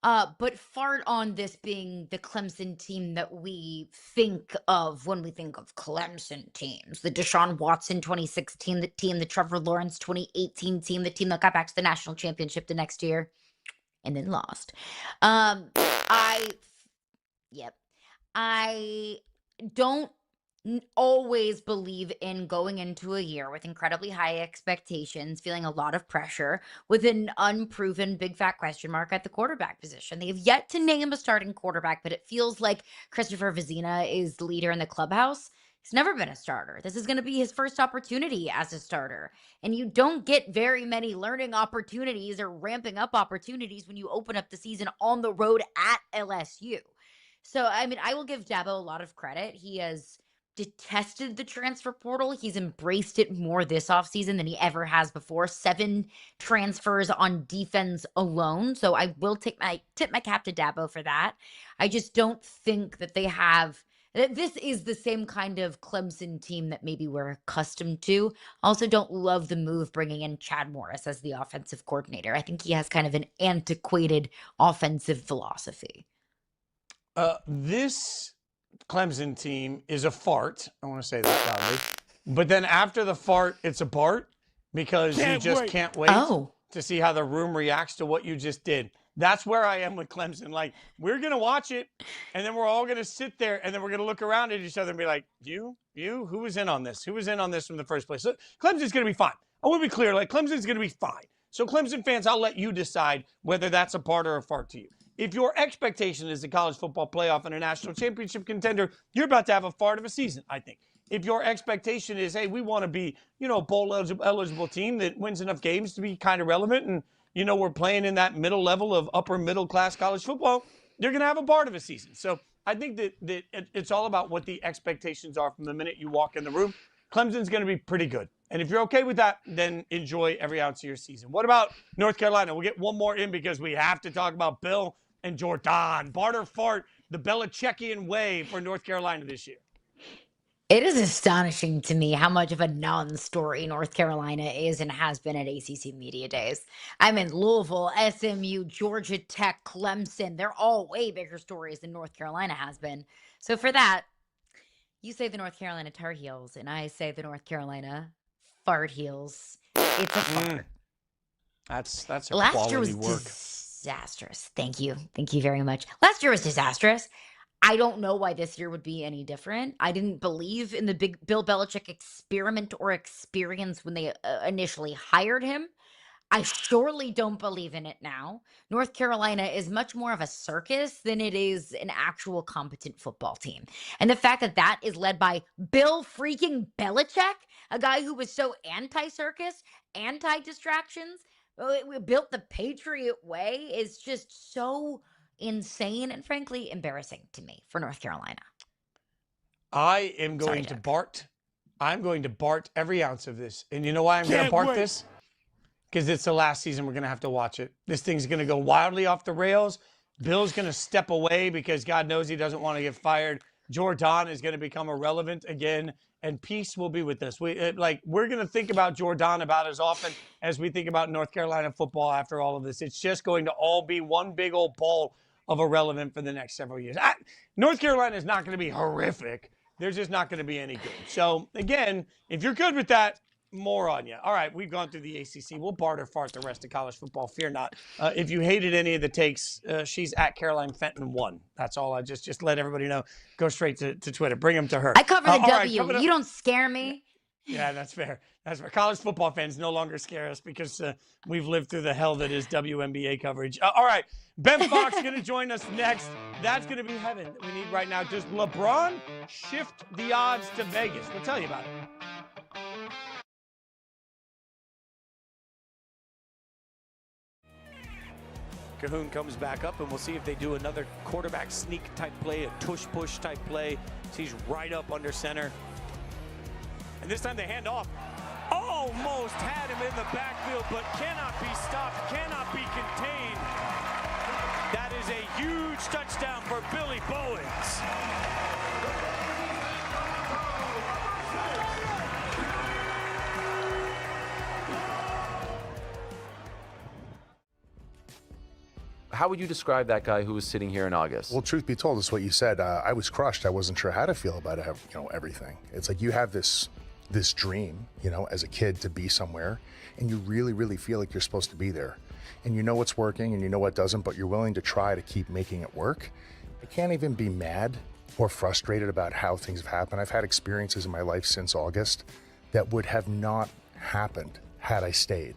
But fart on this being the Clemson team that we think of when we think of Clemson teams. The Deshaun Watson 2016 the Trevor Lawrence 2018 team, the team that got back to the national championship the next year and then lost. I don't always believe in going into a year with incredibly high expectations, feeling a lot of pressure with an unproven big fat question mark at the quarterback position. They have yet to name a starting quarterback, but it feels like Christopher Vezina is the leader in the clubhouse. He's never been a starter. This is going to be his first opportunity as a starter. And you don't get very many learning opportunities or ramping up opportunities when you open up the season on the road at LSU. So, I mean, I will give Dabo a lot of credit. He has detested the transfer portal. He's embraced it more this offseason than he ever has before. 7 transfers on defense alone. So I will tip my cap to Dabo for that. I just don't think that they have. This is the same kind of Clemson team that maybe we're accustomed to. Also don't love the move bringing in Chad Morris as the offensive coordinator. I think he has kind of an antiquated offensive philosophy. This Clemson team is a fart. I want to say that loudly. But then after the fart, it's a Bart because you just can't wait to see how the room reacts to what you just did. That's where I am with Clemson. Like, we're going to watch it, and then we're all going to sit there, and then we're going to look around at each other and be like, you, who was in on this? Who was in on this from the first place? So Clemson's going to be fine. I want to be clear, like, Clemson's going to be fine. So Clemson fans, I'll let you decide whether that's a part or a fart to you. If your expectation is the college football playoff and a national championship contender, you're about to have a fart of a season, I think. If your expectation is, hey, we want to be, a bowl eligible team that wins enough games to be kind of relevant and, we're playing in that middle level of upper middle class college football, you're going to have a part of a season. So I think that it's all about what the expectations are from the minute you walk in the room. Clemson's going to be pretty good. And if you're okay with that, then enjoy every ounce of your season. What about North Carolina? We'll get one more in because we have to talk about Bill and Jordan. Bart or fart, the Belichickian way for North Carolina this year. It is astonishing to me how much of a non-story North Carolina is and has been at ACC Media Days. I'm in Louisville, SMU, Georgia Tech, Clemson. They're all way bigger stories than North Carolina has been. So for that, you say the North Carolina Tar Heels, and I say the North Carolina Fart Heels. It's a fart. That's a Last quality year was work. Disastrous. Thank you very much. Last year was disastrous. I don't know why this year would be any different. I didn't believe in the big Bill Belichick experiment or experience when they initially hired him. I surely don't believe in it now. North Carolina is much more of a circus than it is an actual competent football team. And the fact that that is led by Bill freaking Belichick, a guy who was so anti-circus, anti-distractions, we built the Patriot way, is just so insane and frankly embarrassing to me for North Carolina. I am going to Bart. I'm going to Bart every ounce of this. And you know why I'm going to Bart this? Because it's the last season we're going to have to watch it. This thing's going to go wildly off the rails. Bill's going to step away because God knows he doesn't want to get fired. Jordan is going to become irrelevant again, and peace will be with us. We're going to think about Jordan about as often as we think about North Carolina football after all of this. It's just going to all be one big old ball of irrelevant for the next several years. North Carolina is not going to be horrific. They're just not going to be any good. So, again, if you're good with that, more on you. All right, we've gone through the ACC. We'll barter fart the rest of college football. Fear not. If you hated any of the takes, she's at Caroline Fenton 1. That's all. I just let everybody know. Go straight to Twitter. Bring them to her. I cover the W. Right, you don't scare me. Yeah, that's fair. That's fair. College football fans no longer scare us because we've lived through the hell that is WNBA coverage. All right, Ben Fox going to join us next. That's going to be heaven that we need right now. Does LeBron shift the odds to Vegas? We'll tell you about it. Cahoon comes back up, and we'll see if they do another quarterback sneak type play, a tush push type play. He's right up under center. And this time they hand off. Almost had him in the backfield, but cannot be stopped, cannot be contained. That is a huge touchdown for Billy Bowens. How would you describe that guy who was sitting here in August? Well, truth be told, it's what you said. I was crushed. I wasn't sure how to feel about it, everything. It's like you have this dream, as a kid to be somewhere, and you really, really feel like you're supposed to be there. And you know what's working and you know what doesn't, but you're willing to try to keep making it work. I can't even be mad or frustrated about how things have happened. I've had experiences in my life since August that would have not happened had I stayed.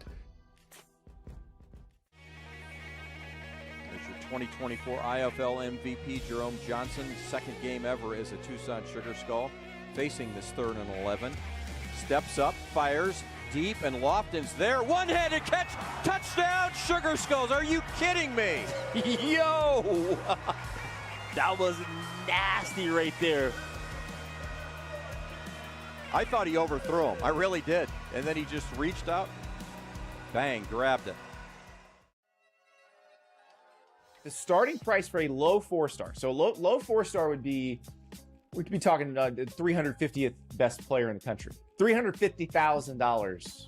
2024 IFL MVP Jerome Johnson, second game ever as a Tucson Sugar Skull, facing this 3rd and 11. Steps up, fires deep, and Lofton's there. One-handed catch, touchdown Sugar Skulls. Are you kidding me? Yo! That was nasty right there. I thought he overthrew him. I really did. And then he just reached out, bang, grabbed it. The starting price for a low 4-star. So low 4-star would be, we could be talking the 350th best player in the country. $350,000.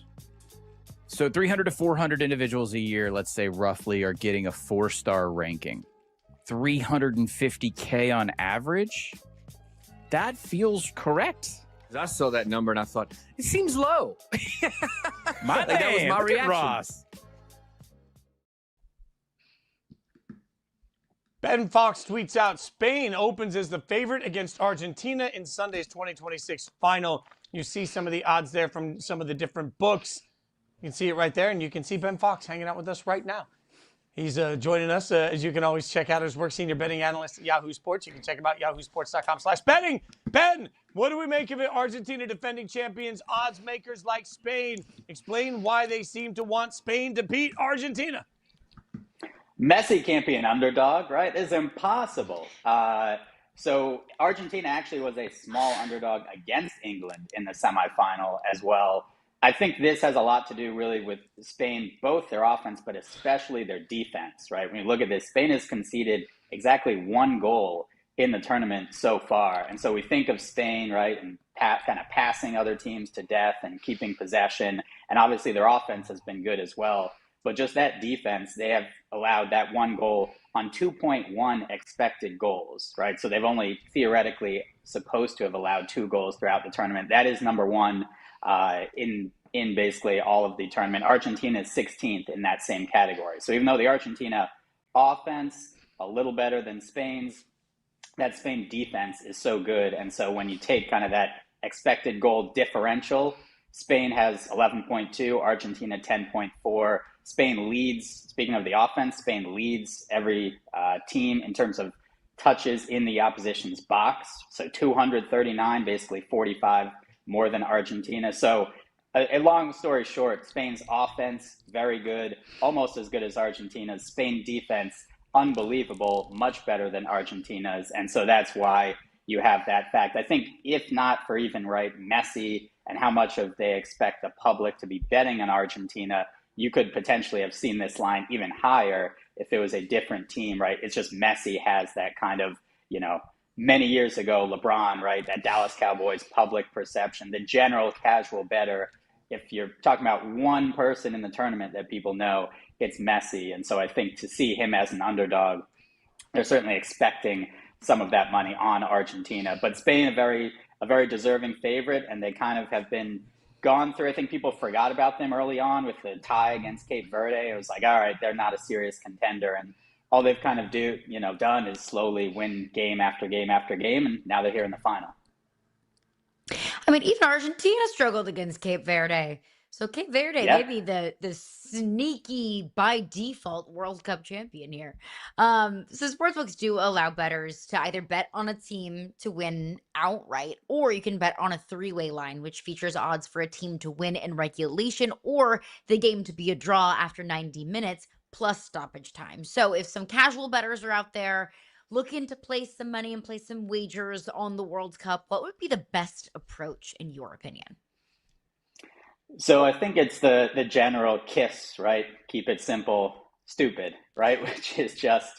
So 300 to 400 individuals a year, let's say roughly, are getting a 4-star ranking. $350K on average? That feels correct. I saw that number and I thought, it seems low. My that was my look at reaction. Ross. Ben Fox tweets out, Spain opens as the favorite against Argentina in Sunday's 2026 final. You see some of the odds there from some of the different books. You can see it right there, and you can see Ben Fox hanging out with us right now. He's joining us. As you can always check out his work, senior betting analyst at Yahoo Sports. You can check him out, yahoosports.com/betting. Ben, what do we make of it? Argentina defending champions, odds makers like Spain. Explain why they seem to want Spain to beat Argentina. Messi can't be an underdog, right? It's impossible. So Argentina actually was a small underdog against England in the semifinal as well. I think this has a lot to do really with Spain, both their offense, but especially their defense, right? When you look at this, Spain has conceded exactly 1 goal in the tournament so far. And so we think of Spain, right, and kind of passing other teams to death and keeping possession. And obviously their offense has been good as well. But just that defense, they have allowed that 1 goal on 2.1 expected goals, right? So they've only theoretically supposed to have allowed 2 goals throughout the tournament. That is number 1 in basically all of the tournament. Argentina is 16th in that same category. So even though the Argentina offense a little better than Spain's, that Spain defense is so good. And so when you take kind of that expected goal differential, Spain has 11.2, Argentina 10.4. Spain leads, speaking of the offense, Spain leads every team in terms of touches in the opposition's box. So 239, basically 45 more than Argentina. So a long story short, Spain's offense, very good, almost as good as Argentina's. Spain defense, unbelievable, much better than Argentina's. And so that's why you have that fact. I think if not for even Messi and how much of they expect the public to be betting on Argentina, you could potentially have seen this line even higher if it was a different team, right? It's just Messi has that kind of, many years ago, LeBron, right? That Dallas Cowboys public perception, the general casual bettor. If you're talking about one person in the tournament that people know, it's Messi. And so I think to see him as an underdog, they're certainly expecting some of that money on Argentina. But Spain, a very deserving favorite, and they kind of have been gone through. I think people forgot about them early on with the tie against Cape Verde. It was like, all right, they're not a serious contender. And all they've kind of done is slowly win game after game after game, and now they're here in the final. I mean, even Argentina struggled against Cape Verde. So Cape Verde may be the sneaky by default World Cup champion here. So sportsbooks do allow bettors to either bet on a team to win outright, or you can bet on a three-way line, which features odds for a team to win in regulation or the game to be a draw after 90 minutes plus stoppage time. So if some casual bettors are out there looking to place some money and place some wagers on the World Cup, what would be the best approach in your opinion? So I think it's the general KISS, right? Keep it simple, stupid, right? Which is just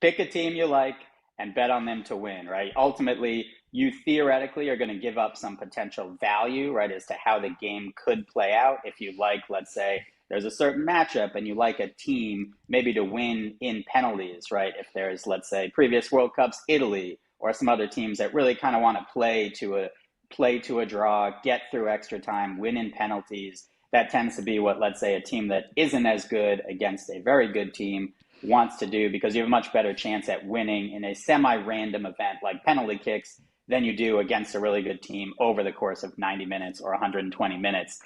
pick a team you like and bet on them to win, right? Ultimately, you theoretically are going to give up some potential value, right, as to how the game could play out. If you like, let's say, there's a certain matchup and you like a team maybe to win in penalties, right? If there's, let's say, previous World Cups, Italy, or some other teams that really kind of want to play to a draw, get through extra time, win in penalties. That tends to be what, let's say, a team that isn't as good against a very good team wants to do, because you have a much better chance at winning in a semi-random event like penalty kicks than you do against a really good team over the course of 90 minutes or 120 minutes.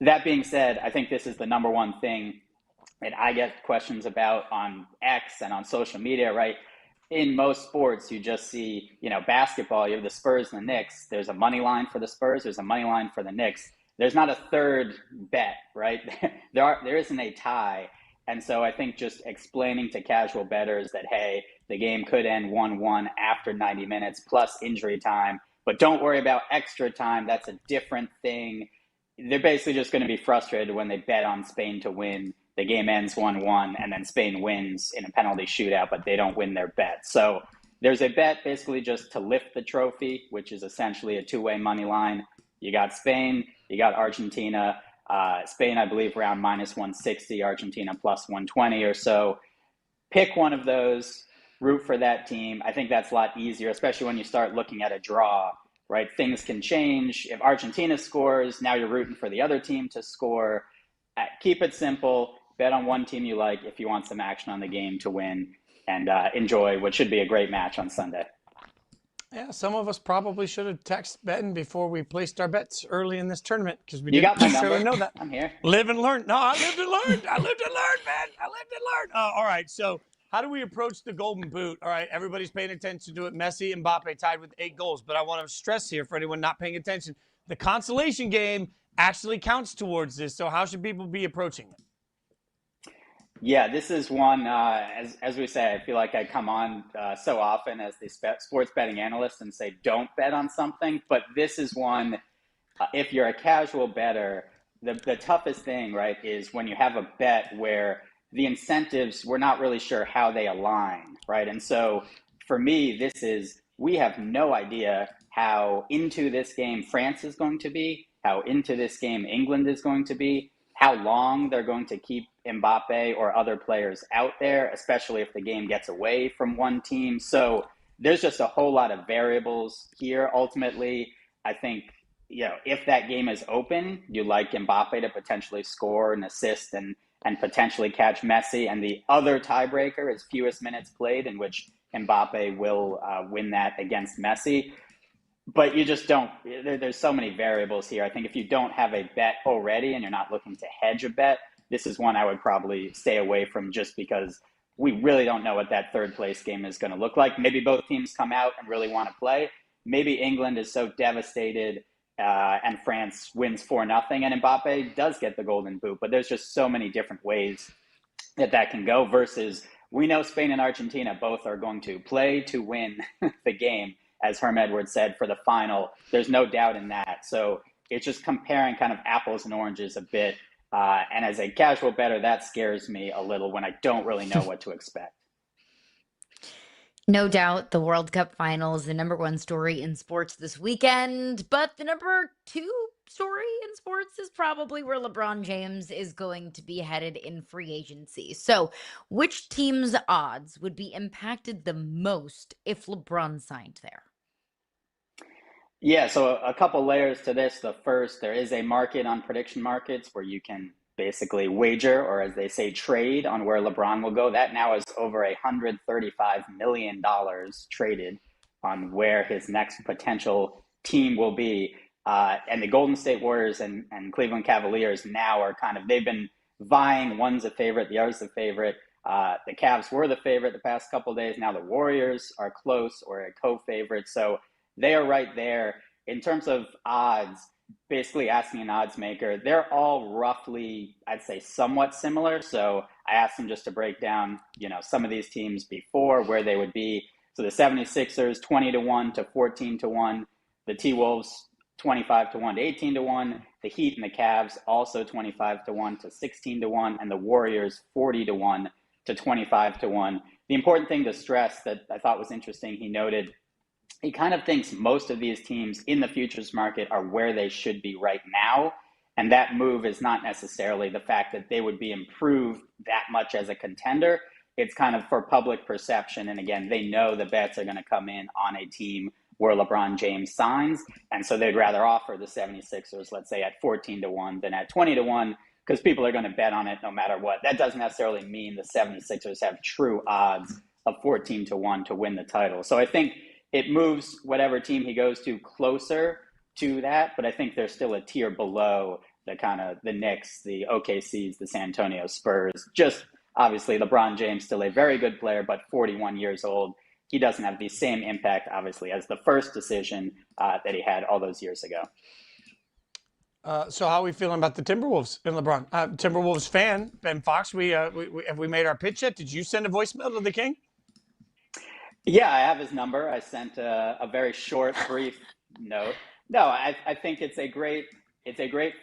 That being said, I think this is the number one thing that I get questions about on X and on social media, right? In most sports, you just see, basketball, you have the Spurs and the Knicks. There's a money line for the Spurs. There's a money line for the Knicks. There's not a third bet, right? There isn't a tie. And so I think just explaining to casual bettors that, hey, the game could end 1-1 after 90 minutes plus injury time, but don't worry about extra time. That's a different thing. They're basically just going to be frustrated when they bet on Spain to win. The game ends 1-1, and then Spain wins in a penalty shootout, but they don't win their bet. So there's a bet basically just to lift the trophy, which is essentially a two-way money line. You got Spain, you got Argentina. Spain, I believe, around -160, Argentina +120 or so. Pick one of those, root for that team. I think that's a lot easier, especially when you start looking at a draw, right? Things can change. If Argentina scores, now you're rooting for the other team to score. Keep it simple. Bet on one team you like if you want some action on the game to win, and enjoy what should be a great match on Sunday. Yeah, some of us probably should have texted betting before we placed our bets early in this tournament, because we You didn't got my necessarily number. know that. I'm here. Live and learn. No, I lived and learned. I lived and learned, man. I lived and learned. All right, so how do we approach the Golden Boot? All right, everybody's paying attention to it. Messi and Mbappe tied with 8 goals, but I want to stress here for anyone not paying attention, the consolation game actually counts towards this. So how should people be approaching it? Yeah, this is one, as we say, I feel like I come on so often as the sports betting analyst and say, don't bet on something. But this is one, if you're a casual bettor, the toughest thing, right, is when you have a bet where the incentives, we're not really sure how they align, right? And so for me, we have no idea how into this game France is going to be, how into this game England is going to be, how long they're going to keep Mbappe or other players out there, especially if the game gets away from one team. So there's just a whole lot of variables here. Ultimately, I think, if that game is open, you like Mbappe to potentially score and assist and potentially catch Messi. And the other tiebreaker is fewest minutes played, in which Mbappe will win that against Messi. but you just don't. There's so many variables here. I think if you don't have a bet already and you're not looking to hedge a bet, this is one I would probably stay away from, just because we really don't know what that third place game is going to look like. Maybe both teams come out and really want to play. Maybe England is so devastated and France wins 4-0 and Mbappe does get the golden boot. But there's just so many different ways that can go, versus we know Spain and Argentina both are going to play to win the game, as Herm Edwards said, for the final. There's no doubt in that. So it's just comparing kind of apples and oranges a bit. And as a casual bettor, that scares me a little when I don't really know what to expect. No doubt the World Cup final is the number one story in sports this weekend, but the number two story in sports is probably where LeBron James is going to be headed in free agency. So, which team's odds would be impacted the most if LeBron signed there? Yeah, so a couple layers to this. The first, there is a market on prediction markets where you can basically wager, or as they say, trade on where LeBron will go. That now is over $135 million traded on where his next potential team will be. And the Golden State Warriors and Cleveland Cavaliers now are they've been vying. One's a favorite, the other's a favorite. The Cavs were the favorite the past couple of days. Now the Warriors are close, or a co-favorite. So they are right there. In terms of odds, basically asking an odds maker, they're all roughly, I'd say, somewhat similar. So I asked them just to break down, some of these teams before, where they would be. So the 76ers, 20-1 to 14-1. The T-Wolves, 25-1 to 18-1. The Heat and the Cavs, also 25-1 to 16-1. And the Warriors, 40-1 to 25-1. The important thing to stress that I thought was interesting, he noted, he kind of thinks most of these teams in the futures market are where they should be right now. And that move is not necessarily the fact that they would be improved that much as a contender. It's kind of for public perception. And again, they know the bets are going to come in on a team where LeBron James signs. And so they'd rather offer the 76ers, let's say, at 14-1 than at 20-1, because people are going to bet on it no matter what. That doesn't necessarily mean the 76ers have true odds of 14-1 to win the title. So I think it moves whatever team he goes to closer to that, but I think they're still a tier below the Knicks, the OKCs, the San Antonio Spurs. Just obviously LeBron James, still a very good player, but 41 years old. He doesn't have the same impact, obviously, as the first decision that he had all those years ago. So how are we feeling about the Timberwolves and LeBron? Timberwolves fan, Ben Fox, have we made our pitch yet? Did you send a voicemail to the King? Yeah, I have his number. I sent a very short, brief note. No, I think it's a great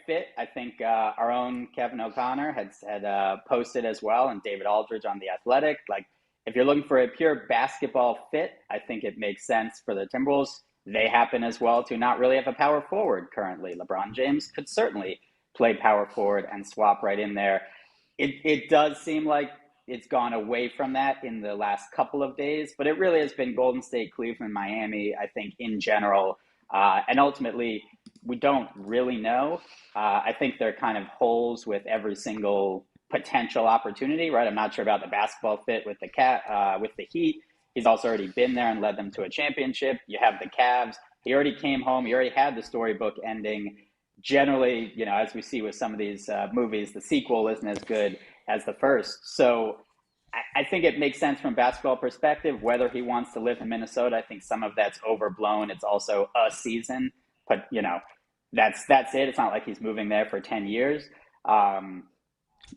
fit. I think our own Kevin O'Connor had posted as well, and David Aldridge on The Athletic. Like, if you're looking for a pure basketball fit, I think it makes sense for the Timberwolves. They happen as well to not really have a power forward currently. LeBron James could certainly play power forward and swap right in there. It does seem like it's gone away from that in the last couple of days, but it really has been Golden State, Cleveland, Miami, I think, in general. And ultimately, we don't really know. I think they're kind of holes with every single potential opportunity, right? I'm not sure about the basketball fit with the Heat. He's also already been there and led them to a championship. You have the Cavs. He already came home. He already had the storybook ending. Generally, as we see with some of these movies, the sequel isn't as good as the first. So I think it makes sense from a basketball perspective. Whether he wants to live in Minnesota, I think some of that's overblown. It's also a season, but that's it. It's not like he's moving there for 10 years.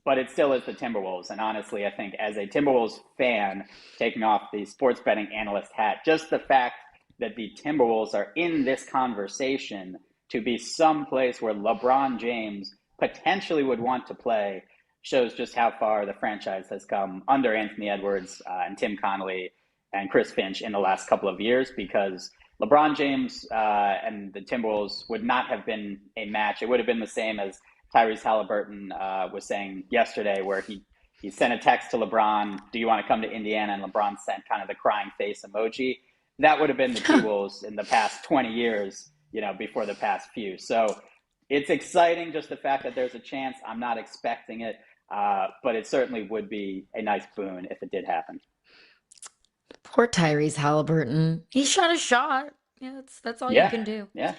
But it still is the Timberwolves. And honestly, I think as a Timberwolves fan, taking off the sports betting analyst hat, just the fact that the Timberwolves are in this conversation to be someplace where LeBron James potentially would want to play shows just how far the franchise has come under Anthony Edwards and Tim Connolly and Chris Finch in the last couple of years, because LeBron James and the Timberwolves would not have been a match. It would have been the same as Tyrese Halliburton was saying yesterday, where he sent a text to LeBron, do you want to come to Indiana? And LeBron sent kind of the crying face emoji. That would have been the T-Wolves in the past 20 years, before the past few. So it's exciting, just the fact that there's a chance. I'm not expecting it, but it certainly would be a nice boon if it did happen. Poor Tyrese Halliburton. He shot a shot. Yeah, that's all you Yeah. can do. Yeah.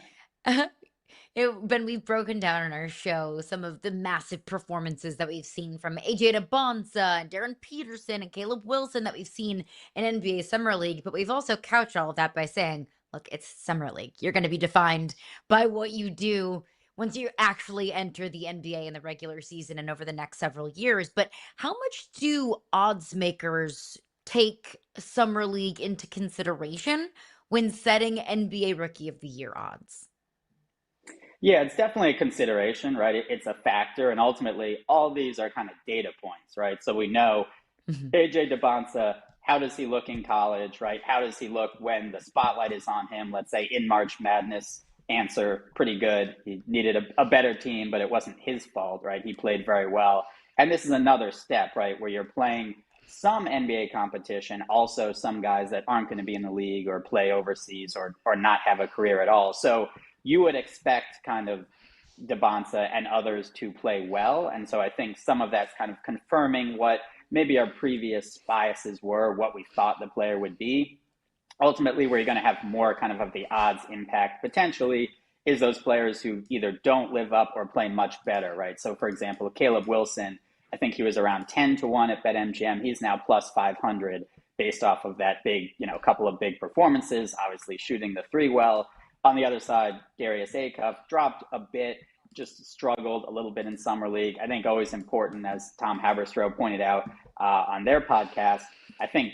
Ben, we've broken down on our show some of the massive performances that we've seen from AJ DeBonsa and Darren Peterson and Caleb Wilson that we've seen in NBA Summer League. But we've also couched all of that by saying, look, it's Summer League. You're going to be defined by what you do once you actually enter the NBA in the regular season and over the next several years. But how much do odds makers take Summer League into consideration when setting NBA Rookie of the Year odds? Yeah, it's definitely a consideration, right? It's a factor, and ultimately, all these are kind of data points, right? So we know AJ DeBonsa, how does he look in college, right? How does he look when the spotlight is on him? Let's say in March Madness, answer, pretty good. He needed a better team, but it wasn't his fault, right? He played very well. And this is another step, right, where you're playing some NBA competition, also some guys that aren't going to be in the league or play overseas or not have a career at all. So you would expect kind of DeBonsa and others to play well. And so I think some of that's kind of confirming what maybe our previous biases were, what we thought the player would be. Ultimately, where you're going to have more kind of the odds impact potentially is those players who either don't live up or play much better, right? So for example, Caleb Wilson, I think he was around 10-1 at BetMGM. He's now plus 500 based off of that big, couple of big performances, obviously shooting the three well. On the other side, Darius Acuff dropped a bit, just struggled a little bit in Summer League. I think always important, as Tom Haberstroh pointed out on their podcast, I think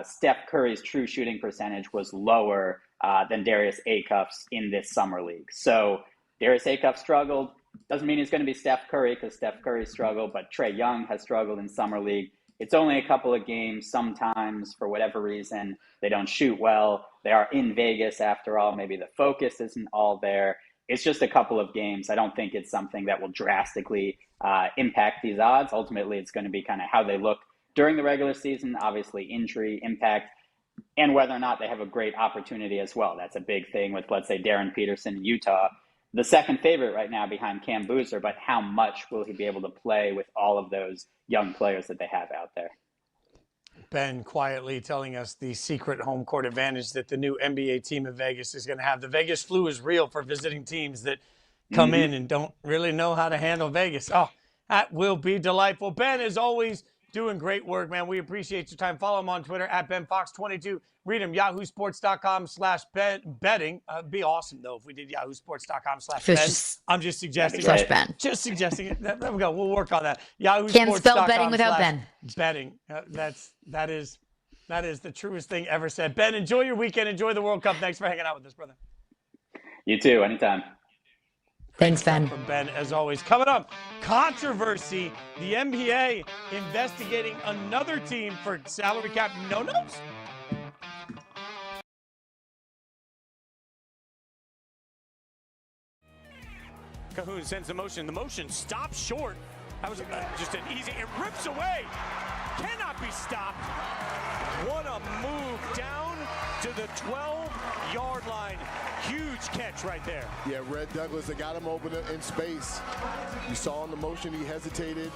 Steph Curry's true shooting percentage was lower than Darius Acuff's in this Summer League. So Darius Acuff struggled. Doesn't mean he's going to be Steph Curry because Steph Curry struggled, but Trae Young has struggled in Summer League. It's only a couple of games. Sometimes, for whatever reason, they don't shoot well. They are in Vegas after all. Maybe the focus isn't all there. It's just a couple of games. I don't think it's something that will drastically impact these odds. Ultimately, it's going to be kind of how they look during the regular season, obviously injury impact, and whether or not they have a great opportunity as well. That's a big thing with, let's say, Darren Peterson in Utah. The second favorite right now behind Cam Boozer, but how much will he be able to play with all of those young players that they have out there? Ben quietly telling us the secret home court advantage that the new NBA team in Vegas is going to have. The Vegas flu is real for visiting teams that come in and don't really know how to handle Vegas. Oh, that will be delightful. Ben, as always, doing great work, man. We appreciate your time. Follow him on Twitter at BenFox22. Read him, yahoosports.com/betting. It'd be awesome, though, if we did yahoosports.com/bet. I'm just suggesting it. Ben. Just suggesting it. There we go. We'll work on that. Can't spell betting without Ben. Betting. That is the truest thing ever said. Ben, enjoy your weekend. Enjoy the World Cup. Thanks for hanging out with us, brother. You too. Anytime. Thanks, Ben. From Ben, as always. Coming up, controversy. The NBA investigating another team for salary cap no-nos. Cahoon sends the motion. The motion stops short. That was just an easy. It rips away. Cannot be stopped. What a move down to the 12-yard line. Huge catch right there. Yeah, Red Douglas, they got him open in space. You saw in the motion he hesitated.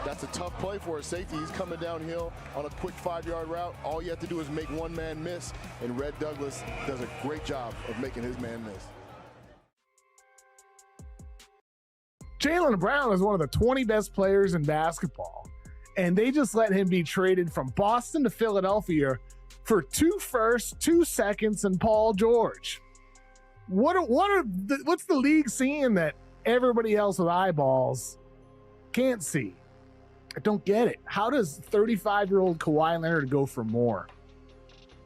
That's a tough play for a safety. He's coming downhill on a quick 5-yard route. All you have to do is make one man miss, and Red Douglas does a great job of making his man miss. Jaylen Brown is one of the 20 best players in basketball, and they just let him be traded from Boston to Philadelphia for 2 firsts, 2 seconds, and Paul George. What's the league seeing that everybody else with eyeballs can't see? I don't get it. How does 35-year-old Kawhi Leonard go for more?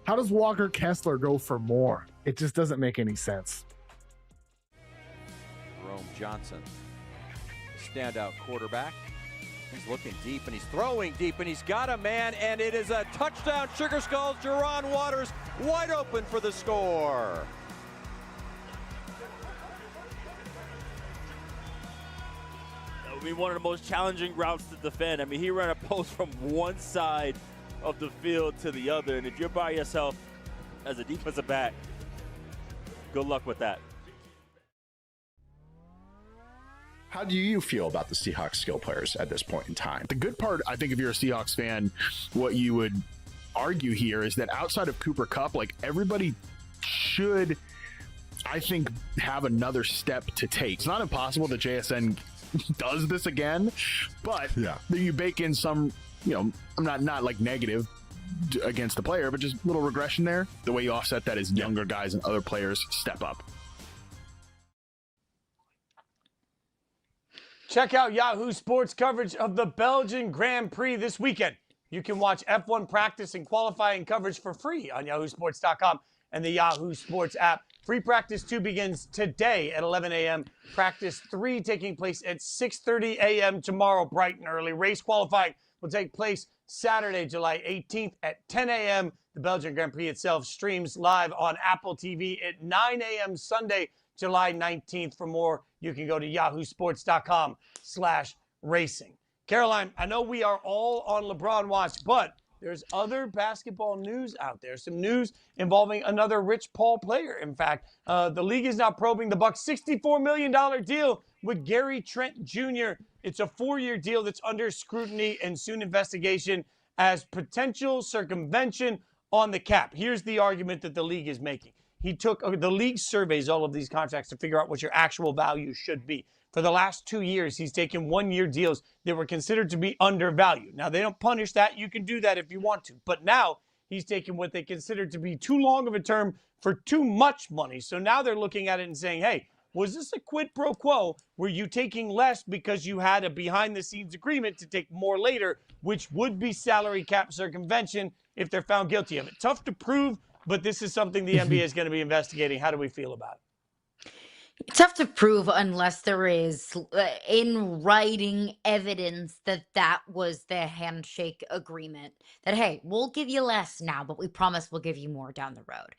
How does Walker Kessler go for more? It just doesn't make any sense. Jerome Johnson, standout quarterback. He's looking deep and he's throwing deep and he's got a man, and it is a touchdown. Sugar Skulls, Jerron Waters wide open for the score. That would be one of the most challenging routes to defend. I mean, he ran a post from one side of the field to the other, and if you're by yourself as a defensive back, good luck with that. How do you feel about the Seahawks skill players at this point in time? The good part, I think, if you're a Seahawks fan, what you would argue here is that outside of Cooper Kupp, like, everybody should, I think, have another step to take. It's not impossible that JSN does this again, but you bake in some, I'm not like negative against the player, but just a little regression there. The way you offset that is younger guys and other players step up. Check out Yahoo Sports coverage of the Belgian Grand Prix this weekend. You can watch F1 practice and qualifying coverage for free on yahoosports.com and the Yahoo Sports app. Free practice 2 begins today at 11 a.m. Practice 3 taking place at 6:30 a.m. tomorrow, bright and early. Race qualifying will take place Saturday, July 18th at 10 a.m. The Belgian Grand Prix itself streams live on Apple TV at 9 a.m. Sunday, July 19th. For more, you can go to yahoosports.com/racing. Caroline, I know we are all on LeBron watch, but there's other basketball news out there. Some news involving another Rich Paul player. In fact, the league is now probing the Bucks' $64 million deal with Gary Trent Jr. It's a 4-year deal that's under scrutiny and soon investigation as potential circumvention on the cap. Here's the argument that the league is making. The league surveys all of these contracts to figure out what your actual value should be. For the last 2 years, he's taken 1-year deals that were considered to be undervalued. Now, they don't punish that. You can do that if you want to. But now he's taken what they consider to be too long of a term for too much money. So now they're looking at it and saying, hey, was this a quid pro quo? Were you taking less because you had a behind-the-scenes agreement to take more later, which would be salary cap circumvention if they're found guilty of it? Tough to prove, but this is something the NBA is going to be investigating. How do we feel about it? Tough to prove unless there is in writing evidence that that was the handshake agreement. That, hey, we'll give you less now, but we promise we'll give you more down the road.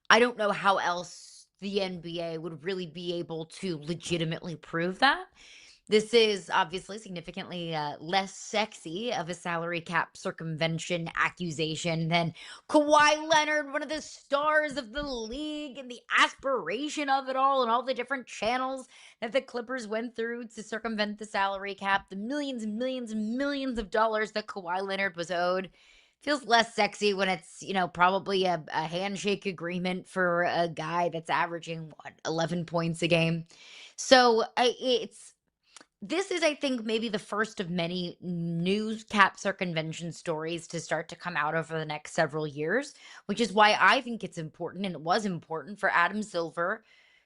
I don't know how else the NBA would really be able to legitimately prove that. This is obviously significantly less sexy of a salary cap circumvention accusation than Kawhi Leonard, one of the stars of the league, and the aspiration of it all, and all the different channels that the Clippers went through to circumvent the salary cap, the millions and millions and millions of dollars that Kawhi Leonard was owed. Feels less sexy when it's, probably a handshake agreement for a guy that's averaging, 11 points a game. So this is, I think, maybe the first of many news cap circumvention stories to start to come out over the next several years, which is why I think it's important, and it was important for Adam Silver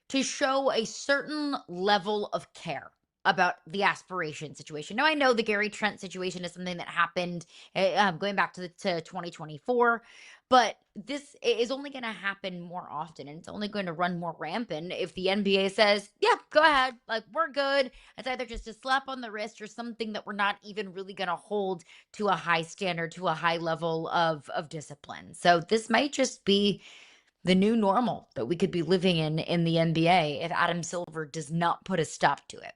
to show a certain level of care about the aspiration situation. Now, I know the Gary Trent situation is something that happened going back to 2024, but this is only going to happen more often, and it's only going to run more rampant if the NBA says, yeah, go ahead, like, we're good. It's either just a slap on the wrist or something that we're not even really going to hold to a high standard, to a high level of discipline. So this might just be the new normal that we could be living in the NBA if Adam Silver does not put a stop to it.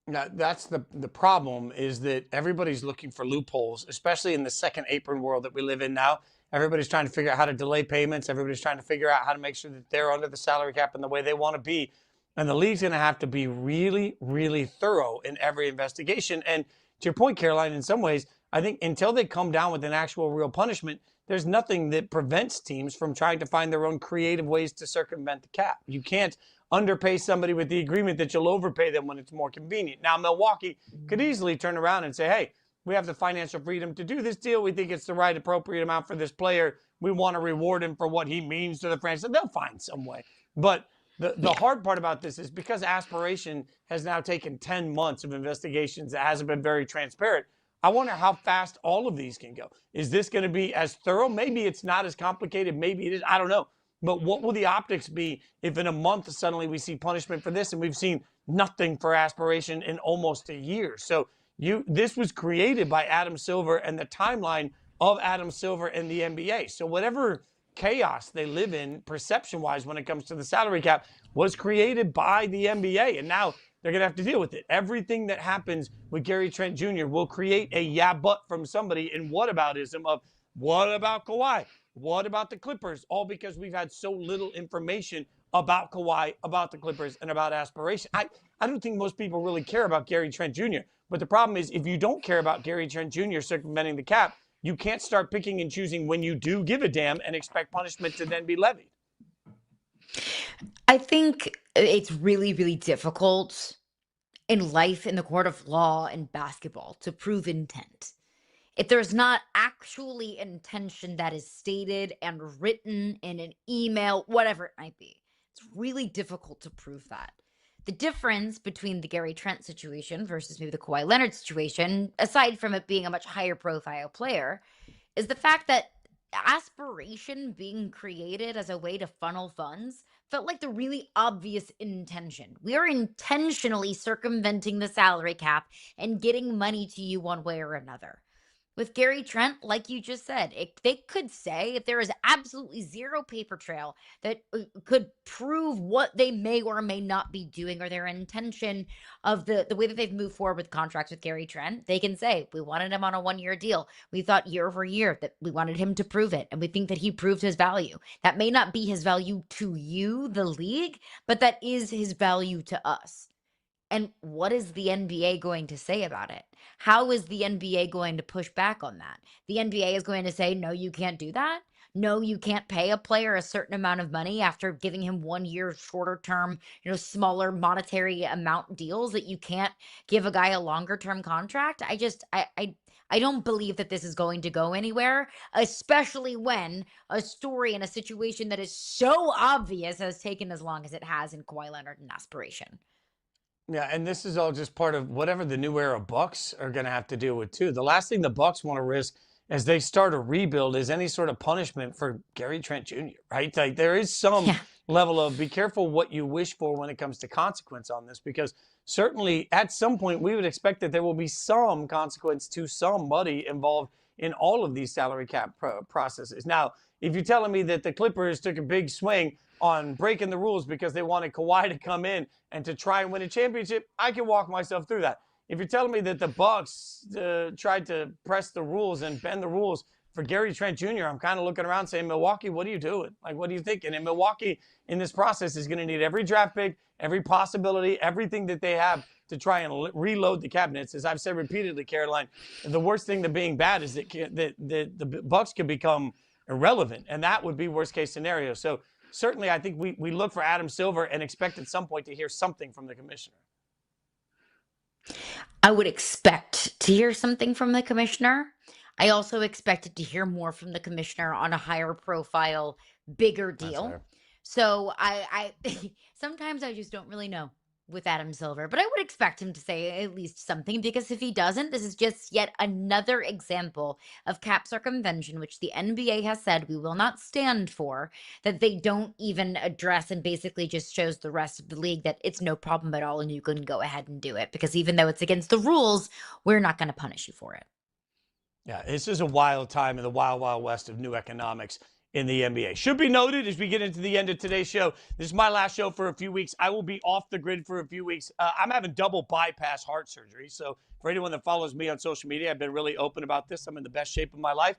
Now, that's the problem, is that everybody's looking for loopholes, especially in the second apron world that we live in now. Everybody's trying to figure out how to delay payments. Everybody's trying to figure out how to make sure that they're under the salary cap in the way they want to be. And the league's going to have to be really, really thorough in every investigation. And to your point, Caroline, in some ways, I think until they come down with an actual real punishment, there's nothing that prevents teams from trying to find their own creative ways to circumvent the cap. You can't underpay somebody with the agreement that you'll overpay them when it's more convenient. Now, Milwaukee could easily turn around and say, hey, we have the financial freedom to do this deal. We think it's the right appropriate amount for this player. We want to reward him for what he means to the franchise. They'll find some way. But the hard part about this is because aspiration has now taken 10 months of investigations that hasn't been very transparent. I wonder how fast all of these can go. Is this going to be as thorough? Maybe it's not as complicated. Maybe it is. I don't know. But what will the optics be if in a month suddenly we see punishment for this and we've seen nothing for aspiration in almost a year? So this was created by Adam Silver and the timeline of Adam Silver and the NBA. So whatever chaos they live in perception-wise when it comes to the salary cap was created by the NBA. And now they're going to have to deal with it. Everything that happens with Gary Trent Jr. will create a yeah but from somebody in whataboutism of what about Kawhi? What about the Clippers? All because we've had so little information about Kawhi, about the Clippers, and about aspiration. I don't think most people really care about Gary Trent Jr. But the problem is if you don't care about Gary Trent Jr. circumventing the cap, you can't start picking and choosing when you do give a damn and expect punishment to then be levied. I think it's really, really difficult in life, in the court of law, in basketball, to prove intent. If there's not actually intention that is stated and written in an email, whatever it might be, it's really difficult to prove that. The difference between the Gary Trent situation versus maybe the Kawhi Leonard situation, aside from it being a much higher profile player, is the fact that aspiration being created as a way to funnel funds felt like the really obvious intention. We are intentionally circumventing the salary cap and getting money to you one way or another. With Gary Trent, like you just said, they could say if there is absolutely zero paper trail that could prove what they may or may not be doing or their intention of the way that they've moved forward with contracts with Gary Trent, they can say, we wanted him on a 1-year deal. We thought year over year that we wanted him to prove it, and we think that he proved his value. That may not be his value to you, the league, but that is his value to us. And what is the NBA going to say about it? How is the NBA going to push back on that? The NBA is going to say, no, you can't do that. No, you can't pay a player a certain amount of money after giving him 1 year shorter term, smaller monetary amount deals, that you can't give a guy a longer term contract. I don't believe that this is going to go anywhere, especially when a story and a situation that is so obvious has taken as long as it has in Kawhi Leonard and aspiration. Yeah, and this is all just part of whatever the new era Bucks are going to have to deal with too. The last thing the Bucks want to risk as they start a rebuild is any sort of punishment for Gary Trent Jr., right? Like there is some level of be careful what you wish for when it comes to consequence on this, because certainly at some point we would expect that there will be some consequence to somebody involved in all of these salary cap processes. Now, if you're telling me that the Clippers took a big swing on breaking the rules because they wanted Kawhi to come in and to try and win a championship, I can walk myself through that. If you're telling me that the Bucks tried to press the rules and bend the rules for Gary Trent Jr., I'm kind of looking around saying, Milwaukee, what are you doing? Like, what are you thinking? And Milwaukee in this process is going to need every draft pick, every possibility, everything that they have to try and reload the cabinets. As I've said repeatedly, Caroline, the worst thing to being bad is that the Bucks could become irrelevant, and that would be worst case scenario. So certainly, I think we look for Adam Silver and expect at some point to hear something from the commissioner. I would expect to hear something from the commissioner. I also expected to hear more from the commissioner on a higher profile, bigger deal. So I sometimes I just don't really know with Adam Silver, but I would expect him to say at least something, because if he doesn't, this is just yet another example of cap circumvention, which the NBA has said we will not stand for, that they don't even address, and basically just shows the rest of the league that it's no problem at all and you can go ahead and do it, because even though it's against the rules, we're not going to punish you for it. Yeah, this is a wild time in the wild, wild west of new economics in the NBA. Should be noted as we get into the end of today's show, this is my last show for a few weeks. I will be off the grid for a few weeks. I'm having double bypass heart surgery. So for anyone that follows me on social media, I've been really open about this. I'm in the best shape of my life,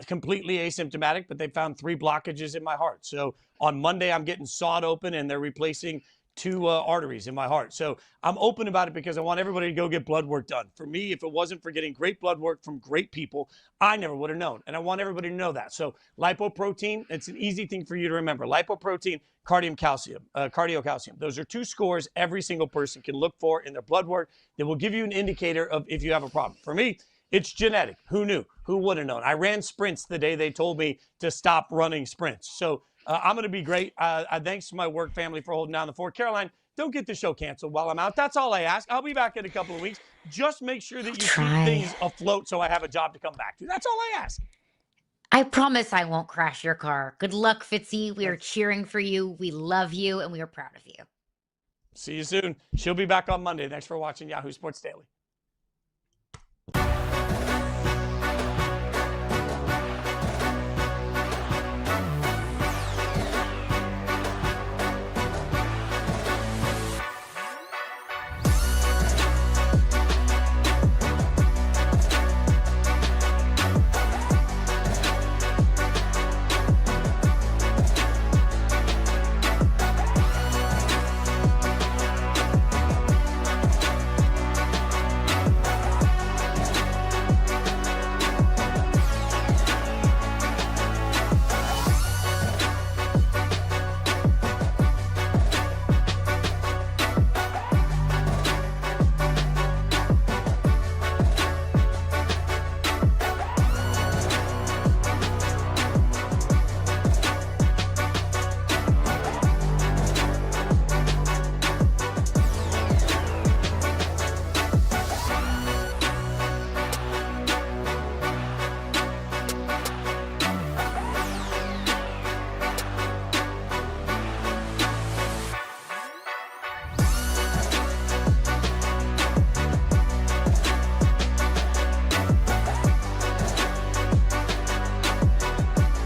completely asymptomatic, but they found 3 blockages in my heart. So on Monday, I'm getting sawed open and they're replacing 2 arteries in my heart. So I'm open about it because I want everybody to go get blood work done. For me, if it wasn't for getting great blood work from great people, I never would have known. And I want everybody to know that. So lipoprotein, it's an easy thing for you to remember. Lipoprotein, cardio calcium. Those are 2 scores every single person can look for in their blood work that will give you an indicator of if you have a problem. For me, it's genetic. Who knew? Who would have known? I ran sprints the day they told me to stop running sprints. So I'm going to be great. Thanks to my work family for holding down the fort. Caroline, don't get the show canceled while I'm out. That's all I ask. I'll be back in a couple of weeks. Just make sure that you keep things afloat so I have a job to come back to. That's all I ask. I promise I won't crash your car. Good luck, Fitzy. We are cheering for you. We love you, and we are proud of you. See you soon. She'll be back on Monday. Thanks for watching Yahoo Sports Daily.